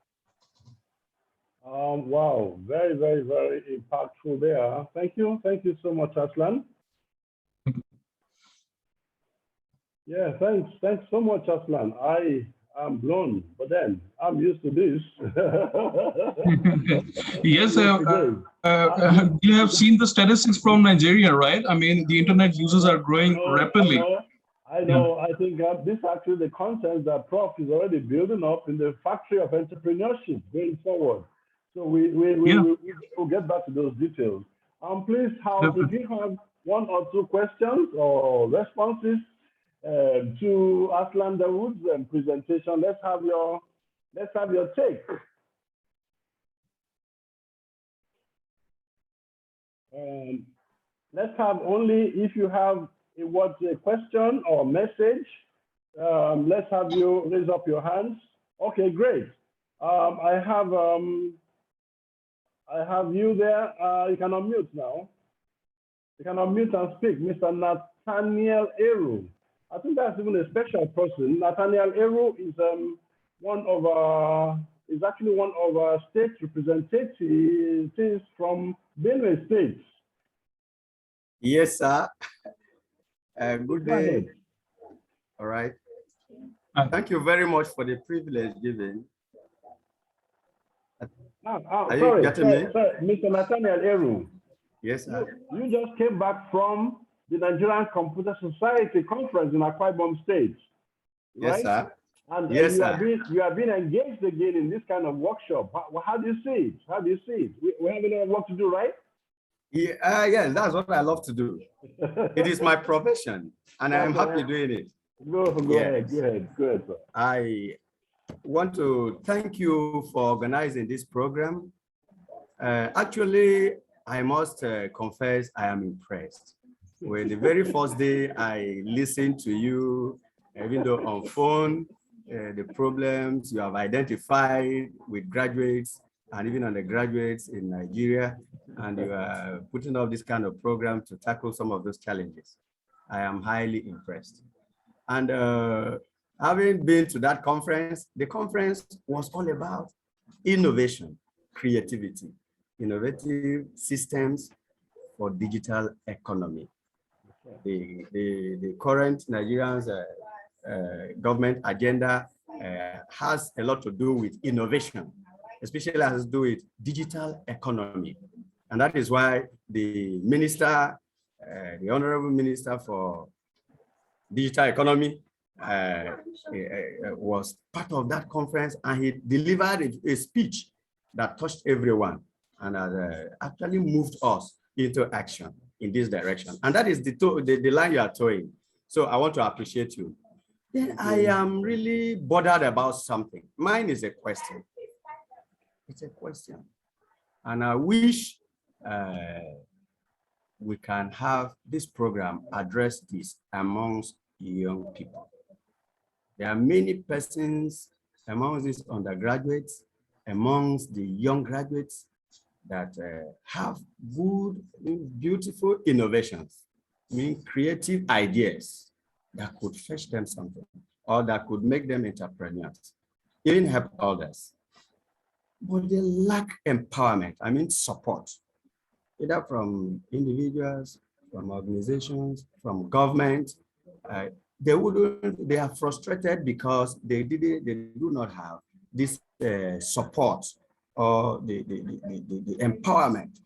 Wow, very, very, very impactful there. Thank you so much, Aslan. Yeah, thanks so much, Aslan. I am blown, but then I'm used to this. Yes, you have seen the statistics from Nigeria, right? I mean, the internet users are growing rapidly. I know. I think this actually the content that Prof is already building up in the factory of entrepreneurship going forward. So we'll get back to those details. Please, if you have one or two questions or responses to Aslan Dawood's presentation, let's have your take. Let's have only if you have a question or message. Let's have you raise up your hands. Okay, great. I have you there. You can unmute now. You can unmute and speak, Mr. Nathaniel Eru. I think that's even a special person. Nathaniel Eru is actually one of our state representatives from Benue State. Yes, sir. Good day. All right. Thank you very much for the privilege given. Are you Sorry, getting me? Mr. Nathaniel Eru. Yes, sir. You just came back from the Nigerian Computer Society conference in Akwa Ibom State, right? Yes, sir. And yes, you have been engaged again in this kind of workshop. How do you see it? How do you see it? We have a lot of work to do, right? Yeah, yes, that's what I love to do. It is my profession, and I am happy doing it. Go ahead, go ahead, sir. I want to thank you for organizing this program. Actually, I must confess I am impressed. When the very first day I listened to you, even though on phone, the problems you have identified with graduates and even undergraduates in Nigeria, and you are putting up this kind of program to tackle some of those challenges. I am highly impressed. And having been to that conference, the conference was all about innovation, creativity, innovative systems for digital economy. The current Nigerian's government agenda has a lot to do with innovation, especially has to do with digital economy. And that is why the minister, the Honorable Minister for Digital Economy was part of that conference, and he delivered a speech that touched everyone and has actually moved us into action in this direction. And that is the line you are towing. So I want to appreciate you. Then I am really bothered about something. Mine is a question. It's a question. And I wish we can have this program address this amongst young people. There are many persons amongst these undergraduates, amongst the young graduates that have good, beautiful innovations, creative ideas that could fetch them something or that could make them entrepreneurs, even help others. But they lack empowerment, support, either from individuals, from organizations, from government. They are frustrated because they do not have this support or the empowerment,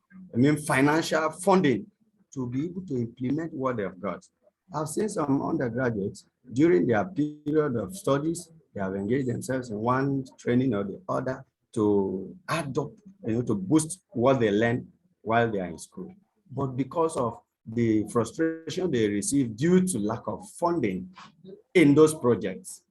financial funding to be able to implement what they've got. I've seen some undergraduates during their period of studies, they have engaged themselves in one training or the other to add up, to boost what they learn while they are in school. But because of the frustration they receive due to lack of funding in those projects,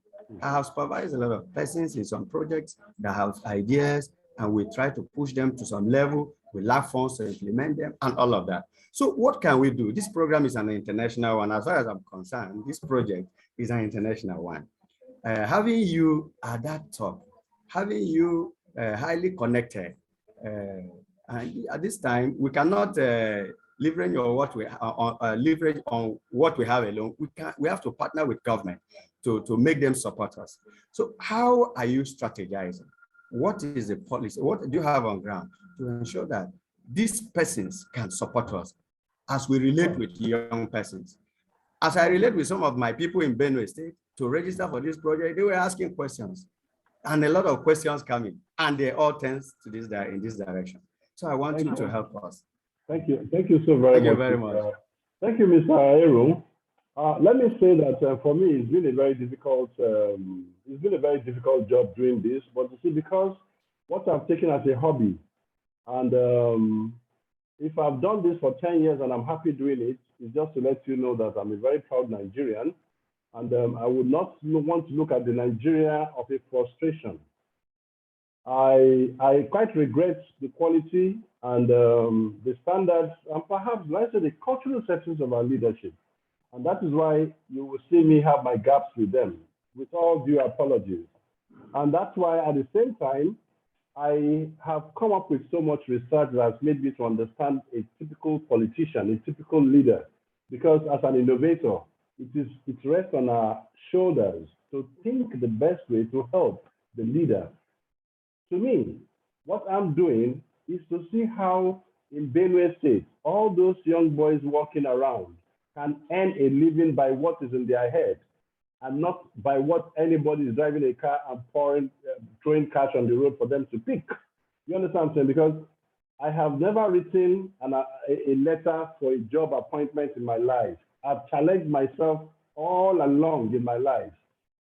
I have supervised a lot of persons in some projects that have ideas, and we try to push them to some level. We lack funds to implement them and all of that. So what can we do? This program is an international one. As far as I'm concerned, this project is an international one. Having you at that top, having you highly connected, and at this time, we cannot leverage on what we have alone. We have to partner with government to make them support us. So how are you strategizing? What is the policy? What do you have on ground to ensure that these persons can support us as we relate with young persons? As I relate with some of my people in Benue State to register for this project, they were asking questions, and a lot of questions coming, and they all tend to in this direction. So I want you to help us. Thank you. Thank you so very much. Thank you very much. Thank you, Mr. Aero. Let me say that for me, it's been a very difficult. It's been a very difficult job doing this, but you see, because what I've taken as a hobby, and if I've done this for 10 years and I'm happy doing it, it's just to let you know that I'm a very proud Nigerian, and I would not want to look at the Nigeria of a frustration. I quite regret the quality and the standards, and perhaps, let's say, the cultural settings of our leadership. And that is why you will see me have my gaps with them, with all due apologies. And that's why at the same time, I have come up with so much research that has made me to understand a typical politician, a typical leader. Because as an innovator, it rests on our shoulders to think the best way to help the leader. To me, what I'm doing is to see how in Benue State, all those young boys walking around can earn a living by what is in their head. and not by what anybody is driving a car and throwing cash on the road for them to pick. You understand what I'm saying? Because I have never written a letter for a job appointment in my life. I've challenged myself all along in my life.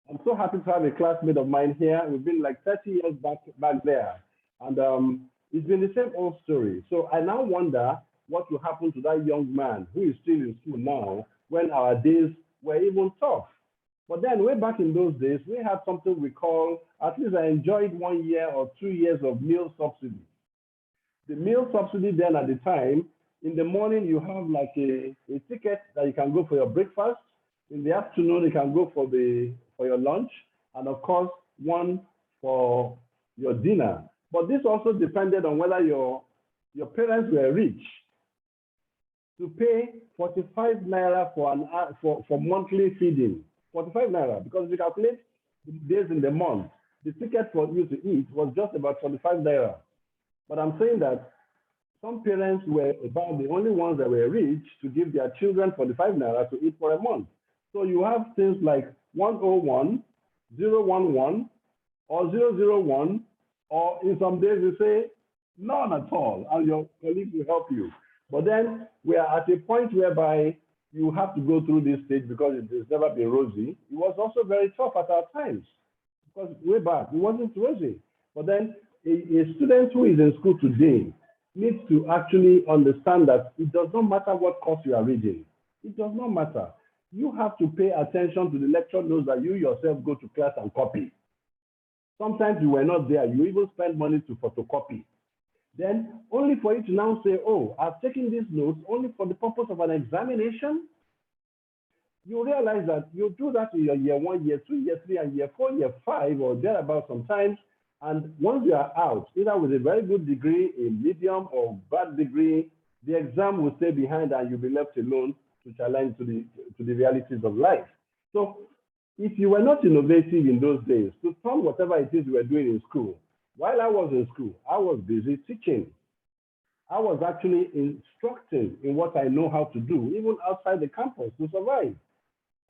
I'm so happy to have a classmate of mine here. We've been like 30 years back there. And it's been the same old story. So I now wonder what will happen to that young man who is still in school now when our days were even tough. But then way back in those days, we had something we call, at least I enjoyed 1 year or 2 years of meal subsidy. The meal subsidy then at the time, in the morning you have like a ticket that you can go for your breakfast. In the afternoon, you can go for your lunch, and of course, one for your dinner. But this also depended on whether your parents were rich. To pay 45 naira for monthly feeding, 45 naira, because if you calculate the days in the month, the ticket for you to eat was just about 45 naira. But I'm saying that some parents were about the only ones that were rich to give their children 45 naira to eat for a month. So you have things like 101, 011, or 001, or in some days you say none at all, and your colleague will help you. But then we are at a point whereby you have to go through this stage because it has never been rosy. It was also very tough at our times because way back it wasn't rosy. But then a student who is in school today needs to actually understand that it does not matter what course you are reading. It does not matter. You have to pay attention to the lecture notes that you yourself go to class and copy. Sometimes you were not there. You even spend money to photocopy. Then only for you to now say, oh, I've taken these notes only for the purpose of an examination. You realize that you do that in your year 1, year 2, year 3, and year 4, year 5, or thereabouts sometimes. And once you are out, either with a very good degree, a medium or bad degree, the exam will stay behind and you'll be left alone to challenge to the realities of life. So if you were not innovative in those days, to turn whatever it is you were doing in school, while I was in school, I was busy teaching. I was actually instructing in what I know how to do, even outside the campus to survive.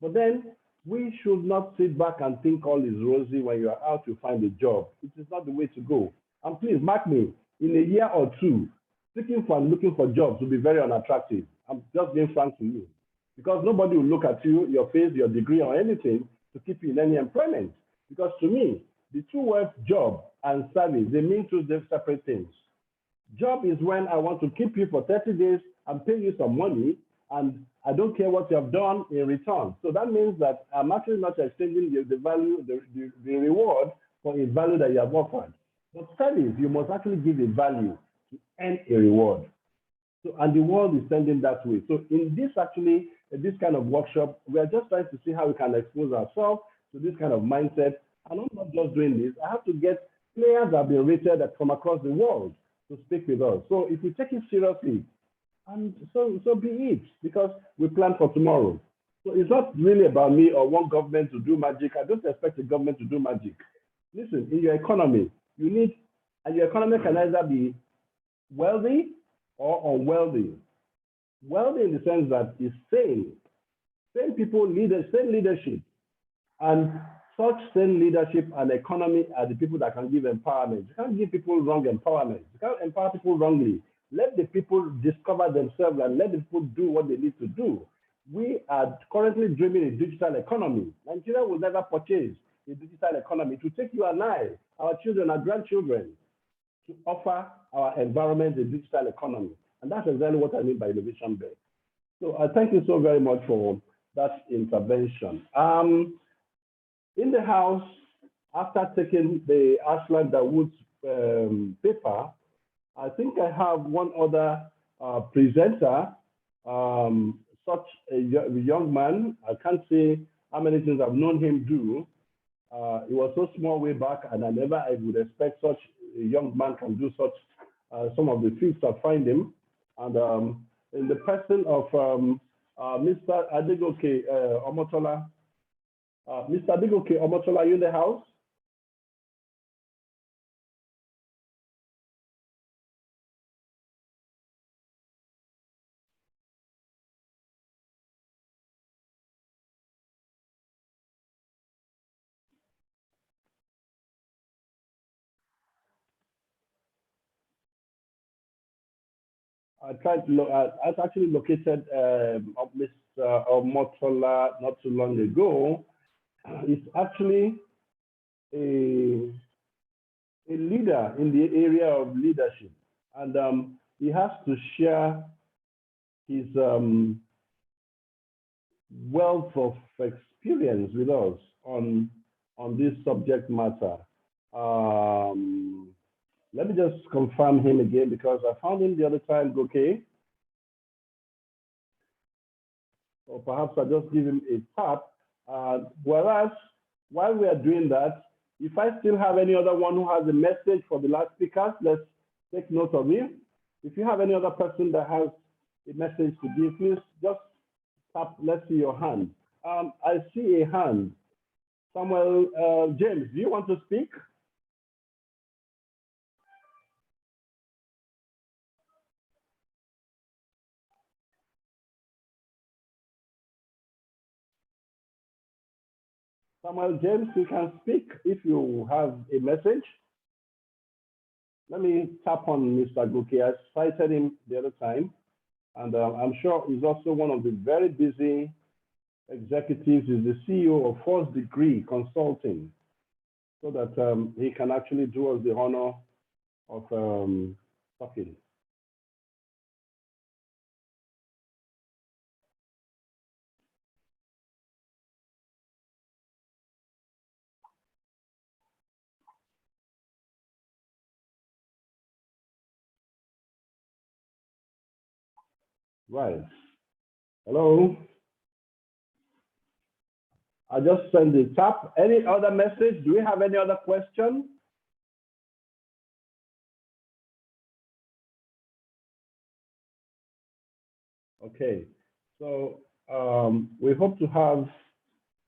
But then we should not sit back and think all is rosy when you are out to find a job. It is not the way to go. And please mark me, in a year or two, seeking for and looking for jobs will be very unattractive. I'm just being frank to you. Because nobody will look at you, your face, your degree, or anything to keep you in any employment. Because to me, the two words job and service, they mean two separate things. Job is when I want to keep you for 30 days and pay you some money, and I don't care what you have done in return. So that means that I'm actually not exchanging the value, the reward for a value that you have offered. But service, you must actually give a value to earn a reward. So, and the world is tending that way. So in this kind of workshop, we are just trying to see how we can expose ourselves to this kind of mindset. And I'm not just doing this. I have to get players that have been rated from across the world to speak with us. So if we take it seriously, and so be it, because we plan for tomorrow. So it's not really about me or one government to do magic. I don't expect the government to do magic. Listen, in your economy, you need, and your economy can either be wealthy or unwealthy. Wealthy in the sense that it's sane. Sane people lead sane leadership. And such sane leadership and economy are the people that can give empowerment. You can't give people wrong empowerment. You can't empower people wrongly. Let the people discover themselves and let the people do what they need to do. We are currently dreaming a digital economy. Nigeria will never purchase a digital economy. To take you and I, our children, our grandchildren, to offer our environment a digital economy. And that's exactly what I mean by innovation based. So I thank you so very much for that intervention. In the house, after taking the Ashland Dawood's paper, I think I have one other presenter, such a young man. I can't say how many things I've known him do. He was so small way back, and I would expect such a young man can do such some of the feats I find him. And in the person of Mr. Adegoke Omotola. Mr. Adegoke Omotola, are you in the house? I tried to look at, I actually located Mr. Omotola not too long ago. It's actually a leader in the area of leadership. And he has to share his wealth of experience with us on this subject matter. Let me just confirm him again because I found him the other time, okay? Or perhaps I just give him a tap. Whereas, while we are doing that, if I still have any other one who has a message for the last speakers, let's take note of him. If you have any other person that has a message to give, please just tap, let's see your hand. I see a hand. Samuel James, do you want to speak? Samuel James, you can speak if you have a message. Let me tap on Mr. Goke. I cited him the other time, and I'm sure he's also one of the very busy executives. He's the CEO of First Degree Consulting, so that he can actually do us the honor of talking. Right. Hello. I just sent the tap. Any other message? Do we have any other question? Okay. So we hope to have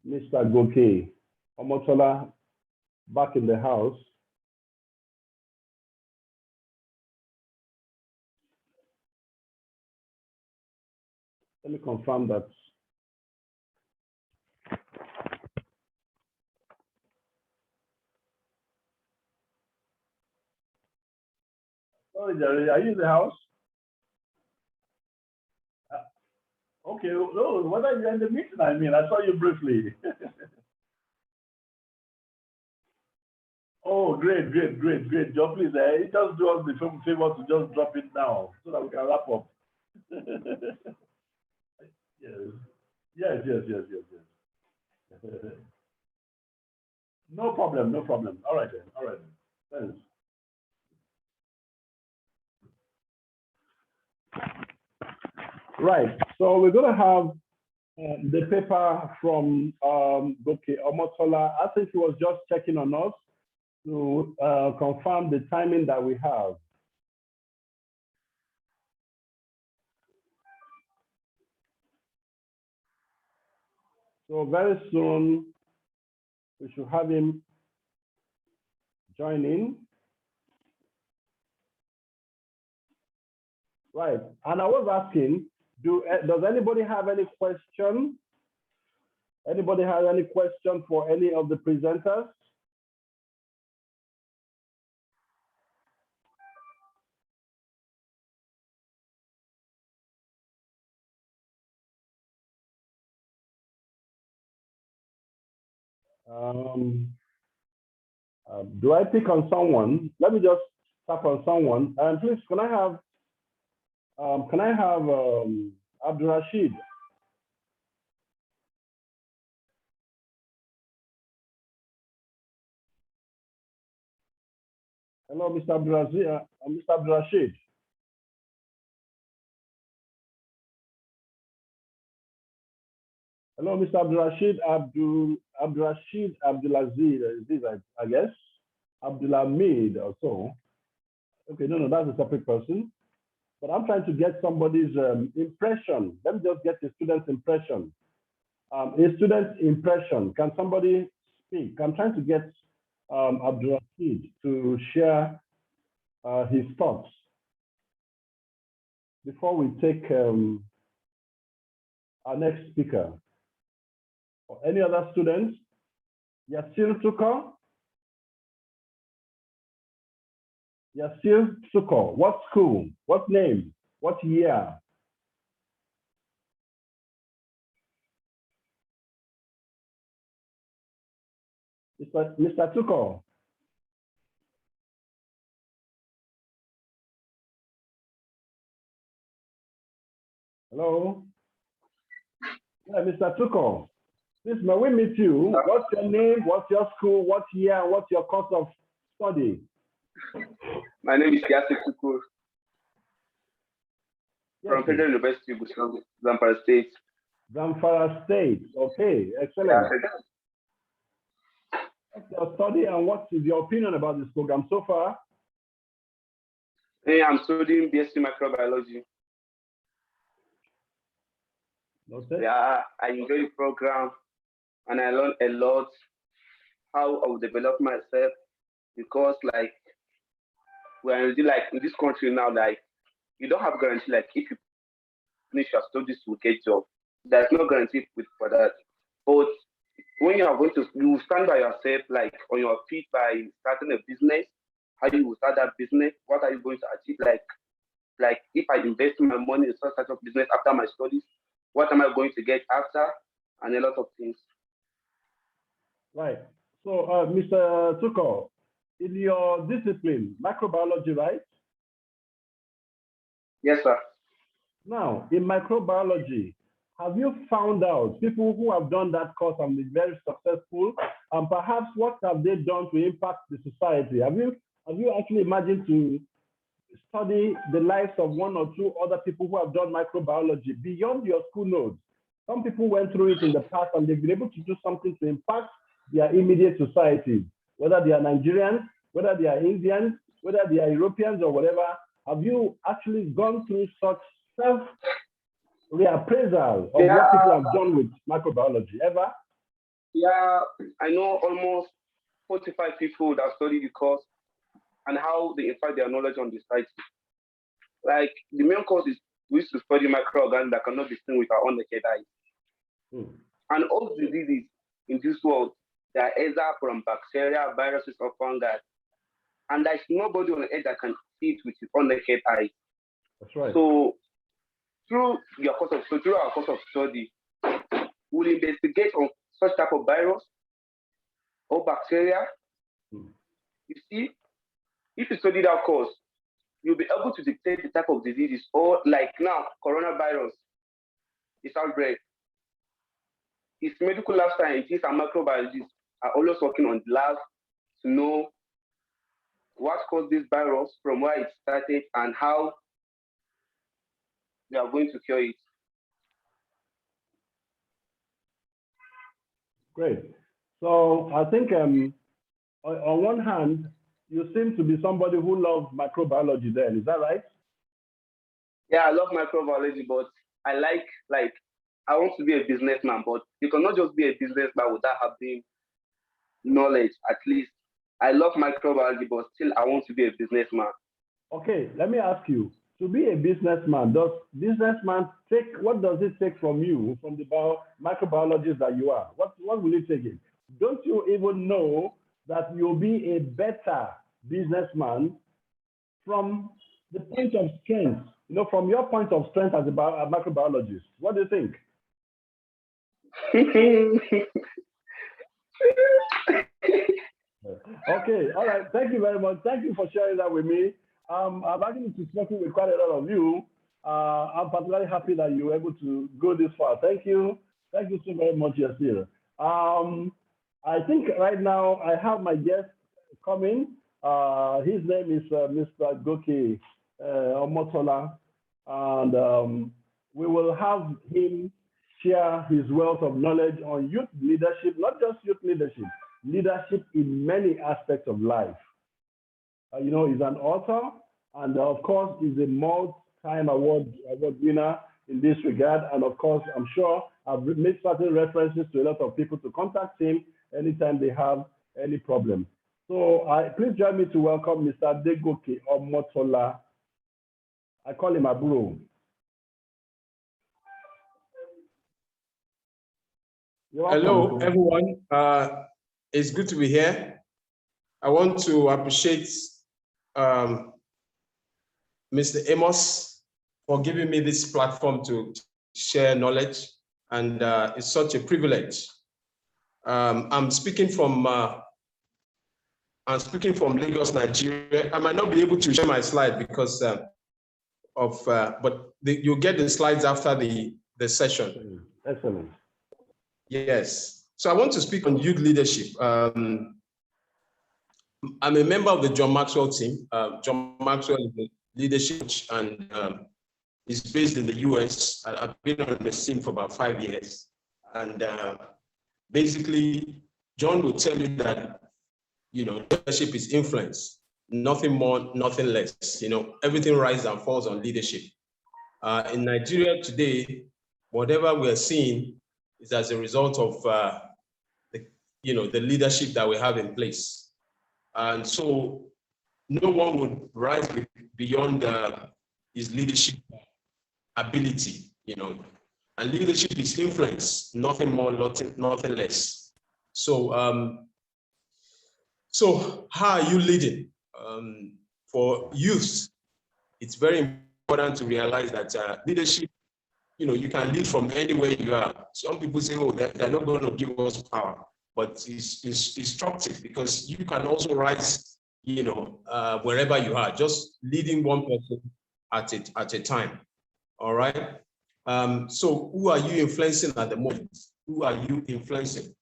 Mr. Goke Omotola back in the house. Let me confirm that. Sorry, Jerry, are you in the house? Okay, no, what are you in the meeting? I mean, I saw you briefly. Oh, great. Joe, please, just do us the favor to just drop it now so that we can wrap up. Yes. No problem. All right then. Thanks. Right, so we're going to have the paper from Goke Omotola. I think he was just checking on us to confirm the timing that we have. So very soon, we should have him join in. Right, and I was asking, does anybody have any question? Anybody have any question for any of the presenters? Do I pick on someone? Let me just tap on someone. And please, can I have Abdul Rashid? Hello, Mr. Abdul Rashid. Hello, Mr. Abdul Rashid. Abdul Rashid Abdulaziz, I guess. Abdulhamid or so. Okay, no, that's a separate person. But I'm trying to get somebody's impression. Let me just get the student's impression. A student's impression. Can somebody speak? I'm trying to get Abdul Rashid to share his thoughts before we take our next speaker. Or any other students? Yassir Suko? Yassir Suko, what school? What name? What year? Mr. Tuko. Hello? Yeah, Mr. Tuko. Please, may we meet you? What's your name? What's your school? What year? What's your course of study? My name is Yasik Tukur from Yes, Federal University, Zamfara State. Zamfara State. Okay, excellent. Yeah. What's your study and what is your opinion about this program so far? Hey, I'm studying BSc Microbiology. Okay. Yeah, I enjoy the program and I learned a lot how I will develop myself, because like we're already like in this country now, like you don't have guarantee like if you finish your studies you will get job. There's no guarantee for that. But when you are going to, you stand by yourself, like on your feet by starting a business, how you will start that business, what are you going to achieve? Like if I invest my money in such type of business after my studies, what am I going to get after? And a lot of things. Right. So, Mr. Tuko, in your discipline, microbiology, right? Yes, sir. Now, in microbiology, have you found out people who have done that course and been very successful, and perhaps what have they done to impact the society? Have you actually imagined to study the lives of one or two other people who have done microbiology beyond your school notes? Some people went through it in the past and they've been able to do something to impact their immediate society, whether they are Nigerians, whether they are Indians, whether they are Europeans or whatever. Have you actually gone through such self-reappraisal of what people have done with microbiology ever? Yeah, I know almost 45 people that study the course and how they impact their knowledge on the society. Like the main course is we used to study microorganisms that cannot be seen with our own naked eyes. And all diseases in this world, they are either from bacteria, viruses, or fungi. And there's nobody on earth that can see it with his own naked eyes. That's right. So through our course of study, we'll investigate on such type of virus or bacteria. You see, if you study that course, you'll be able to detect the type of diseases, or like now, coronavirus is outbreak. Its medical lab scientists and microbiologists are always working on the lab to know what caused this virus, from where it started, and how they are going to cure it. Great. So I think on one hand, you seem to be somebody who loves microbiology then, is that right? Yeah, I love microbiology, but I I want to be a businessman, but you cannot just be a businessman without having knowledge, at least. I love microbiology, but still I want to be a businessman. Okay, let me ask you, to be a businessman, what does it take from you, from the microbiologist that you are? What will it take? Don't you even know that you'll be a better businessman from the point of strength, from your point of strength as a microbiologist? What do you think? Okay, all right. Thank you very much. Thank you for sharing that with me. I've actually spoken with quite a lot of you. I'm particularly happy that you were able to go this far. Thank you. Thank you so very much, Yasir. I think right now I have my guest coming. His name is Mr. Goke Omotola, and we will have him share his wealth of knowledge on youth leadership, not just youth leadership, leadership in many aspects of life. He's an author, and of course, he's a multi-time award winner in this regard. And of course, I'm sure I've made certain references to a lot of people to contact him anytime they have any problem. So please join me to welcome Mr. Degoke Omotola. I call him Aburo. Hello, everyone. It's good to be here. I want to appreciate Mr. Amos for giving me this platform to share knowledge, and it's such a privilege. I'm speaking from Lagos, Nigeria. I might not be able to share my slide because you'll get the slides after the session. Excellent. Yes. So I want to speak on youth leadership. I'm a member of the John Maxwell team. John Maxwell is the leadership coach, and is based in the US. I've been on the team for about 5 years. And basically, John will tell you that, leadership is influence, nothing more, nothing less. Everything rises and falls on leadership. In Nigeria today, whatever we're seeing is as a result of the leadership that we have in place. And so no one would rise beyond his leadership ability, and leadership is influence, nothing more, nothing less. So, so how are you leading? For youth, it's very important to realize that leadership, you can lead from anywhere you are. Some people say, oh, they're not going to give us power, but it's instructive because you can also rise, wherever you are, just leading one person at a time. All right. So who are you influencing at the moment? Who are you influencing?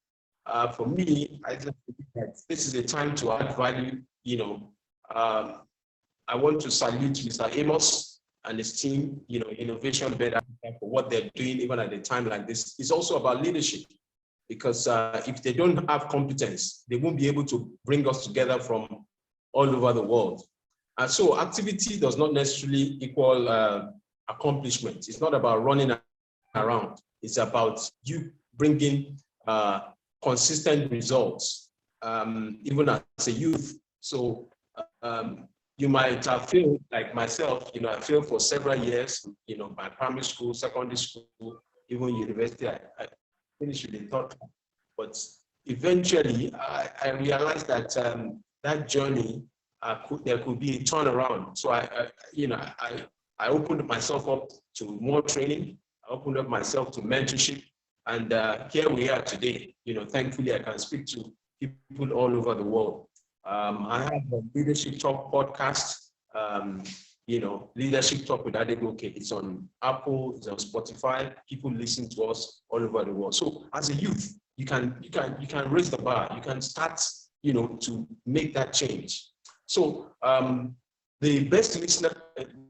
For me, I think that this is a time to add value. I want to salute Mr. Amos and his team, Innovation Better, for what they're doing even at a time like this. It's also about leadership, because if they don't have competence, they won't be able to bring us together from all over the world. And so activity does not necessarily equal accomplishment. It's not about running around. It's about you bringing consistent results, even as a youth. So you might have failed, like myself, I failed for several years, by primary school, secondary school, even university. I finished with a third class. But eventually, I realized that that journey, there could be a turnaround. So I opened myself up to more training. I opened up myself to mentorship. And here we are today. Thankfully, I can speak to people all over the world. I have a Leadership Talk podcast, Leadership Talk with Adegoke. It's on Apple, it's on Spotify. People listen to us all over the world. So as a youth, you can raise the bar. You can start, to make that change. So the best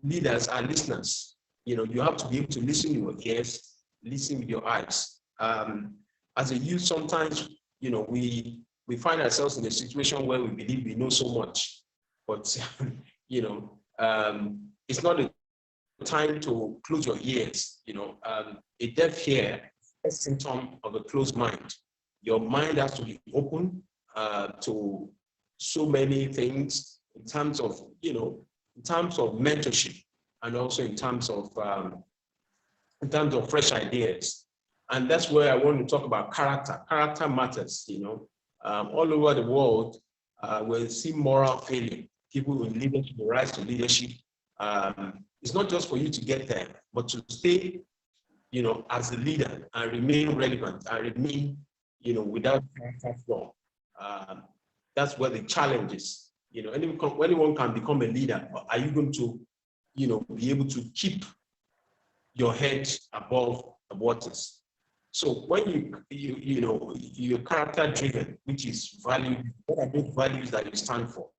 leaders are listeners. You have to be able to listen with your ears, listen with your eyes. As a youth, sometimes, we find ourselves in a situation where we believe we know so much, but it's not a time to close your ears. A deaf ear is a symptom of a closed mind. Your mind has to be open to so many things in terms of mentorship, and also in terms of fresh ideas. And that's where I want to talk about character. Character matters. All over the world, we see moral failure. People in leadership, the rise to leadership. It's not just for you to get there, but to stay, as a leader and remain relevant and remain, without character flaw. That's where the challenge is. Anyone can become a leader, but are you going to, be able to keep your head above the waters? So when you're character driven, which is value, what are those values that you stand for?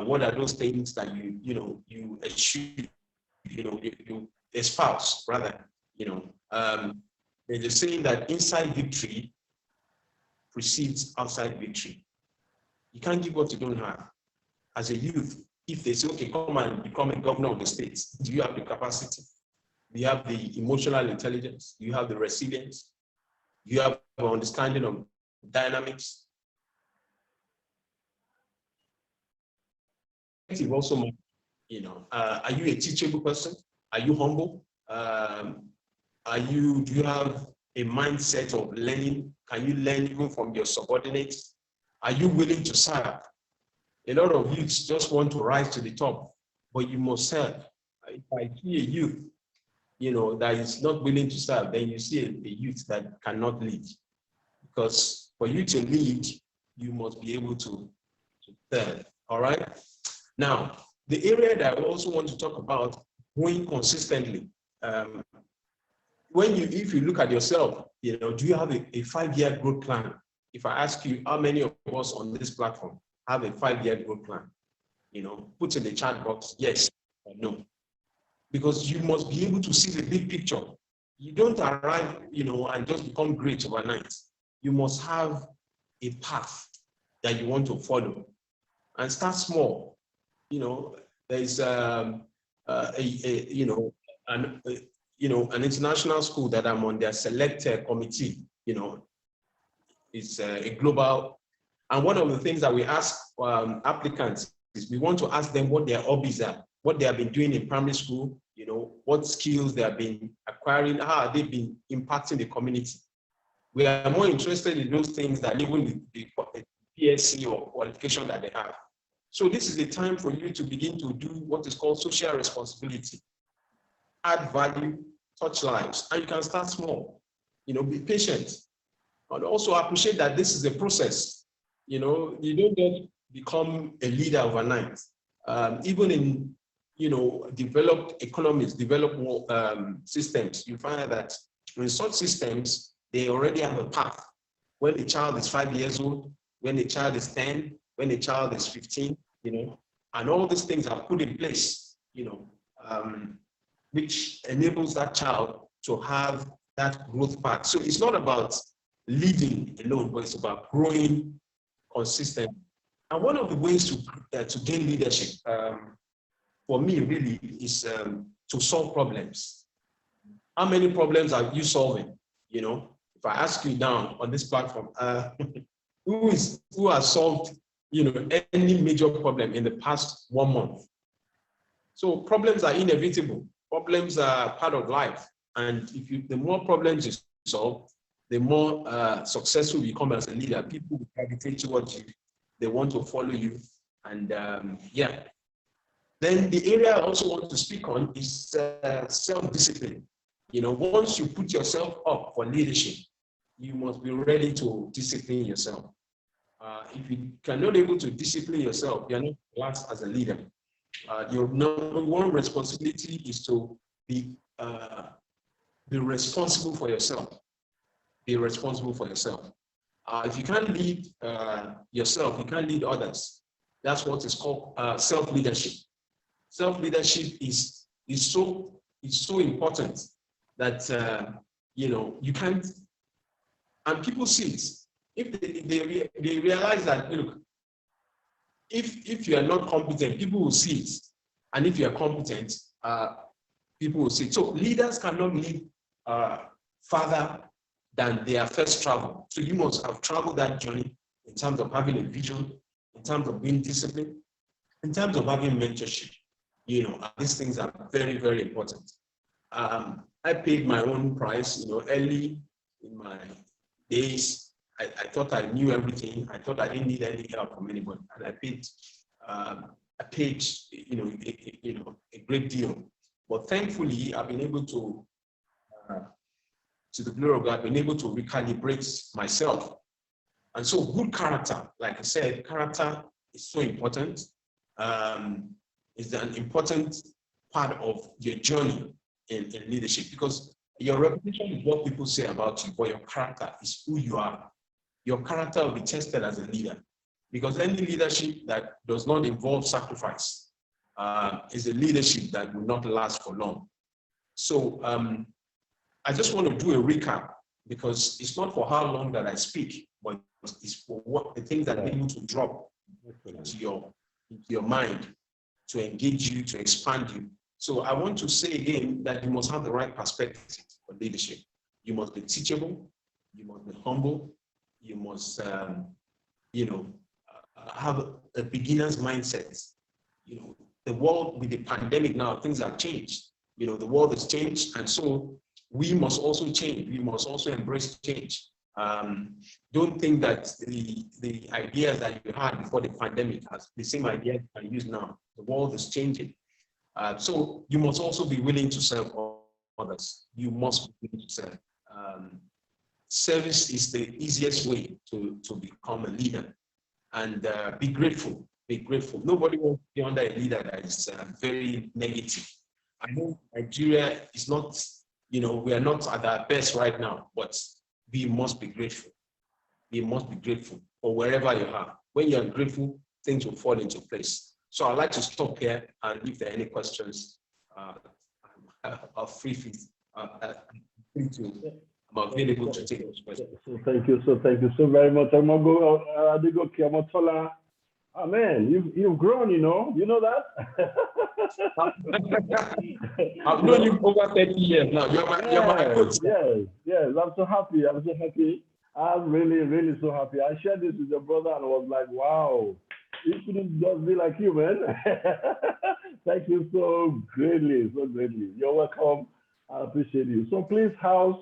What are those things that you achieve, you espouse rather? There's a saying that inside victory precedes outside victory. You can't give what you don't have. As a youth, if they say, okay, come and become a governor of the state, do you have the capacity? Do you have the emotional intelligence? Do you have the resilience? Do you have an understanding of dynamics? Also, are you a teachable person? Are you humble? Do you have a mindset of learning? Can you learn even from your subordinates? Are you willing to serve? A lot of youths just want to rise to the top, but you must serve. If I see a youth that is not willing to serve, then you see a youth that cannot lead. Because for you to lead, you must be able to serve. All right. Now, the area that I also want to talk about, going consistently. If you look at yourself, do you have a 5-year growth plan? If I ask you how many of us on this platform have a 5-year growth plan, put in the chat box, yes or no. Because you must be able to see the big picture. You don't arrive, and just become great overnight. You must have a path that you want to follow, and start small. There's an international school that I'm on their select committee. It's a global, and one of the things that we ask applicants is we want to ask them what their hobbies are, what they have been doing in primary school, what skills they have been acquiring, how have they been impacting the community. We are more interested in those things than even the PSC or qualification that they have. So this is the time for you to begin to do what is called social responsibility. Add value, touch lives, and you can start small. Be patient. And also appreciate that this is a process. You don't just become a leader overnight. Even in developed economies, developed systems, you find that in such systems, they already have a path. When a child is 5 years old, when a child is 10, when a child is 15, and all these things are put in place, which enables that child to have that growth path. So it's not about leading alone, but it's about growing consistently. And one of the ways to gain leadership, for me, really, is to solve problems. How many problems are you solving? If I ask you now on this platform, who has solved any major problem in the past 1 month? So problems are inevitable. Problems are part of life, and the more problems you solve, the more successful you become as a leader. People will gravitate towards you. They want to follow you, and yeah. Then the area I also want to speak on is self-discipline. Once you put yourself up for leadership, you must be ready to discipline yourself. If you cannot able to discipline yourself, you're not classed as a leader. Your number one responsibility is to be responsible for yourself. Be responsible for yourself. If you can't lead yourself, you can't lead others. That's what is called self-leadership. Self-leadership is so important that you can't, and people see it. If they realize that, look, if you are not competent, people will see it, and if you are competent, people will see it. So leaders cannot lead farther than their first travel. So you must have traveled that journey in terms of having a vision, in terms of being disciplined, in terms of having mentorship. These things are very, very important. I paid my own price, early in my days. I thought I knew everything. I thought I didn't need any help from anybody, and I paid a great deal. But thankfully, I've been able to the glory of God, I've been able to recalibrate myself. And so good character, like I said, character is so important. It's an important part of your journey in leadership, because your reputation is what people say about you, but your character is who you are. Your character will be tested as a leader, because any leadership that does not involve sacrifice is a leadership that will not last for long. So I just want to do a recap, because it's not for how long that I speak, but it's for what the things that are able to drop into your mind, to engage you, to expand you. So I want to say again that you must have the right perspective for leadership. You must be teachable, you must be humble, you must have a beginner's mindset. The world with the pandemic now, things have changed. The world has changed, and so we must also change. We must also embrace change. Don't think that the ideas that you had before the pandemic are the same ideas you use now. The world is changing. So you must also be willing to serve others. You must be willing to serve. Service is the easiest way to become a leader, and be grateful. Be grateful. Nobody wants to be under a leader that is very negative. I know Nigeria is not, we are not at our best right now, but we must be grateful. We must be grateful for wherever you are. When you are grateful, things will fall into place. So I'd like to stop here, and if there are any questions, I'm free to. I'm available to take those questions. So thank you so very much. I'm gonna go. Oh man, you've grown, you know that? I've known you over 30 years now. You're my coach. Yes. I'm so happy. I'm really so happy. I shared this with your brother and I was like, wow, it couldn't just be like you, man. Thank you so greatly. You're welcome. I appreciate you. So please, house,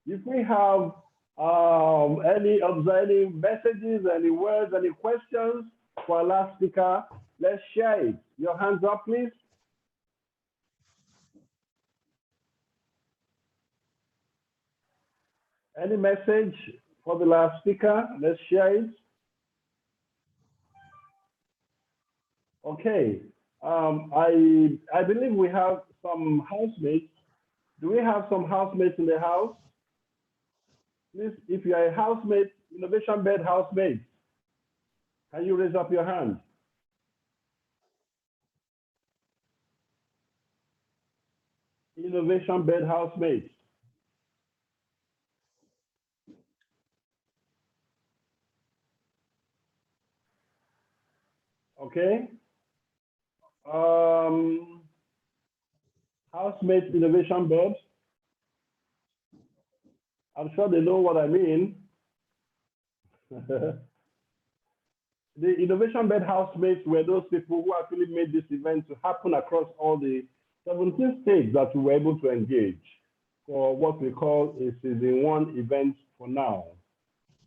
if we have any messages, any words, any questions for our last speaker, let's share it. Your hands up, please. Any message for the last speaker? Let's share it. Okay. I believe we have some housemates. Do we have some housemates in the house? Please, if you are a housemate, Innovation Bed housemate, can you raise up your hand? Innovation Bed housemate. Okay. Housemate Innovation Bed. I'm sure they know what I mean. The Innovation Bed housemates were those people who actually made this event to happen across all the 17 states that we were able to engage for what we call a season 1 event for now.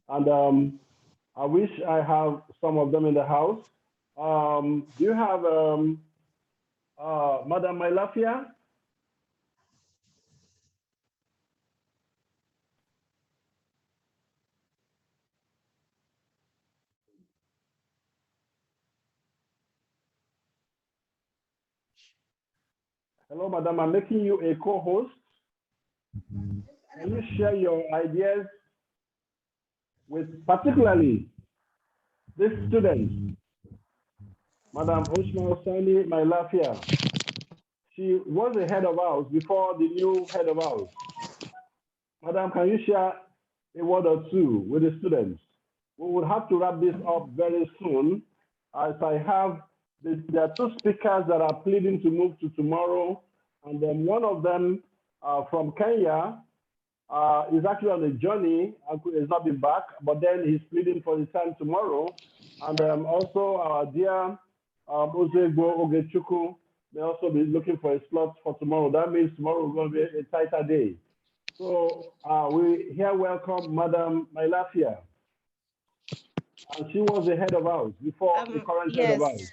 And I wish I have some of them in the house. Do you have Madam Mailafia? Hello, Madam. I'm making you a co-host. Can you share your ideas with particularly this student, Madam Ushma Osani Mailafia? She was the head of house before the new head of house. Madam, can you share a word or two with the students? We will have to wrap this up very soon, as I have there are 2 speakers that are pleading to move to tomorrow, and then one of them from Kenya is actually on a journey and has not been back, but then he's pleading for his time tomorrow. And also our dear Ozegbo Ogechukwu may also be looking for a slot for tomorrow. That means tomorrow is going to be a tighter day. So we here welcome Madam Mailafia. And she was the head of house before the current head of house.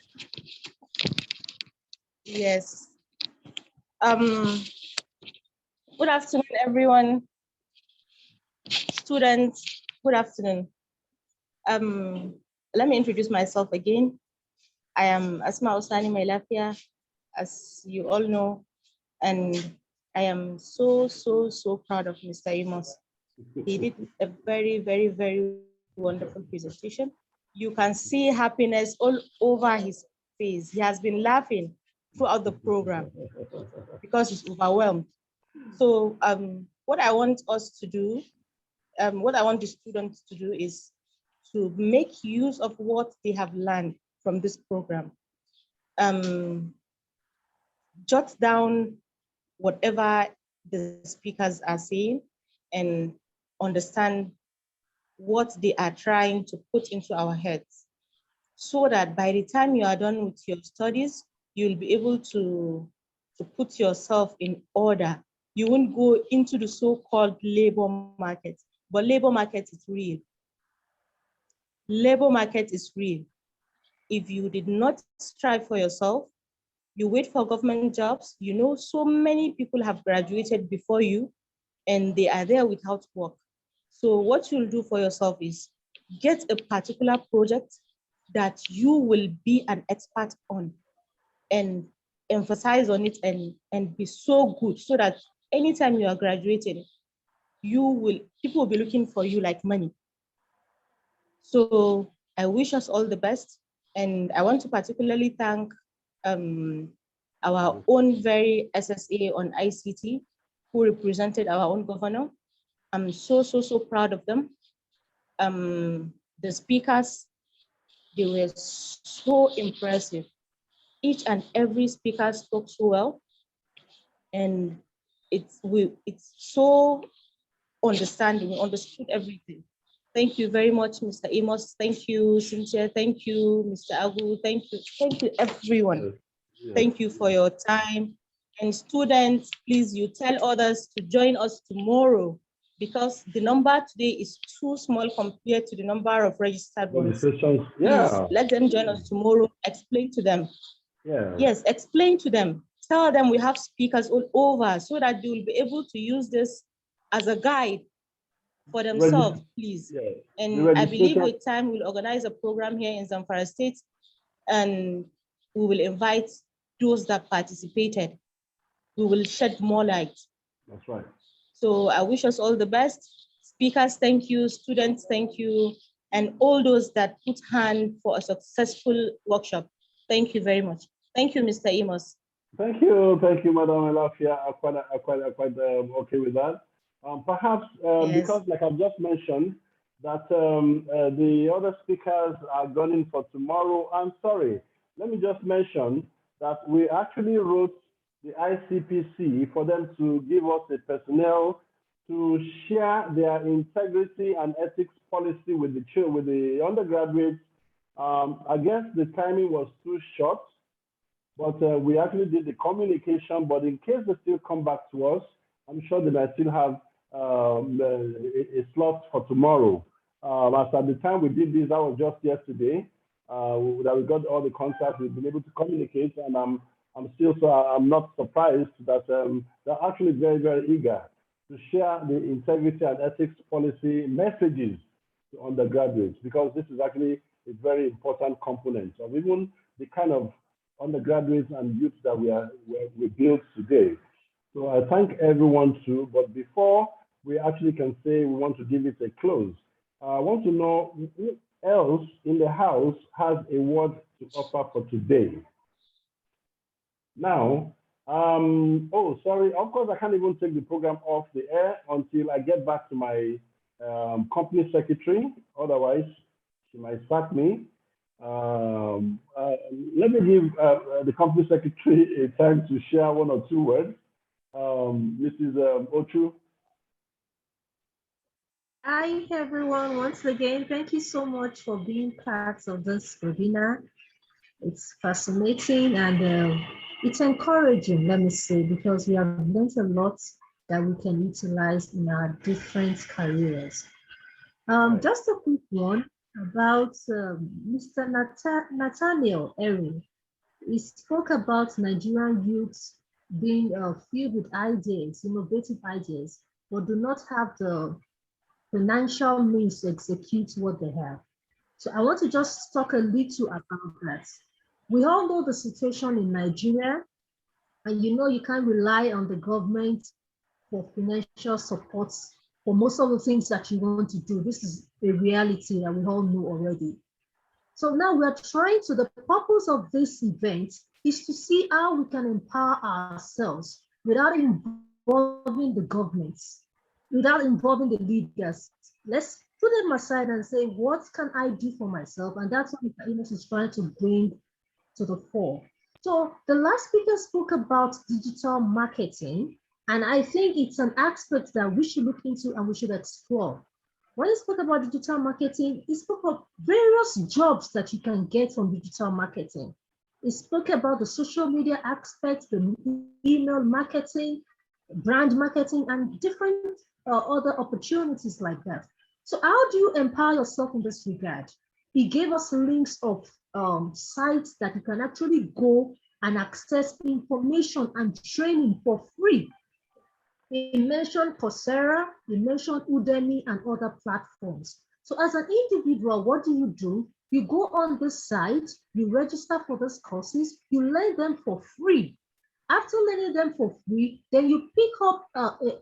Yes. Good afternoon, everyone. Students, good afternoon. Let me introduce myself again. I am Asma Osani Mailafia, as you all know, and I am so proud of Mr. Amos. He did a very wonderful presentation. You can see happiness all over his face. He has been laughing throughout the program because he's overwhelmed. So what I want us to do, what I want the students to do is to make use of what they have learned from this program. Jot down whatever the speakers are saying and understand what they are trying to put into our heads, so that by the time you are done with your studies, you'll be able to put yourself in order. You won't go into the so-called labor market, but labor market is real. Labor market is real. If you did not strive for yourself, You wait for government jobs. You know, so many people have graduated before you and they are there without work. So what you'll do for yourself is get a particular project that you will be an expert on and emphasize on it and be so good so that anytime you are graduating, people will be looking for you like money. So I wish us all the best. And I want to particularly thank our own very SSA on ICT who represented our own governor. I'm so proud of them. The speakers, they were so impressive. Each and every speaker spoke so well. And it's so understanding, we understood everything. Thank you very much, Mr. Amos. Thank you, Cynthia. Thank you, Mr. Agu. Thank you, everyone. Yes. Thank you for your time. And students, please, you tell others to join us tomorrow because the number today is too small compared to the number of registered ones. Yeah. Please, let them join us tomorrow. Explain to them. Yeah. Yes, explain to them. Tell them we have speakers all over so that they will be able to use this as a guide for themselves, please. Yeah. And I believe with time we'll organize a program here in Zamfara State and we will invite those that participated. We will shed more light. That's right. So I wish us all the best. Speakers, thank you. Students, thank you. And all those that put hand for a successful workshop. Thank you very much. Thank you, Mr. Amos. Thank you, Madam Elafia. I'm quite okay with that. Perhaps Yes. because, like I've just mentioned, that the other speakers are going for tomorrow. I'm sorry. Let me just mention that we actually wrote the ICPC for them to give us a personnel to share their integrity and ethics policy with the undergraduates. I guess the timing was too short, but we actually did the communication. But in case they still come back to us, I'm sure they might still have a slot for tomorrow. As at the time we did this, that was just yesterday, that we got all the contacts, we've been able to communicate, and I'm not surprised that they're actually very, very eager to share the integrity and ethics policy messages to undergraduates, because this is actually a very important component of even the kind of undergraduates and youth that we build today. So I thank everyone too, but before we actually can say we want to give it a close, I want to know who else in the house has a word to offer for today. Now, oh, sorry, of course, I can't even take the program off the air until I get back to my company secretary. Otherwise, she might sack me. Let me give the company secretary a time to share one or two words. Mrs. Ochu. Hi, everyone. Once again, thank you so much for being part of this webinar. It's fascinating and it's encouraging, let me say, because we have learned a lot that we can utilize in our different careers. Just a quick one about Mr. Nathaniel Erin. He spoke about Nigerian youths being filled with ideas, innovative ideas, but do not have the financial means to execute what they have. So I want to just talk a little about that. We all know the situation in Nigeria, and you can't rely on the government for financial support for most of the things that you want to do. This is a reality that we all know already. So now we're trying to, the purpose of this event is to see how we can empower ourselves without involving the governments, without involving the leaders. Let's put them aside and say, what can I do for myself? And that's what Mr. Amos is trying to bring to the fore. So the last speaker spoke about digital marketing, and I think it's an aspect that we should look into and we should explore. When he spoke about digital marketing, he spoke of various jobs that you can get from digital marketing. He spoke about the social media aspect, the email marketing, brand marketing, and different other opportunities like that. So how do you empower yourself in this regard? He gave us links of sites that you can actually go and access information and training for free. He mentioned Coursera, he mentioned Udemy and other platforms. So as an individual, what do? You go on this site, you register for these courses, you learn them for free. After learning them for free, then you pick up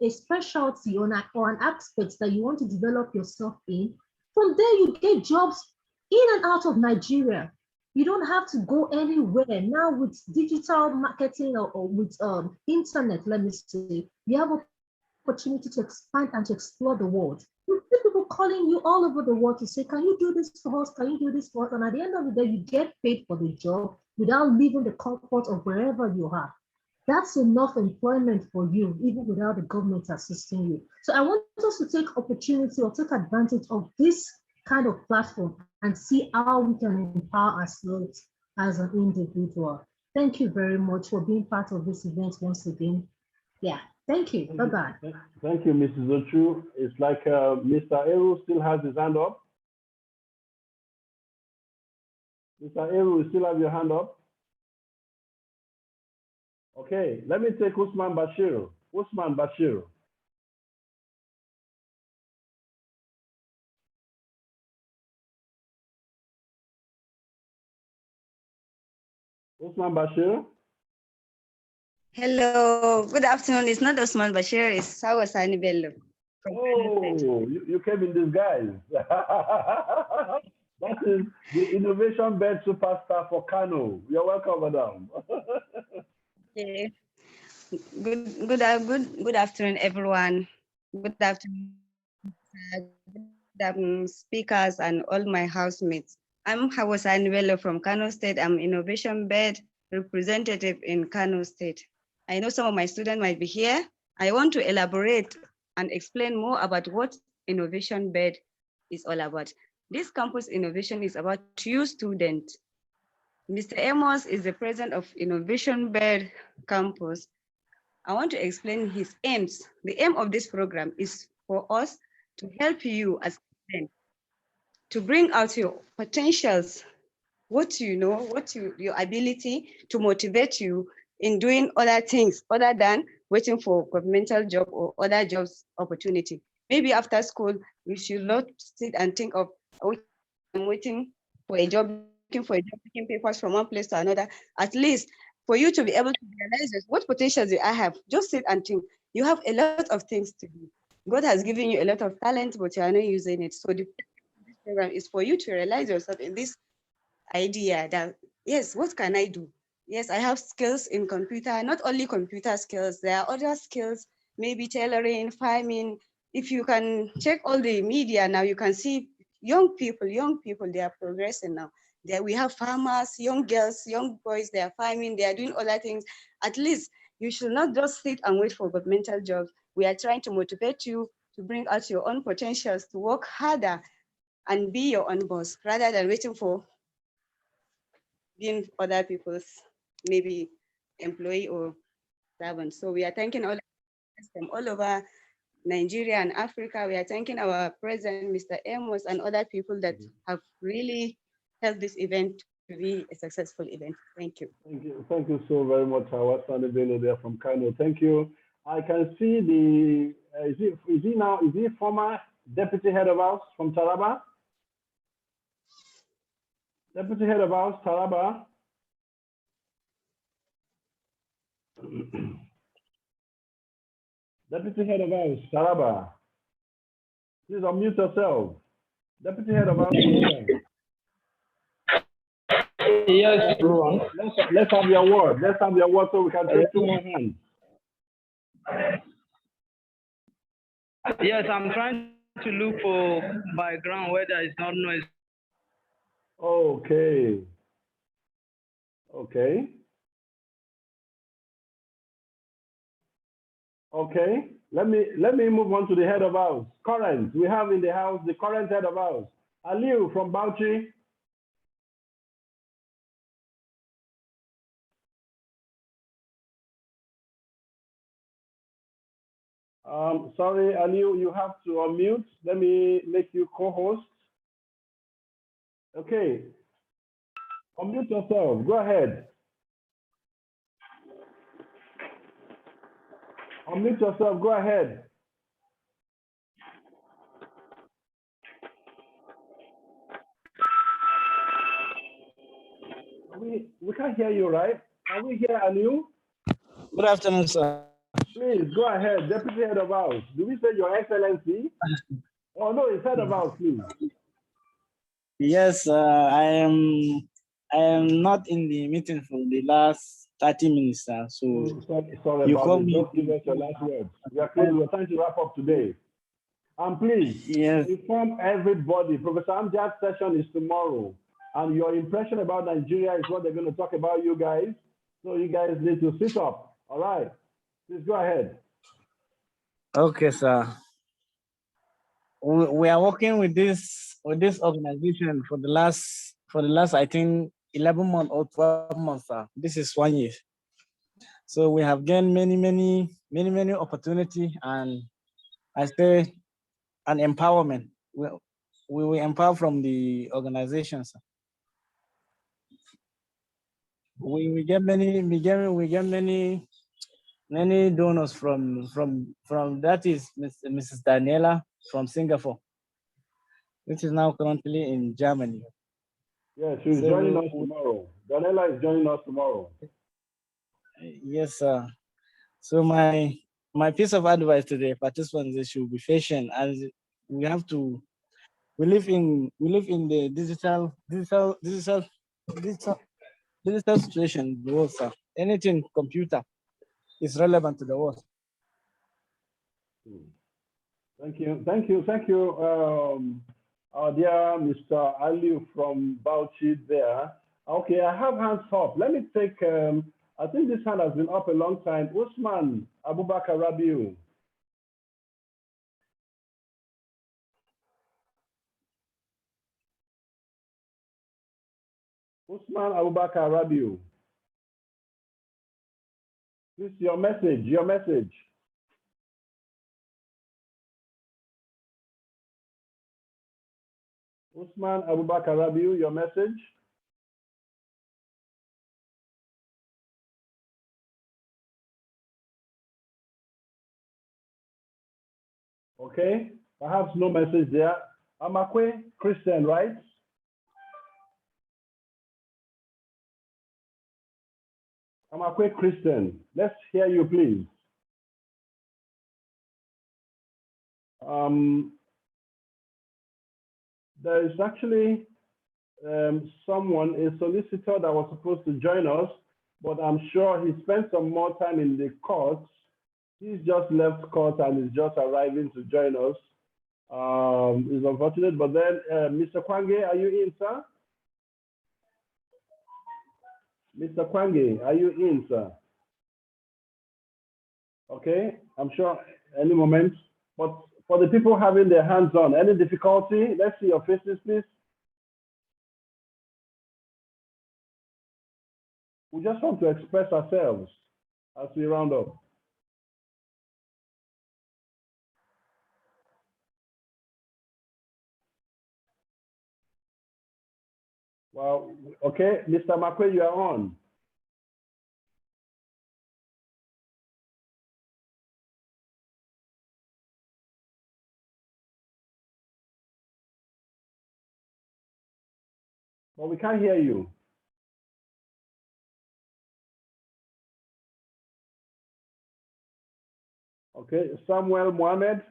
a specialty or an aspect that you want to develop yourself in. From there, you get jobs in and out of Nigeria. You don't have to go anywhere. Now with digital marketing or with internet, let me say, you have opportunity to expand and to explore the world. You see people calling you all over the world to say, can you do this for us? Can you do this for us? And at the end of the day, you get paid for the job without leaving the comfort of wherever you are. That's enough employment for you, even without the government assisting you. So I want us to take opportunity or take advantage of this kind of platform and see how we can empower ourselves as an individual. Thank you very much for being part of this event once again. Yeah, thank you. Bye-bye. Thank you, Mrs. Ochu. It's like Mr. Eru still has his hand up. Mr. Eru, you still have your hand up? Okay, let me take Usman Bashir. Usman Bashir. Usman Bashir. Hello, good afternoon. It's not Osman Bashir, it's Sawasani Bello. Oh, you came in disguise. That is the innovation bed superstar for Kano. You're welcome, madam. Okay. Good afternoon, everyone. Good afternoon, speakers and all my housemates. I'm Hawasani Bello from Kano State. I'm innovation bed representative in Kano State. I know some of my students might be here. I want to elaborate and explain more about what innovation bed is all about. This campus innovation is about you students. Mr. Amos is the president of Innovation Bed Campus. I want to explain his aims. The aim of this program is for us to help you as students to bring out your potentials, what you know, your ability to motivate you in doing other things other than waiting for governmental job or other jobs opportunity. Maybe after school, you should not sit and think of, oh, I'm waiting for a job, looking for a job, taking papers from one place to another. At least for you to be able to realize this, what potentials do I have? Just sit and think. You have a lot of things to do. God has given you a lot of talent, but you are not using it. So the program is for you to realize yourself in this idea that, yes, what can I do? Yes, I have skills in computer, not only computer skills, there are other skills, maybe tailoring, farming. If you can check all the media now, you can see young people, they are progressing now. There we have farmers, young girls, young boys, they are farming, they are doing other things. At least you should not just sit and wait for governmental jobs. We are trying to motivate you to bring out your own potentials, to work harder and be your own boss, rather than waiting for being other people's maybe employee or servant. So we are thanking all from all over Nigeria and Africa. We are thanking our president, Mr. Amos, and other people that have really helped this event to be a successful event. Thank you. Thank you so very much, Hawasani Bello there from Kano. Thank you. I can see the, is he former deputy head of house from Taraba? Deputy head of house, Taraba. Deputy head of house, Taraba. Please unmute yourself. Deputy head of house. Yes, everyone. Let's have your word. Let's have your word so we can take 2 more hands. Yes, I'm trying to look for background where there is not noise. Okay. Okay. Okay. Let me move on to the head of house. Current. We have in the house the current head of house. Aliu from Bauchi. Sorry, Aliu, you have to unmute. Let me make you co-host. Okay. Unmute yourself. Go ahead. Unmute yourself, go ahead. We can't hear you, right? Can we hear Anu? Good afternoon, sir. Please, go ahead. Deputy Head of House. Do we say Your Excellency? Oh, no, it's Head of House, please. Yes, I am not in the meeting for the last 30 minutes, sir. So Sorry you about call it. me. Just give us your last words. We are close. We're trying to wrap up today. And please, inform everybody. Professor Amjad's session is tomorrow. And your impression about Nigeria is what they're going to talk about, you guys. So you guys need to sit up. All right. Please go ahead. Okay, sir. We are working with this organization for the last I think 11 months or 12 months, sir. This is 1 year. So we have gained many opportunity, and I say an empowerment. We will empower from the organization, sir. We get many donors from that is Mrs. Daniela from Singapore, which is now currently in Germany. Yeah, she's joining us tomorrow. Daniela is joining us tomorrow. Yes, sir. So my piece of advice to the participants is should be patient, as we live in the digital situation, the world, sir. Anything computer is relevant to the world. Thank you. Our dear Mr. Ali from Bauchi there. Okay, I have hands up. Let me take, I think this hand has been up a long time. Usman Abubakar Rabiu. Usman Abubakar Rabiu. This is your message, Usman Abubakar Rabiu, your message. Okay, perhaps no message there. Amakwe Christian, right? Amakwe Christian, let's hear you, please. There is actually someone, a solicitor that was supposed to join us, but I'm sure he spent some more time in the courts. He's just left court and is just arriving to join us. It's unfortunate, but then Mr. Kwange, are you in, sir? Mr. Kwange, are you in, sir? Okay, I'm sure any moment, but for the people having their hands on, any difficulty? Let's see your faces, please. We just want to express ourselves as we round up. Well, okay, Mr. Makwe, you are on. But we can't hear you. Okay, Samuel Mohammed.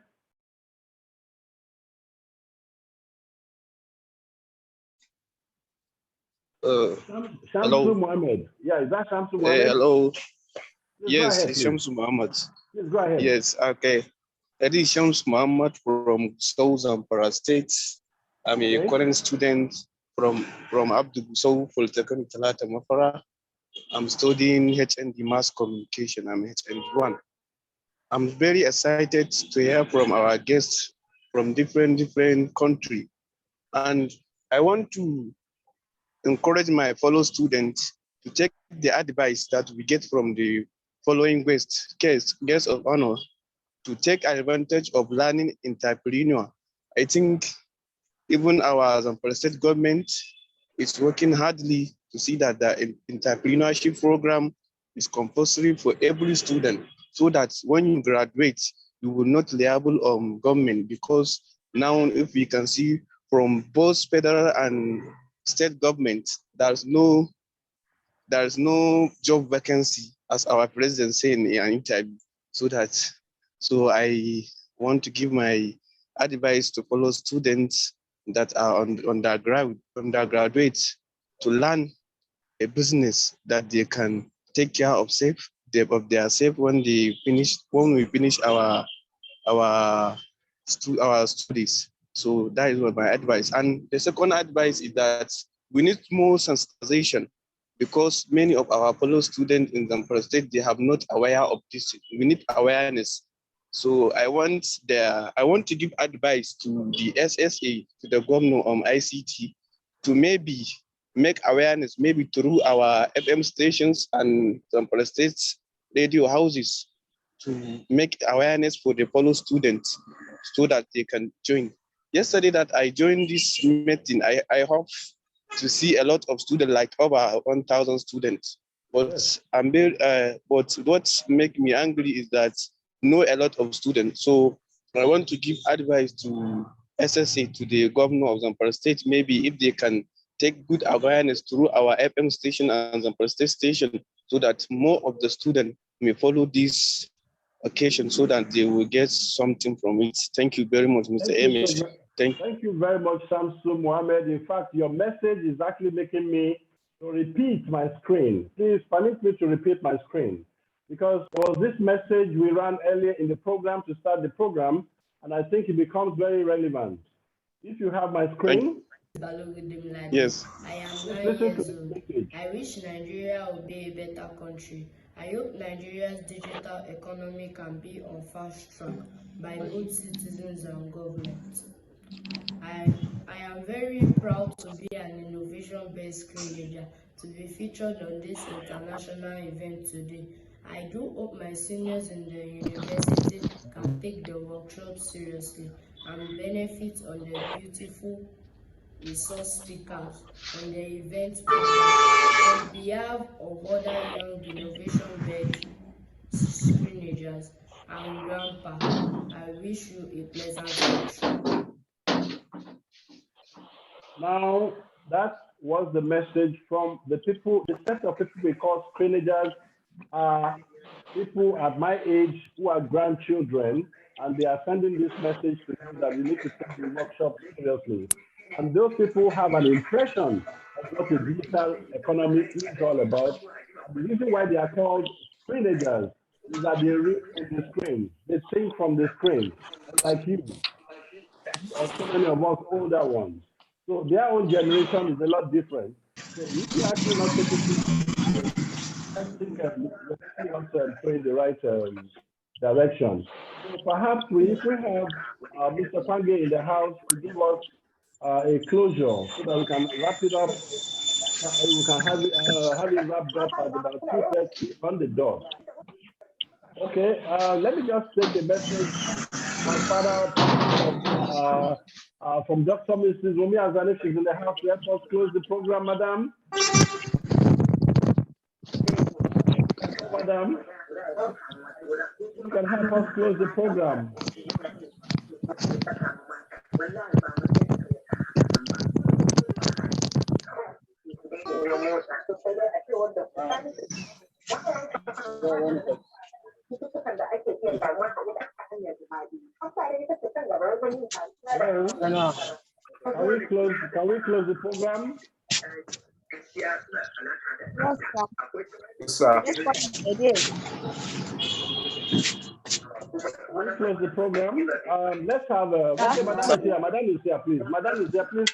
Shamsu Mohammed. Yeah, is that Shamsu Mohammed? Hello. Please Yes, ahead, it's Shamsu Muhammad. Please go ahead. Yes, okay. That is Shamsu Muhammad from South Zamfara State. I'm a current student from Abdul Gusau Polytechnic Talata Mafara. I'm studying HND Mass Communication. I'm HND1. I'm very excited to hear from our guests from different countries. And I want to encourage my fellow students to take the advice that we get from the following guests of honor, to take advantage of learning entrepreneur. I think even our Zamfara state government is working hardly to see that the entrepreneurship program is compulsory for every student. so that when you graduate, you will not liable government, because now if we can see from both federal and state government, there's no job vacancy, as our president said in an interview. So I want to give my advice to fellow students that are undergraduates to learn a business that they can take care of their self when we finish our studies. So that is what my advice. And the second advice is that we need more sensitization, because many of our fellow students in Zamfara State, they have not aware of this. We need awareness. So I want to give advice to the SSA, to the governor on ICT, to maybe make awareness, maybe through our FM stations and Zamfara State radio houses, to make awareness for the fellow students so that they can join. Yesterday that I joined this meeting, I hope to see a lot of students, like over 1,000 students. But but what makes me angry is that not a lot of students. So I want to give advice to SSA, to the governor of Zamfara State, maybe if they can take good awareness through our FM station and Zamfara State station, so that more of the students may follow this occasion, so that they will get something from it. Thank you very much, Mr. Amish. Thank you very much, Samsu Mohammed. In fact, your message is actually making me to repeat my screen. Please permit me to repeat my screen, because it was this message we ran earlier in the program to start the program, and I think it becomes very relevant. If you have my screen. Yes. I am 9 years old. I wish Nigeria would be a better country. I hope Nigeria's digital economy can be on fast track by both citizens and government. I am very proud to be an innovation-based screenager to be featured on this international event today. I do hope my seniors in the university can take the workshop seriously and benefit on the beautiful resource speakers on the event program. On behalf of other young innovation-based screenagers and grandpa, I wish you a pleasant workshop. Now, that was the message from the people, the set of people we call screenagers are people at my age who are grandchildren, and they are sending this message to you that you need to take the workshop seriously. And those people have an impression of what the digital economy is all about. The reason why they are called screenagers is that they read from the screen, they think from the screen, like you, or so many of us older ones. So their own generation is a lot different. So if you actually not taking it, I think we're also going the right direction. So perhaps if we have Mr. Pange in the house to give us a closure so that we can wrap it up. We can have it wrapped up at about 2:30 on the dot. Okay, let me just take the message. My father from Dr. Mrs. Rumi Azane, she's in the house. Let us close the program, madam. Madam, you can help us close the program. Can we close the program? Yes, sir. Can we close the program? Let's have okay, madam is here. Madam is here, please. Madam is here, please.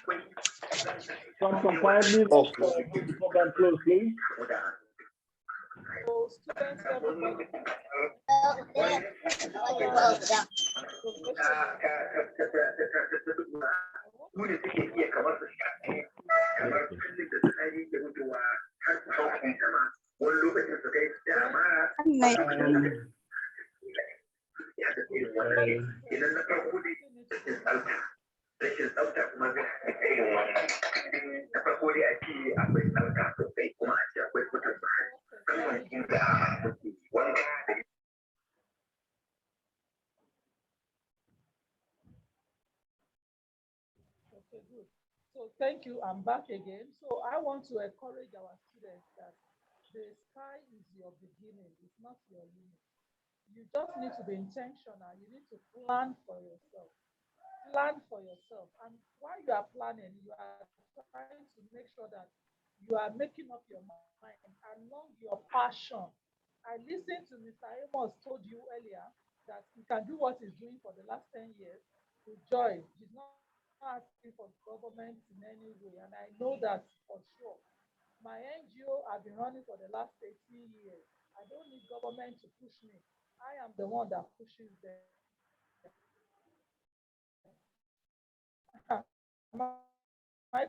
Come quietly. Let's keep the program closed, please. Okay, good. So thank you. I'm back again. So I want to encourage our students that the sky is your beginning, it's not your limit. You just need to be intentional. You need to plan for yourself. Plan for yourself. And while you are planning, you are trying to make sure that you are making up your mind along your passion. I listened to Mr. Amos told you earlier that he can do what he's doing for the last 10 years with joy. He's not asking for government in any way. And I know that for sure. My NGO I've been running for the last 18 years. I don't need government to push me. I am the one that pushes them. Am I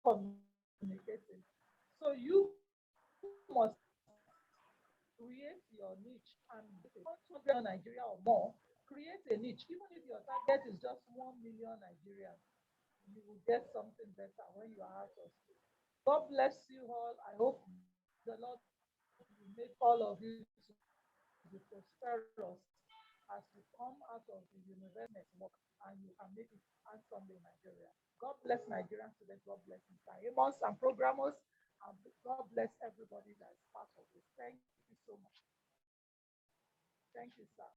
communicating? So you must create your niche and if you want 200 million Nigeria or more, create a niche. Even if your target is just 1 million Nigerians, you will get something better when you are out of school. God bless you all. I hope the Lord will make all of you to be prosperous as you come out of the university work and you can make it handsomely in Nigeria. God bless Nigerian students. God bless Mr. Amos and programmers. And God bless everybody that is part of this. Thank you so much. Thank you, sir.